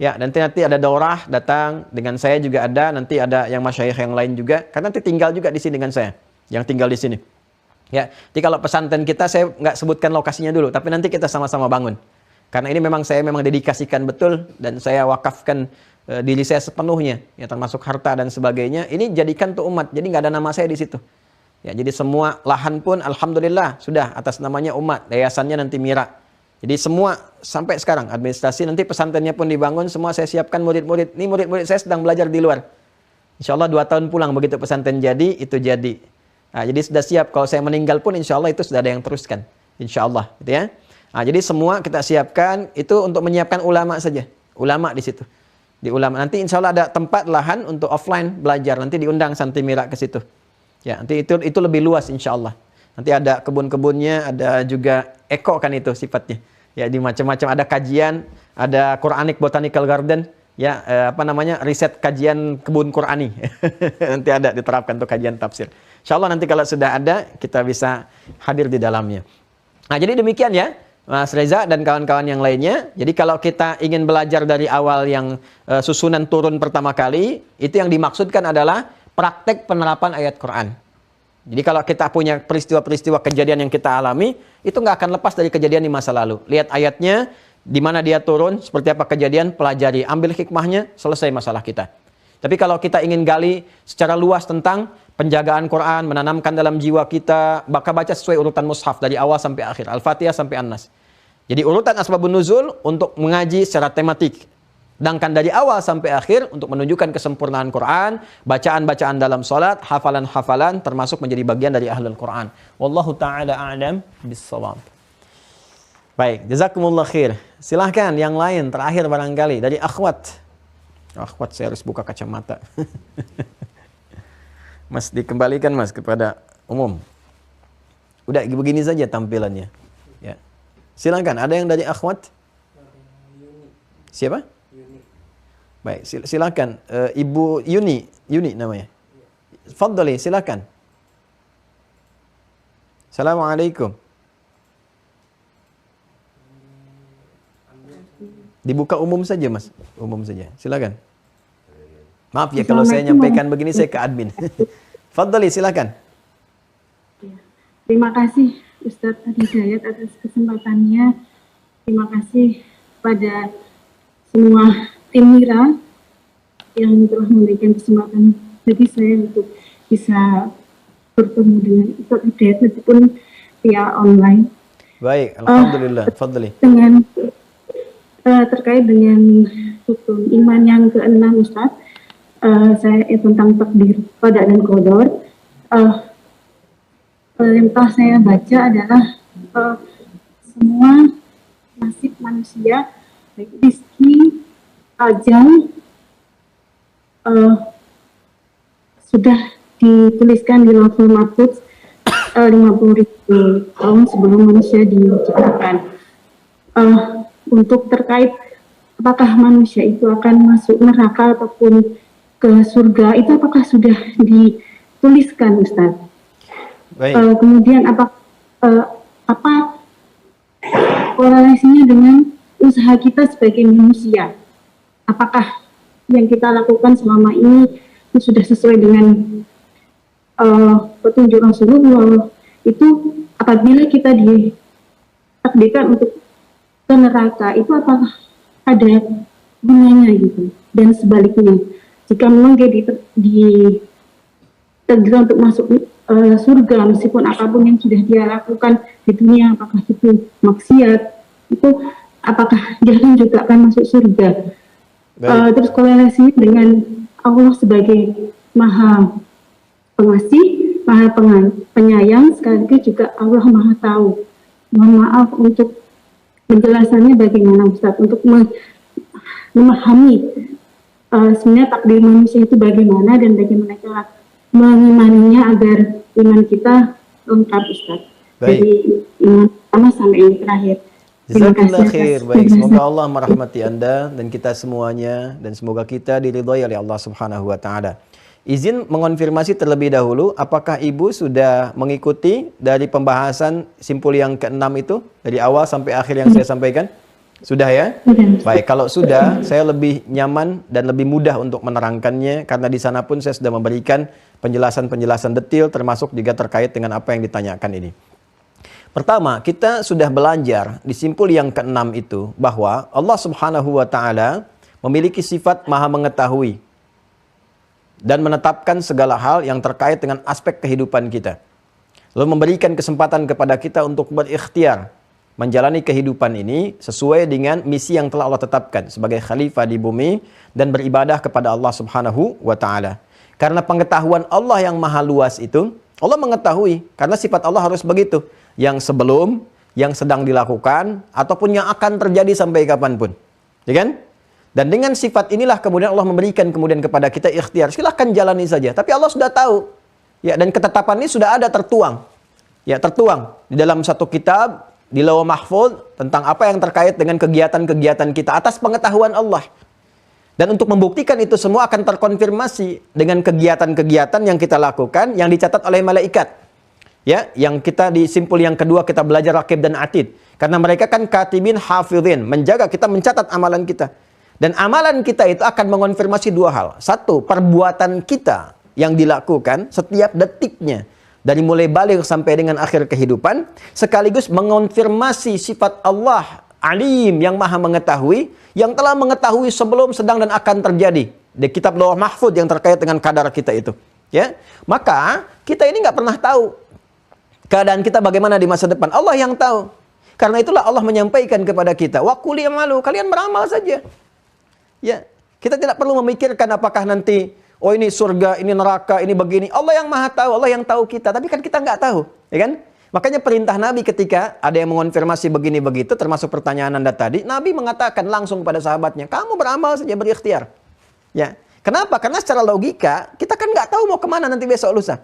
Ya, nanti ada daurah datang dengan saya juga ada, nanti ada yang masyayikh yang lain juga. Karena nanti tinggal juga di sini dengan saya, yang tinggal di sini. Ya, jadi kalau pesantren kita saya nggak sebutkan lokasinya dulu, tapi nanti kita sama-sama bangun. Karena ini saya memang dedikasikan betul dan saya wakafkan diri saya sepenuhnya, ya termasuk harta dan sebagainya. Ini jadikan untuk umat, jadi nggak ada nama saya di situ. Ya, jadi semua lahan pun alhamdulillah sudah atas namanya umat, yayasannya nanti Mira. Jadi semua sampai sekarang administrasi, nanti pesantrennya pun dibangun, semua saya siapkan murid-murid. Ini murid-murid saya sedang belajar di luar. Insya Allah 2 tahun pulang begitu pesantren jadi, itu jadi. Nah, jadi sudah siap, kalau saya meninggal pun insya Allah itu sudah ada yang teruskan. Insya Allah, gitu ya. Nah, jadi semua kita siapkan, itu untuk menyiapkan ulama saja. Ulama di situ. Di ulama. Nanti insya Allah ada tempat lahan untuk offline belajar. Nanti diundang Santri Mira ke situ. Ya, nanti itu lebih luas insya Allah. Nanti ada kebun-kebunnya, ada juga eko kan itu sifatnya. Ya, di macam-macam ada kajian, ada Quranic Botanical Garden, ya riset kajian kebun Qurani. Nanti ada diterapkan untuk kajian tafsir. Insyaallah nanti kalau sudah ada kita bisa hadir di dalamnya. Nah, jadi demikian ya Mas Reza dan kawan-kawan yang lainnya. Jadi kalau kita ingin belajar dari awal yang susunan turun pertama kali, itu yang dimaksudkan adalah praktek penerapan ayat Quran. Jadi kalau kita punya peristiwa-peristiwa kejadian yang kita alami, itu nggak akan lepas dari kejadian di masa lalu. Lihat ayatnya, di mana dia turun, seperti apa kejadian, pelajari, ambil hikmahnya, selesai masalah kita. Tapi kalau kita ingin gali secara luas tentang penjagaan Quran, menanamkan dalam jiwa kita, maka baca sesuai urutan mushaf dari awal sampai akhir, Al-Fatihah sampai An-Nas. Jadi urutan asbabun nuzul untuk mengaji secara tematik. Sedangkan dari awal sampai akhir untuk menunjukkan kesempurnaan Quran, bacaan-bacaan dalam salat, hafalan-hafalan termasuk menjadi bagian dari ahlul Quran. Wallahu taala a'lam bissawab. Baik, jazakumullah khair. Silahkan yang lain terakhir barangkali dari akhwat. Akhwat saya harus buka kacamata. Mas dikembalikan Mas kepada umum. Udah begini saja tampilannya. Ya. Silakan, ada yang dari akhwat? Siapa? Baik, silakan Ibu Yuni namanya. Fadhali, silakan. Assalamualaikum. Dibuka umum saja, Mas. Umum saja. Silakan. Maaf ya kalau saya nyampaikan begini saya ke admin. Fadhali, silakan. Terima kasih Ustadz Hidayat atas kesempatannya. Terima kasih pada semua tim Mira yang telah memberikan kesempatan bagi saya untuk bisa bertemu dengan Ustadz Hidayat meskipun via online. Baik, alhamdulillah. Fadli. Dengan terkait dengan rukun iman yang ke-6 Ustadz, saya tentang takdir qada dan qadar. Yang telah saya baca adalah semua nasib manusia, baik rezeki, ajal, sudah dituliskan di Lauhul Mahfuz 50.000 tahun sebelum manusia diciptakan. Untuk terkait apakah manusia itu akan masuk neraka ataupun ke surga, itu apakah sudah dituliskan Ustaz? Baik. Kemudian apa korelasinya dengan usaha kita sebagai manusia? Apakah yang kita lakukan selama ini sudah sesuai dengan petunjuk Rasulullah? Itu apabila kita ditakdirkan untuk ke neraka, itu apakah ada gunanya gitu? Dan sebaliknya, jika memang dia tergerak untuk masuk surga meskipun apapun yang sudah dia lakukan di dunia, apakah itu maksiat, itu apakah dia kan juga akan masuk surga. Terus korelasi dengan Allah sebagai Maha Pengasih, Maha Penyayang, sekaligus juga Allah Maha Tahu. Mohon maaf untuk penjelasannya bagaimana Ustaz, untuk memahami sebenarnya takdir manusia itu bagaimana dan bagaimana cara mengimaninya agar iman kita lengkap, Ustaz. Dari iman pertama sampai yang terakhir. Jazakallah khair. Baik, semoga Allah merahmati Anda dan kita semuanya, dan semoga kita diridhai oleh Allah Subhanahu wa taala. Izin mengonfirmasi terlebih dahulu, apakah Ibu sudah mengikuti dari pembahasan simpul yang ke-6 itu dari awal sampai akhir yang saya sampaikan? Sudah ya? Baik, kalau sudah, saya lebih nyaman dan lebih mudah untuk menerangkannya karena di sana pun saya sudah memberikan penjelasan-penjelasan detail termasuk juga terkait dengan apa yang ditanyakan ini. Pertama, kita sudah belajar di simpul yang ke-6 itu bahwa Allah Subhanahu wa taala memiliki sifat Maha mengetahui dan menetapkan segala hal yang terkait dengan aspek kehidupan kita. Lalu memberikan kesempatan kepada kita untuk berikhtiar menjalani kehidupan ini sesuai dengan misi yang telah Allah tetapkan sebagai khalifah di bumi dan beribadah kepada Allah Subhanahu wa taala. Karena pengetahuan Allah yang maha luas itu, Allah mengetahui karena sifat Allah harus begitu, yang sebelum, yang sedang dilakukan ataupun yang akan terjadi sampai kapanpun. Ya kan? Dan dengan sifat inilah kemudian Allah memberikan kemudian kepada kita ikhtiar. Silahkan jalani saja. Tapi Allah sudah tahu. Ya, dan ketetapan ini sudah ada tertuang. Ya, tertuang di dalam satu kitab di Lauh Mahfuz tentang apa yang terkait dengan kegiatan-kegiatan kita atas pengetahuan Allah. Dan untuk membuktikan itu semua akan terkonfirmasi dengan kegiatan-kegiatan yang kita lakukan yang dicatat oleh malaikat. Ya, yang kita di simpul yang kedua kita belajar Raqib dan Atid. Karena mereka kan katibin hafidhin, menjaga kita, mencatat amalan kita. Dan amalan kita itu akan mengonfirmasi dua hal. Satu, perbuatan kita yang dilakukan setiap detiknya. Dari mulai balik sampai dengan akhir kehidupan. Sekaligus mengonfirmasi sifat Allah Alim yang maha mengetahui. Yang telah mengetahui sebelum, sedang, dan akan terjadi. Di kitab Lauh Mahfuz yang terkait dengan kadar kita itu. Ya, maka kita ini nggak pernah tahu keadaan kita bagaimana di masa depan. Allah yang tahu. Karena itulah Allah menyampaikan kepada kita. Wa qul i'malu, kalian beramal saja. Ya, kita tidak perlu memikirkan apakah nanti, oh ini surga, ini neraka, ini begini. Allah yang maha tahu, Allah yang tahu kita. Tapi kan kita nggak tahu, ya kan? Makanya perintah Nabi ketika ada yang mengonfirmasi begini begitu, termasuk pertanyaan Anda tadi, Nabi mengatakan langsung pada sahabatnya, kamu beramal saja, berikhtiar. Ya, kenapa? Karena secara logika kita kan nggak tahu mau kemana nanti besok lusa.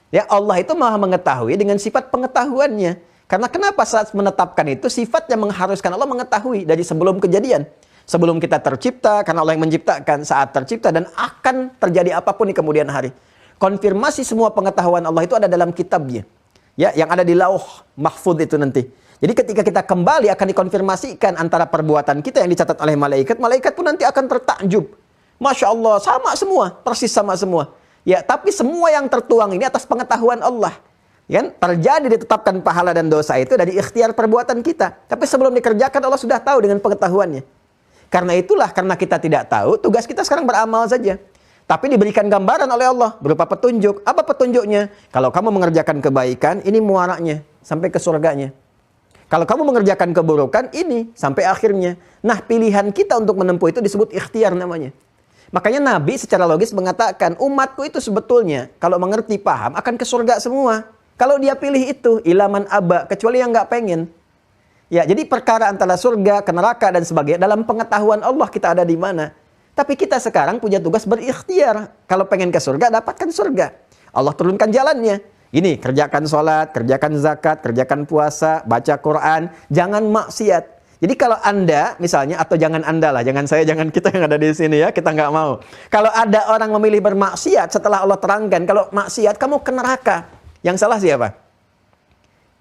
Ya, Allah itu maha mengetahui dengan sifat pengetahuannya. Karena kenapa saat menetapkan itu sifat yang mengharuskan Allah mengetahui dari sebelum kejadian. Sebelum kita tercipta, karena Allah yang menciptakan saat tercipta dan akan terjadi apapun di kemudian hari. Konfirmasi semua pengetahuan Allah itu ada dalam kitabnya. Ya, yang ada di Lauh Mahfuz itu nanti. Jadi ketika kita kembali akan dikonfirmasikan antara perbuatan kita yang dicatat oleh malaikat. Malaikat pun nanti akan tertakjub. Masya Allah, sama semua, persis sama semua. Ya, tapi semua yang tertuang ini atas pengetahuan Allah. Ya, terjadi ditetapkan pahala dan dosa itu dari ikhtiar perbuatan kita. Tapi sebelum dikerjakan Allah sudah tahu dengan pengetahuannya. Karena itulah, karena kita tidak tahu, tugas kita sekarang beramal saja. Tapi diberikan gambaran oleh Allah berupa petunjuk. Apa petunjuknya? Kalau kamu mengerjakan kebaikan, ini muaranya sampai ke surganya. Kalau kamu mengerjakan keburukan, ini sampai akhirnya. Nah, pilihan kita untuk menempuh itu disebut ikhtiar namanya. Makanya Nabi secara logis mengatakan, umatku itu sebetulnya kalau mengerti, paham, akan ke surga semua. Kalau dia pilih itu, ilaman aba, kecuali yang nggak pengen. Ya, jadi perkara antara surga, ke neraka, dan sebagainya, dalam pengetahuan Allah kita ada di mana. Tapi kita sekarang punya tugas berikhtiar. Kalau pengen ke surga, dapatkan surga. Allah turunkan jalannya. Ini, kerjakan sholat, kerjakan zakat, kerjakan puasa, baca Quran, jangan maksiat. Jadi kalau Anda, misalnya, atau jangan Anda lah, jangan saya, jangan kita yang ada di sini ya, kita nggak mau. Kalau ada orang memilih bermaksiat setelah Allah terangkan, kalau maksiat kamu ke neraka. Yang salah siapa?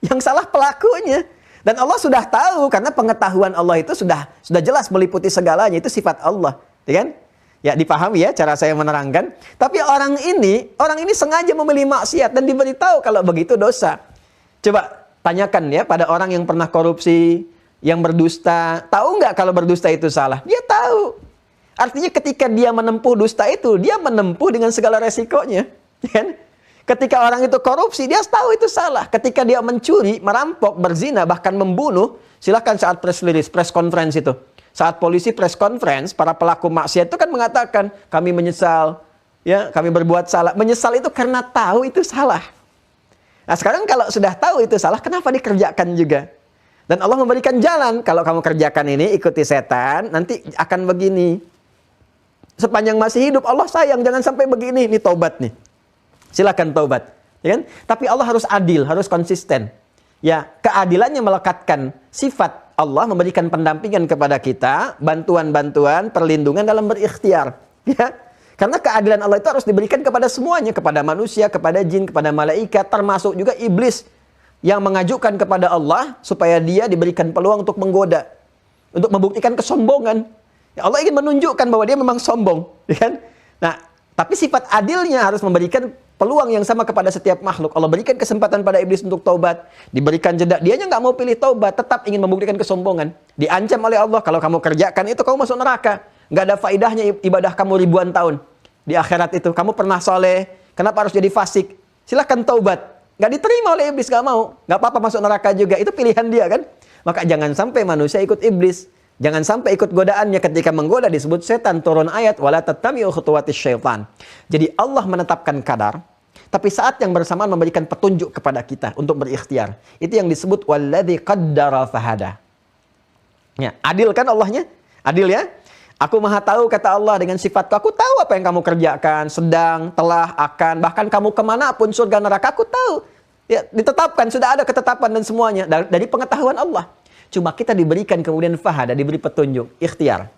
Yang salah pelakunya. Dan Allah sudah tahu, karena pengetahuan Allah itu sudah jelas meliputi segalanya, itu sifat Allah. Ya kan? Ya, dipahami ya cara saya menerangkan. Tapi orang ini sengaja memilih maksiat dan diberitahu kalau begitu dosa. Coba tanyakan ya pada orang yang pernah korupsi, yang berdusta, tahu nggak kalau berdusta itu salah? Dia tahu. Artinya ketika dia menempuh dusta itu, dia menempuh dengan segala resikonya. Kan? Ketika orang itu korupsi, dia tahu itu salah. Ketika dia mencuri, merampok, berzina, bahkan membunuh, silahkan saat press release, press conference itu. Saat polisi press conference, para pelaku maksiat itu kan mengatakan, kami menyesal, ya, kami berbuat salah. Menyesal itu karena tahu itu salah. Nah sekarang kalau sudah tahu itu salah, kenapa dikerjakan juga? Dan Allah memberikan jalan, kalau kamu kerjakan ini, ikuti setan, nanti akan begini. Sepanjang masih hidup, Allah sayang, jangan sampai begini, ini taubat nih. Silakan taubat, ya kan? Tapi Allah harus adil, harus konsisten. Ya, keadilannya melekatkan sifat Allah memberikan pendampingan kepada kita, bantuan-bantuan, perlindungan dalam berikhtiar, ya. Karena keadilan Allah itu harus diberikan kepada semuanya, kepada manusia, kepada jin, kepada malaikat, termasuk juga iblis yang mengajukan kepada Allah supaya dia diberikan peluang untuk menggoda, untuk membuktikan kesombongan. Ya, Allah ingin menunjukkan bahwa dia memang sombong, ya kan? Nah, tapi sifat adilnya harus memberikan peluang yang sama kepada setiap makhluk. Allah berikan kesempatan pada iblis untuk taubat, diberikan jeda. Dianya nggak mau pilih taubat, tetap ingin membuktikan kesombongan. Diancam oleh Allah, kalau kamu kerjakan itu kamu masuk neraka. Nggak ada faidahnya ibadah kamu ribuan tahun. Di akhirat itu, kamu pernah soleh, kenapa harus jadi fasik? Silahkan taubat. Nggak diterima oleh iblis, nggak mau. Nggak apa-apa masuk neraka juga, itu pilihan dia kan. Maka jangan sampai manusia ikut iblis. Jangan sampai ikut godaannya. Ketika menggoda disebut setan, turun ayat wala tattabi'u khutuwatis syaitan. Jadi Allah menetapkan kadar, tapi saat yang bersamaan memberikan petunjuk kepada kita untuk berikhtiar. Itu yang disebut walladzi qaddara fahada. Ya, adil kan Allahnya? Adil ya? Aku maha tahu kata Allah dengan sifatku. Aku tahu apa yang kamu kerjakan, sedang, telah, akan, bahkan kamu kemanapun surga neraka aku tahu. Ya, ditetapkan, sudah ada ketetapan dan semuanya dari pengetahuan Allah. Cuma kita diberikan kemudian fahada, diberi petunjuk, ikhtiar.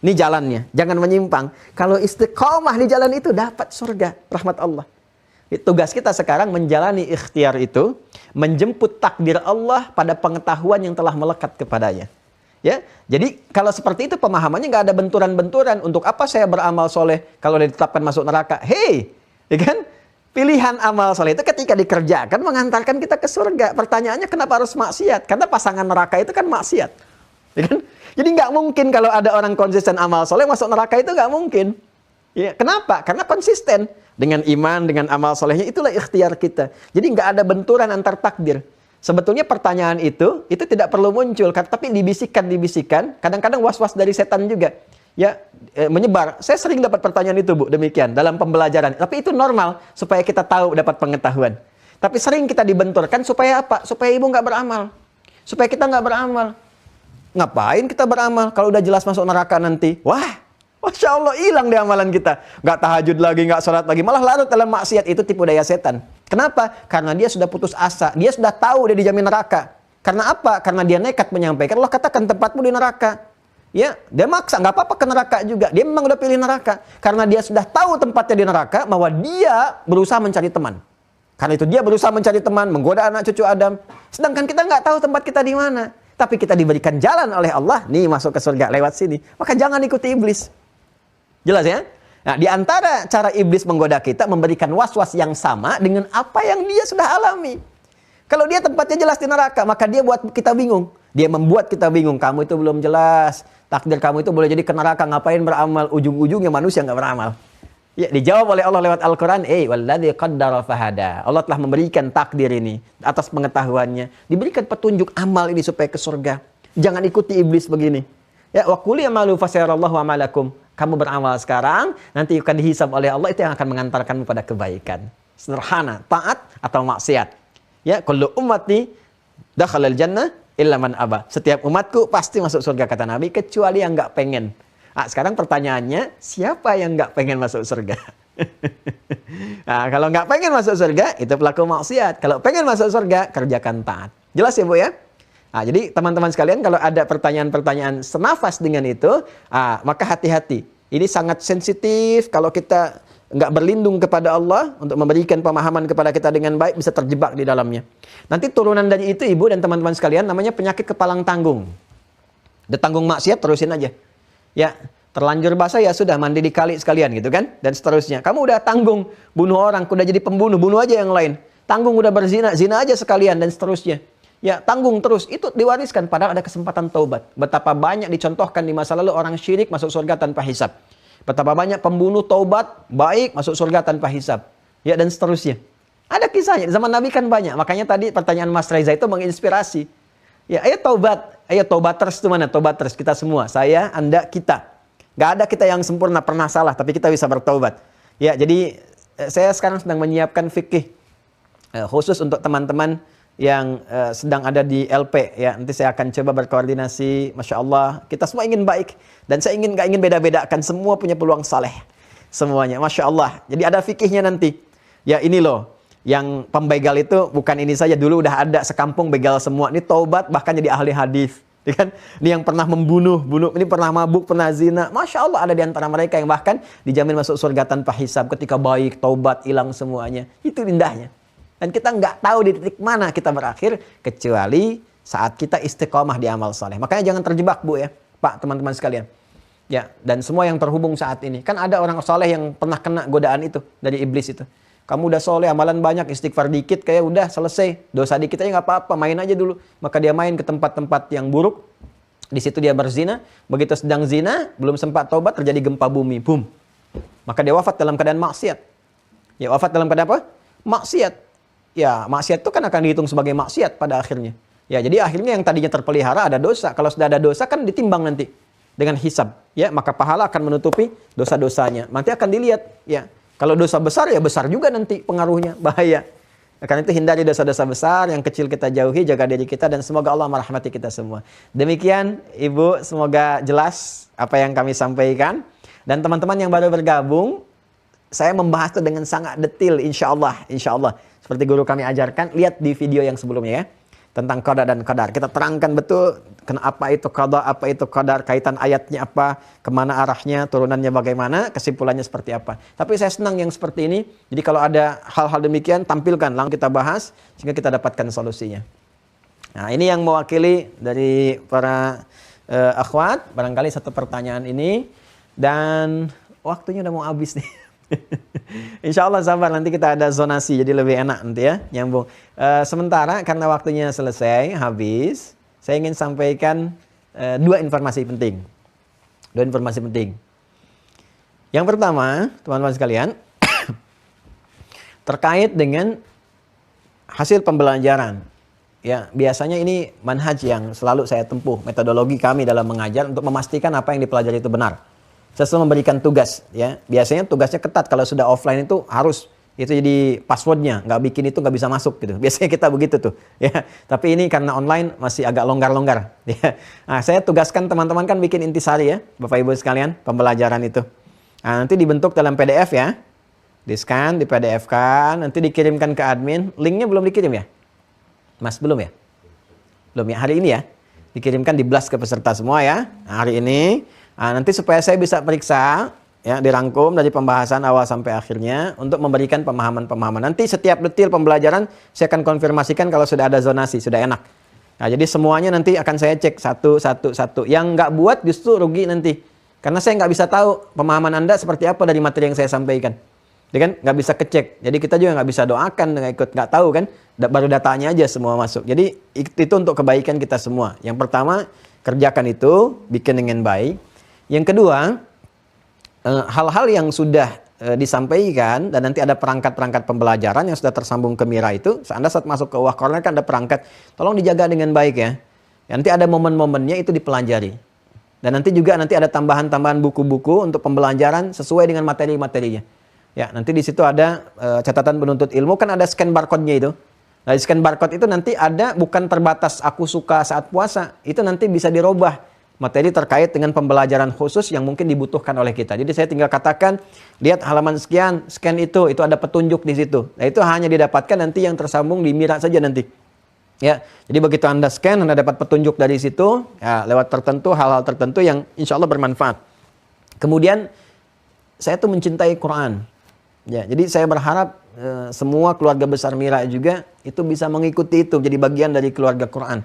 Ini jalannya, jangan menyimpang. Kalau istiqomah di jalan itu dapat surga, rahmat Allah. Tugas kita sekarang menjalani ikhtiar itu, menjemput takdir Allah pada pengetahuan yang telah melekat kepadanya. Ya, jadi kalau seperti itu pemahamannya nggak ada benturan-benturan. Untuk apa saya beramal soleh kalau ditetapkan masuk neraka? Hei, ya kan? Pilihan amal soleh itu ketika dikerjakan mengantarkan kita ke surga. Pertanyaannya kenapa harus maksiat? Karena pasangan neraka itu kan maksiat, ya kan? Jadi nggak mungkin kalau ada orang konsisten amal soleh masuk neraka itu nggak mungkin. Ya, kenapa? Karena konsisten dengan iman, dengan amal solehnya, itulah ikhtiar kita. Jadi nggak ada benturan antar takdir. Sebetulnya pertanyaan itu tidak perlu muncul, tapi dibisikkan. Kadang-kadang was-was dari setan juga. Ya, menyebar. Saya sering dapat pertanyaan itu, Bu, demikian dalam pembelajaran. Tapi itu normal supaya kita tahu, dapat pengetahuan. Tapi sering kita dibenturkan supaya apa? Supaya ibu nggak beramal. Supaya kita nggak beramal. Ngapain kita beramal kalau udah jelas masuk neraka nanti? Wah, Masya Allah, hilang deh amalan kita. Nggak tahajud lagi, nggak sholat lagi. Malah larut dalam maksiat. Itu tipu daya setan. Kenapa? Karena dia sudah putus asa. Dia sudah tahu dia dijamin neraka. Karena apa? Karena dia nekat menyampaikan. Allah katakan tempatmu di neraka. Ya, dia maksa, nggak apa-apa ke neraka juga. Dia memang udah pilih neraka. Karena dia sudah tahu tempatnya di neraka, bahwa dia berusaha mencari teman. Karena itu dia berusaha mencari teman, menggoda anak cucu Adam. Sedangkan kita nggak tahu tempat kita di mana. Tapi kita diberikan jalan oleh Allah. Nih masuk ke surga lewat sini. Maka jangan ikuti iblis. Jelas ya? Nah, di antara cara iblis menggoda kita, memberikan was-was yang sama dengan apa yang dia sudah alami. Kalau dia tempatnya jelas di neraka, maka dia buat kita bingung. Dia membuat kita bingung. Kamu itu belum jelas. Takdir kamu itu boleh jadi ke neraka, ngapain beramal? Ujung-ujungnya manusia nggak beramal. Ya, dijawab oleh Allah lewat Al-Quran. Walladzi qaddara fahada. Allah telah memberikan takdir ini atas pengetahuannya. Diberikan petunjuk amal ini supaya ke surga. Jangan ikuti iblis begini. Ya, wa qul ya'malu fasayarallahu amalakum. Kamu beramal sekarang, nanti akan dihisab oleh Allah, itu yang akan mengantarkanmu pada kebaikan. Sederhana, taat atau maksiat. Ya, kullu ummati dakhalal jannah illa man aba. Setiap umatku pasti masuk surga kata Nabi, kecuali yang nggak pengen. Nah, sekarang pertanyaannya, siapa yang nggak pengen masuk surga? Nah, kalau nggak pengen masuk surga, itu pelaku maksiat. Kalau pengen masuk surga, kerjakan taat. Jelas ya, Bu ya? Nah, jadi teman-teman sekalian, kalau ada pertanyaan-pertanyaan senafas dengan itu, maka hati-hati. Ini sangat sensitif. Kalau kita nggak berlindung kepada Allah untuk memberikan pemahaman kepada kita dengan baik, bisa terjebak di dalamnya. Nanti turunan dari itu, Ibu dan teman-teman sekalian, namanya penyakit kepalang tanggung. Udah tanggung maksiat, terusin aja. Ya, terlanjur basah, ya sudah, mandi di kali sekalian gitu kan, dan seterusnya. Kamu udah tanggung bunuh orang, udah jadi pembunuh, bunuh aja yang lain. Tanggung udah berzina, zina aja sekalian, dan seterusnya. Ya, tanggung terus. Itu diwariskan, padahal ada kesempatan taubat. Betapa banyak dicontohkan di masa lalu orang syirik masuk surga tanpa hisab. Betapa banyak pembunuh taubat, baik, masuk surga tanpa hisab. Ya, dan seterusnya. Ada kisahnya. Zaman Nabi kan banyak. Makanya tadi pertanyaan Mas Reza itu menginspirasi. Ya, ayo taubat. Ayo taubaters itu mana? Taubaters kita semua. Saya, Anda, kita. Gak ada kita yang sempurna pernah salah, tapi kita bisa bertaubat. Ya, jadi saya sekarang sedang menyiapkan fikih khusus untuk teman-teman yang sedang ada di LP. Ya, nanti saya akan coba berkoordinasi. Masya Allah, kita semua ingin baik. Dan saya gak ingin beda-bedakan. Semua punya peluang saleh. Semuanya, Masya Allah. Jadi ada fikihnya nanti. Ya, ini loh. Yang pembegal itu bukan ini saja, dulu udah ada sekampung begal semua. Ini taubat bahkan jadi ahli hadis, ya kan? Ini yang pernah membunuh, ini pernah mabuk, pernah zina. Masya Allah ada di antara mereka yang bahkan dijamin masuk surga tanpa hisab ketika baik, taubat, hilang semuanya. Itu indahnya. Dan kita nggak tahu di titik mana kita berakhir kecuali saat kita istiqomah di amal saleh. Makanya jangan terjebak, Bu ya, Pak, teman-teman sekalian. Ya, dan semua yang terhubung saat ini. Kan ada orang saleh yang pernah kena godaan itu dari iblis itu. Kamu udah soleh, amalan banyak, istighfar dikit, kayak udah selesai. Dosa dikit aja nggak apa-apa, main aja dulu. Maka dia main ke tempat-tempat yang buruk. Di situ dia berzina. Begitu sedang zina, belum sempat taubat, terjadi gempa bumi. Boom. Maka dia wafat dalam keadaan maksiat. Ya, wafat dalam keadaan apa? Maksiat. Ya, maksiat itu kan akan dihitung sebagai maksiat pada akhirnya. Ya, jadi akhirnya yang tadinya terpelihara ada dosa. Kalau sudah ada dosa kan ditimbang nanti dengan hisab. Ya, maka pahala akan menutupi dosa-dosanya. Nanti akan dilihat, ya. Kalau dosa besar ya besar juga nanti pengaruhnya, bahaya. Karena itu hindari dosa-dosa besar, yang kecil kita jauhi, jaga diri kita, dan semoga Allah merahmati kita semua. Demikian Ibu, semoga jelas apa yang kami sampaikan. Dan teman-teman yang baru bergabung, saya membahas itu dengan sangat detail, insya Allah. Seperti guru kami ajarkan, lihat di video yang sebelumnya ya. Tentang qada dan qadar. Kita terangkan betul apa itu qada, apa itu qadar, kaitan ayatnya apa, kemana arahnya, turunannya bagaimana, kesimpulannya seperti apa. Tapi saya senang yang seperti ini. Jadi kalau ada hal-hal demikian, tampilkan, langsung kita bahas, sehingga kita dapatkan solusinya. Nah, ini yang mewakili dari para akhwat, barangkali satu pertanyaan ini. Dan waktunya udah mau habis nih. Insya Allah sabar, nanti kita ada zonasi jadi lebih enak nanti ya, nyambung. Sementara karena waktunya selesai, habis, saya ingin sampaikan dua informasi penting. Yang pertama, teman-teman sekalian, terkait dengan hasil pembelajaran. Ya, biasanya ini manhaj yang selalu saya tempuh, metodologi kami dalam mengajar untuk memastikan apa yang dipelajari itu benar. Saya selalu memberikan tugas, ya. Biasanya tugasnya ketat, kalau sudah offline itu harus itu jadi passwordnya, nggak bikin itu nggak bisa masuk gitu. Biasanya kita begitu tuh, ya. Tapi ini karena online masih agak longgar-longgar. Ya. Nah, saya tugaskan teman-teman kan bikin intisari ya, Bapak Ibu sekalian, pembelajaran itu. Nah, nanti dibentuk dalam PDF ya, di-scan, di PDF kan, nanti dikirimkan ke admin. Linknya belum dikirim ya, Mas? Belum ya? Belum ya, hari ini ya. Dikirimkan di blast ke peserta semua ya, hari ini. Nah, nanti supaya saya bisa periksa, ya, dirangkum dari pembahasan awal sampai akhirnya untuk memberikan pemahaman-pemahaman. Nanti setiap detil pembelajaran saya akan konfirmasikan kalau sudah ada zonasi, sudah enak. Nah, jadi semuanya nanti akan saya cek satu. Yang nggak buat justru rugi nanti. Karena saya nggak bisa tahu pemahaman Anda seperti apa dari materi yang saya sampaikan. Ya kan? Nggak bisa kecek. Jadi kita juga nggak bisa doakan, nggak tahu kan. Baru datanya aja semua masuk. Jadi itu untuk kebaikan kita semua. Yang pertama, kerjakan itu, bikin dengan baik. Yang kedua, hal-hal yang sudah disampaikan dan nanti ada perangkat-perangkat pembelajaran yang sudah tersambung ke Mira itu, Anda saat masuk ke Wah Corner kan ada perangkat, tolong dijaga dengan baik ya. Nanti ada momen-momennya itu dipelajari. Dan nanti ada tambahan-tambahan buku-buku untuk pembelajaran sesuai dengan materi-materinya. Ya, nanti di situ ada catatan penuntut ilmu, kan ada scan barcode-nya itu. Nah, di scan barcode itu nanti ada bukan terbatas aku suka saat puasa, itu nanti bisa dirubah. Materi terkait dengan pembelajaran khusus yang mungkin dibutuhkan oleh kita. Jadi saya tinggal katakan, lihat halaman sekian, scan itu ada petunjuk di situ. Nah, itu hanya didapatkan nanti yang tersambung di Mira saja nanti. Ya, jadi begitu Anda scan, Anda dapat petunjuk dari situ, ya, lewat tertentu, hal-hal tertentu yang insya Allah bermanfaat. Kemudian, saya tuh mencintai Quran. Ya, jadi saya berharap semua keluarga besar Mira juga itu bisa mengikuti itu, jadi bagian dari keluarga Quran.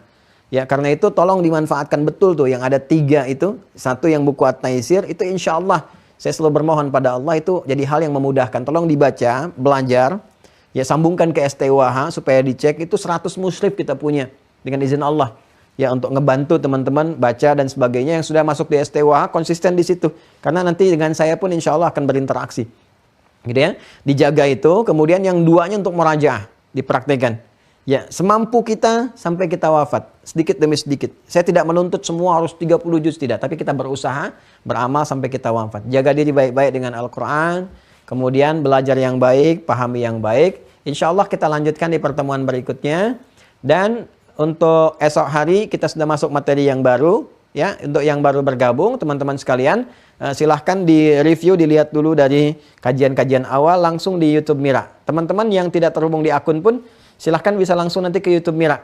Ya, karena itu tolong dimanfaatkan betul tuh yang ada 3 itu. Satu yang buku At-Taisir, itu insya Allah saya selalu bermohon pada Allah itu jadi hal yang memudahkan. Tolong dibaca, belajar, ya sambungkan ke STWH supaya dicek. Itu 100 musyrif kita punya dengan izin Allah. Ya, untuk ngebantu teman-teman baca dan sebagainya yang sudah masuk di STWH konsisten di situ. Karena nanti dengan saya pun insya Allah akan berinteraksi. Gitu ya. Dijaga itu, kemudian yang duanya untuk murajaah, dipraktekkan. Ya, semampu kita sampai kita wafat, sedikit demi sedikit. Saya tidak menuntut semua harus 30 juz, tidak, tapi kita berusaha, beramal sampai kita wafat. Jaga diri baik-baik dengan Al-Qur'an, kemudian belajar yang baik, pahami yang baik. Insya Allah kita lanjutkan di pertemuan berikutnya. Dan untuk esok hari kita sudah masuk materi yang baru, ya. Untuk yang baru bergabung, teman-teman sekalian, silahkan di review, dilihat dulu dari kajian-kajian awal langsung di YouTube Mira. Teman-teman yang tidak terhubung di akun pun silahkan bisa langsung nanti ke YouTube Mira.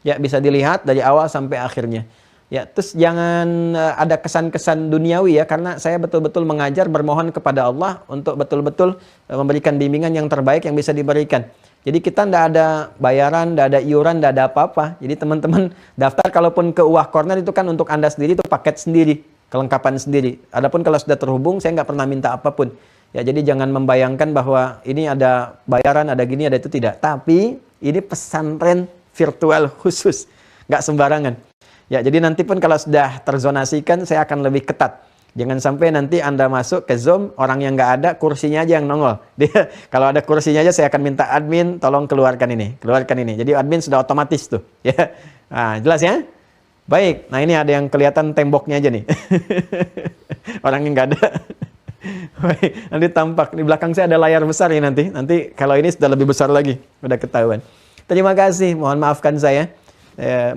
Ya, bisa dilihat dari awal sampai akhirnya. Ya, terus jangan ada kesan-kesan duniawi ya, karena saya betul-betul mengajar, bermohon kepada Allah untuk betul-betul memberikan bimbingan yang terbaik yang bisa diberikan. Jadi kita tidak ada bayaran, tidak ada iuran, tidak ada apa-apa. Jadi teman-teman daftar, kalaupun ke UAH Corner itu kan untuk Anda sendiri, itu paket sendiri, kelengkapan sendiri. Adapun kalau sudah terhubung, saya nggak pernah minta apapun. Ya, jadi jangan membayangkan bahwa ini ada bayaran, ada gini, ada itu, tidak. Tapi ini pesantren virtual khusus, nggak sembarangan. Ya, jadi nanti pun kalau sudah terzonasikan, saya akan lebih ketat. Jangan sampai nanti Anda masuk ke Zoom, orang yang nggak ada, kursinya aja yang nongol. Dia, kalau ada kursinya aja, saya akan minta admin, tolong keluarkan ini, keluarkan ini. Jadi admin sudah otomatis tuh. Ya, nah, jelas ya? Baik, nah ini ada yang kelihatan temboknya aja nih. Orang yang nggak ada. Baik, nanti tampak di belakang saya ada layar besar ya nanti. Nanti kalau ini sudah lebih besar lagi, udah ketahuan. Terima kasih, mohon maafkan saya.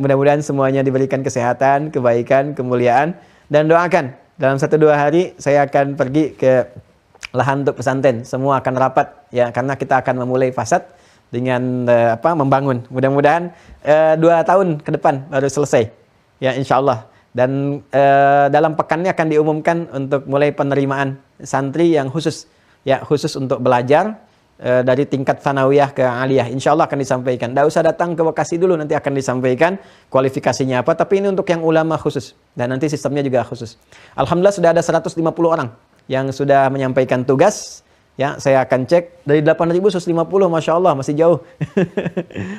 Mudah-mudahan semuanya diberikan kesehatan, kebaikan, kemuliaan, dan doakan dalam 1-2 hari saya akan pergi ke lahan untuk pesantren. Semua akan rapat ya, karena kita akan memulai fasad dengan membangun. Mudah-mudahan 2 tahun ke depan baru selesai. Ya, insya Allah. Dan dalam pekannya akan diumumkan untuk mulai penerimaan santri yang khusus, ya, khusus untuk belajar dari tingkat sanawiyah ke aliyah. Insya Allah akan disampaikan. Tidak usah datang ke Bekasi dulu, nanti akan disampaikan kualifikasinya apa. Tapi ini untuk yang ulama khusus, dan nanti sistemnya juga khusus. Alhamdulillah sudah ada 150 orang yang sudah menyampaikan tugas. Ya, saya akan cek dari 8.150, Masya Allah, masih jauh.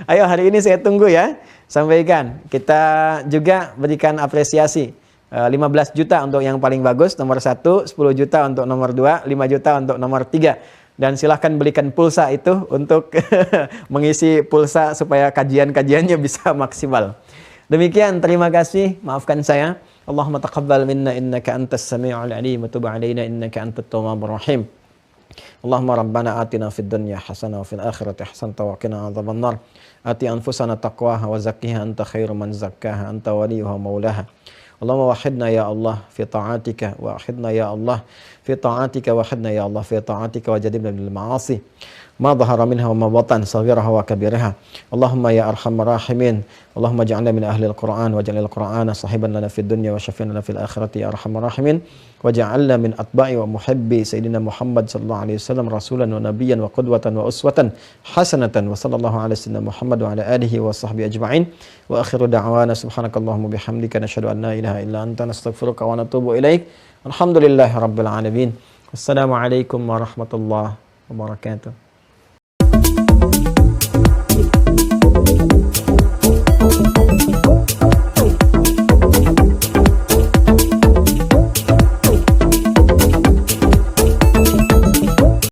Ayo hari ini saya tunggu ya, sampaikan. Kita juga berikan apresiasi 15 juta untuk yang paling bagus, nomor 1, 10 juta untuk nomor 2, 5 juta untuk nomor 3. Dan silahkan belikan pulsa itu untuk mengisi pulsa supaya kajian-kajiannya bisa maksimal. Demikian, terima kasih, maafkan saya. Allahumma taqabbal minna innaka antas sami'ul alim wa tub alaina innaka antat tawwabur rahim. Allahumma rabbana atina fid dunya hasanah wa fil akhirati hasanah wa qina adzabannar. Ati anfusana taqwaha wa zakkiha anta khairu man zakkaha anta waliyuha maulaha. Allahumma wahidna ya Allah fi ta'atika wa wahidna ya Allah fi ta'atika wa wahidna ya Allah fi ta'atika wa jadibna bil ma'asi ma dhahara minha wa ma batan saghiraha wa kabiraha. Allahumma ya arhamar rahimin, Allahumma ja'alna min ahli al-Qur'an wa ja'alna al-Qur'ana sahiban lana fid dunya wa syafi'an lana fil akhirati ya arhamar rahimin, wa ja'alna min atba'i wa muhibbi sayyidina Muhammad sallallahu alaihi wasallam rasulan wa nabiyyan wa qudwatan wa uswatan hasanatan wa sallallahu alaihi wasallam Muhammad wa ala alihi wa sahbihi ajma'in. Wa akhiru da'wana subhanakallahumma bihamdika nashhadu an la ilaha illa anta nastaghfiruka wa natubu ilaik. Alhamdulillahi rabbil alamin. Wassalamualaikum warahmatullahi wabarakatuh.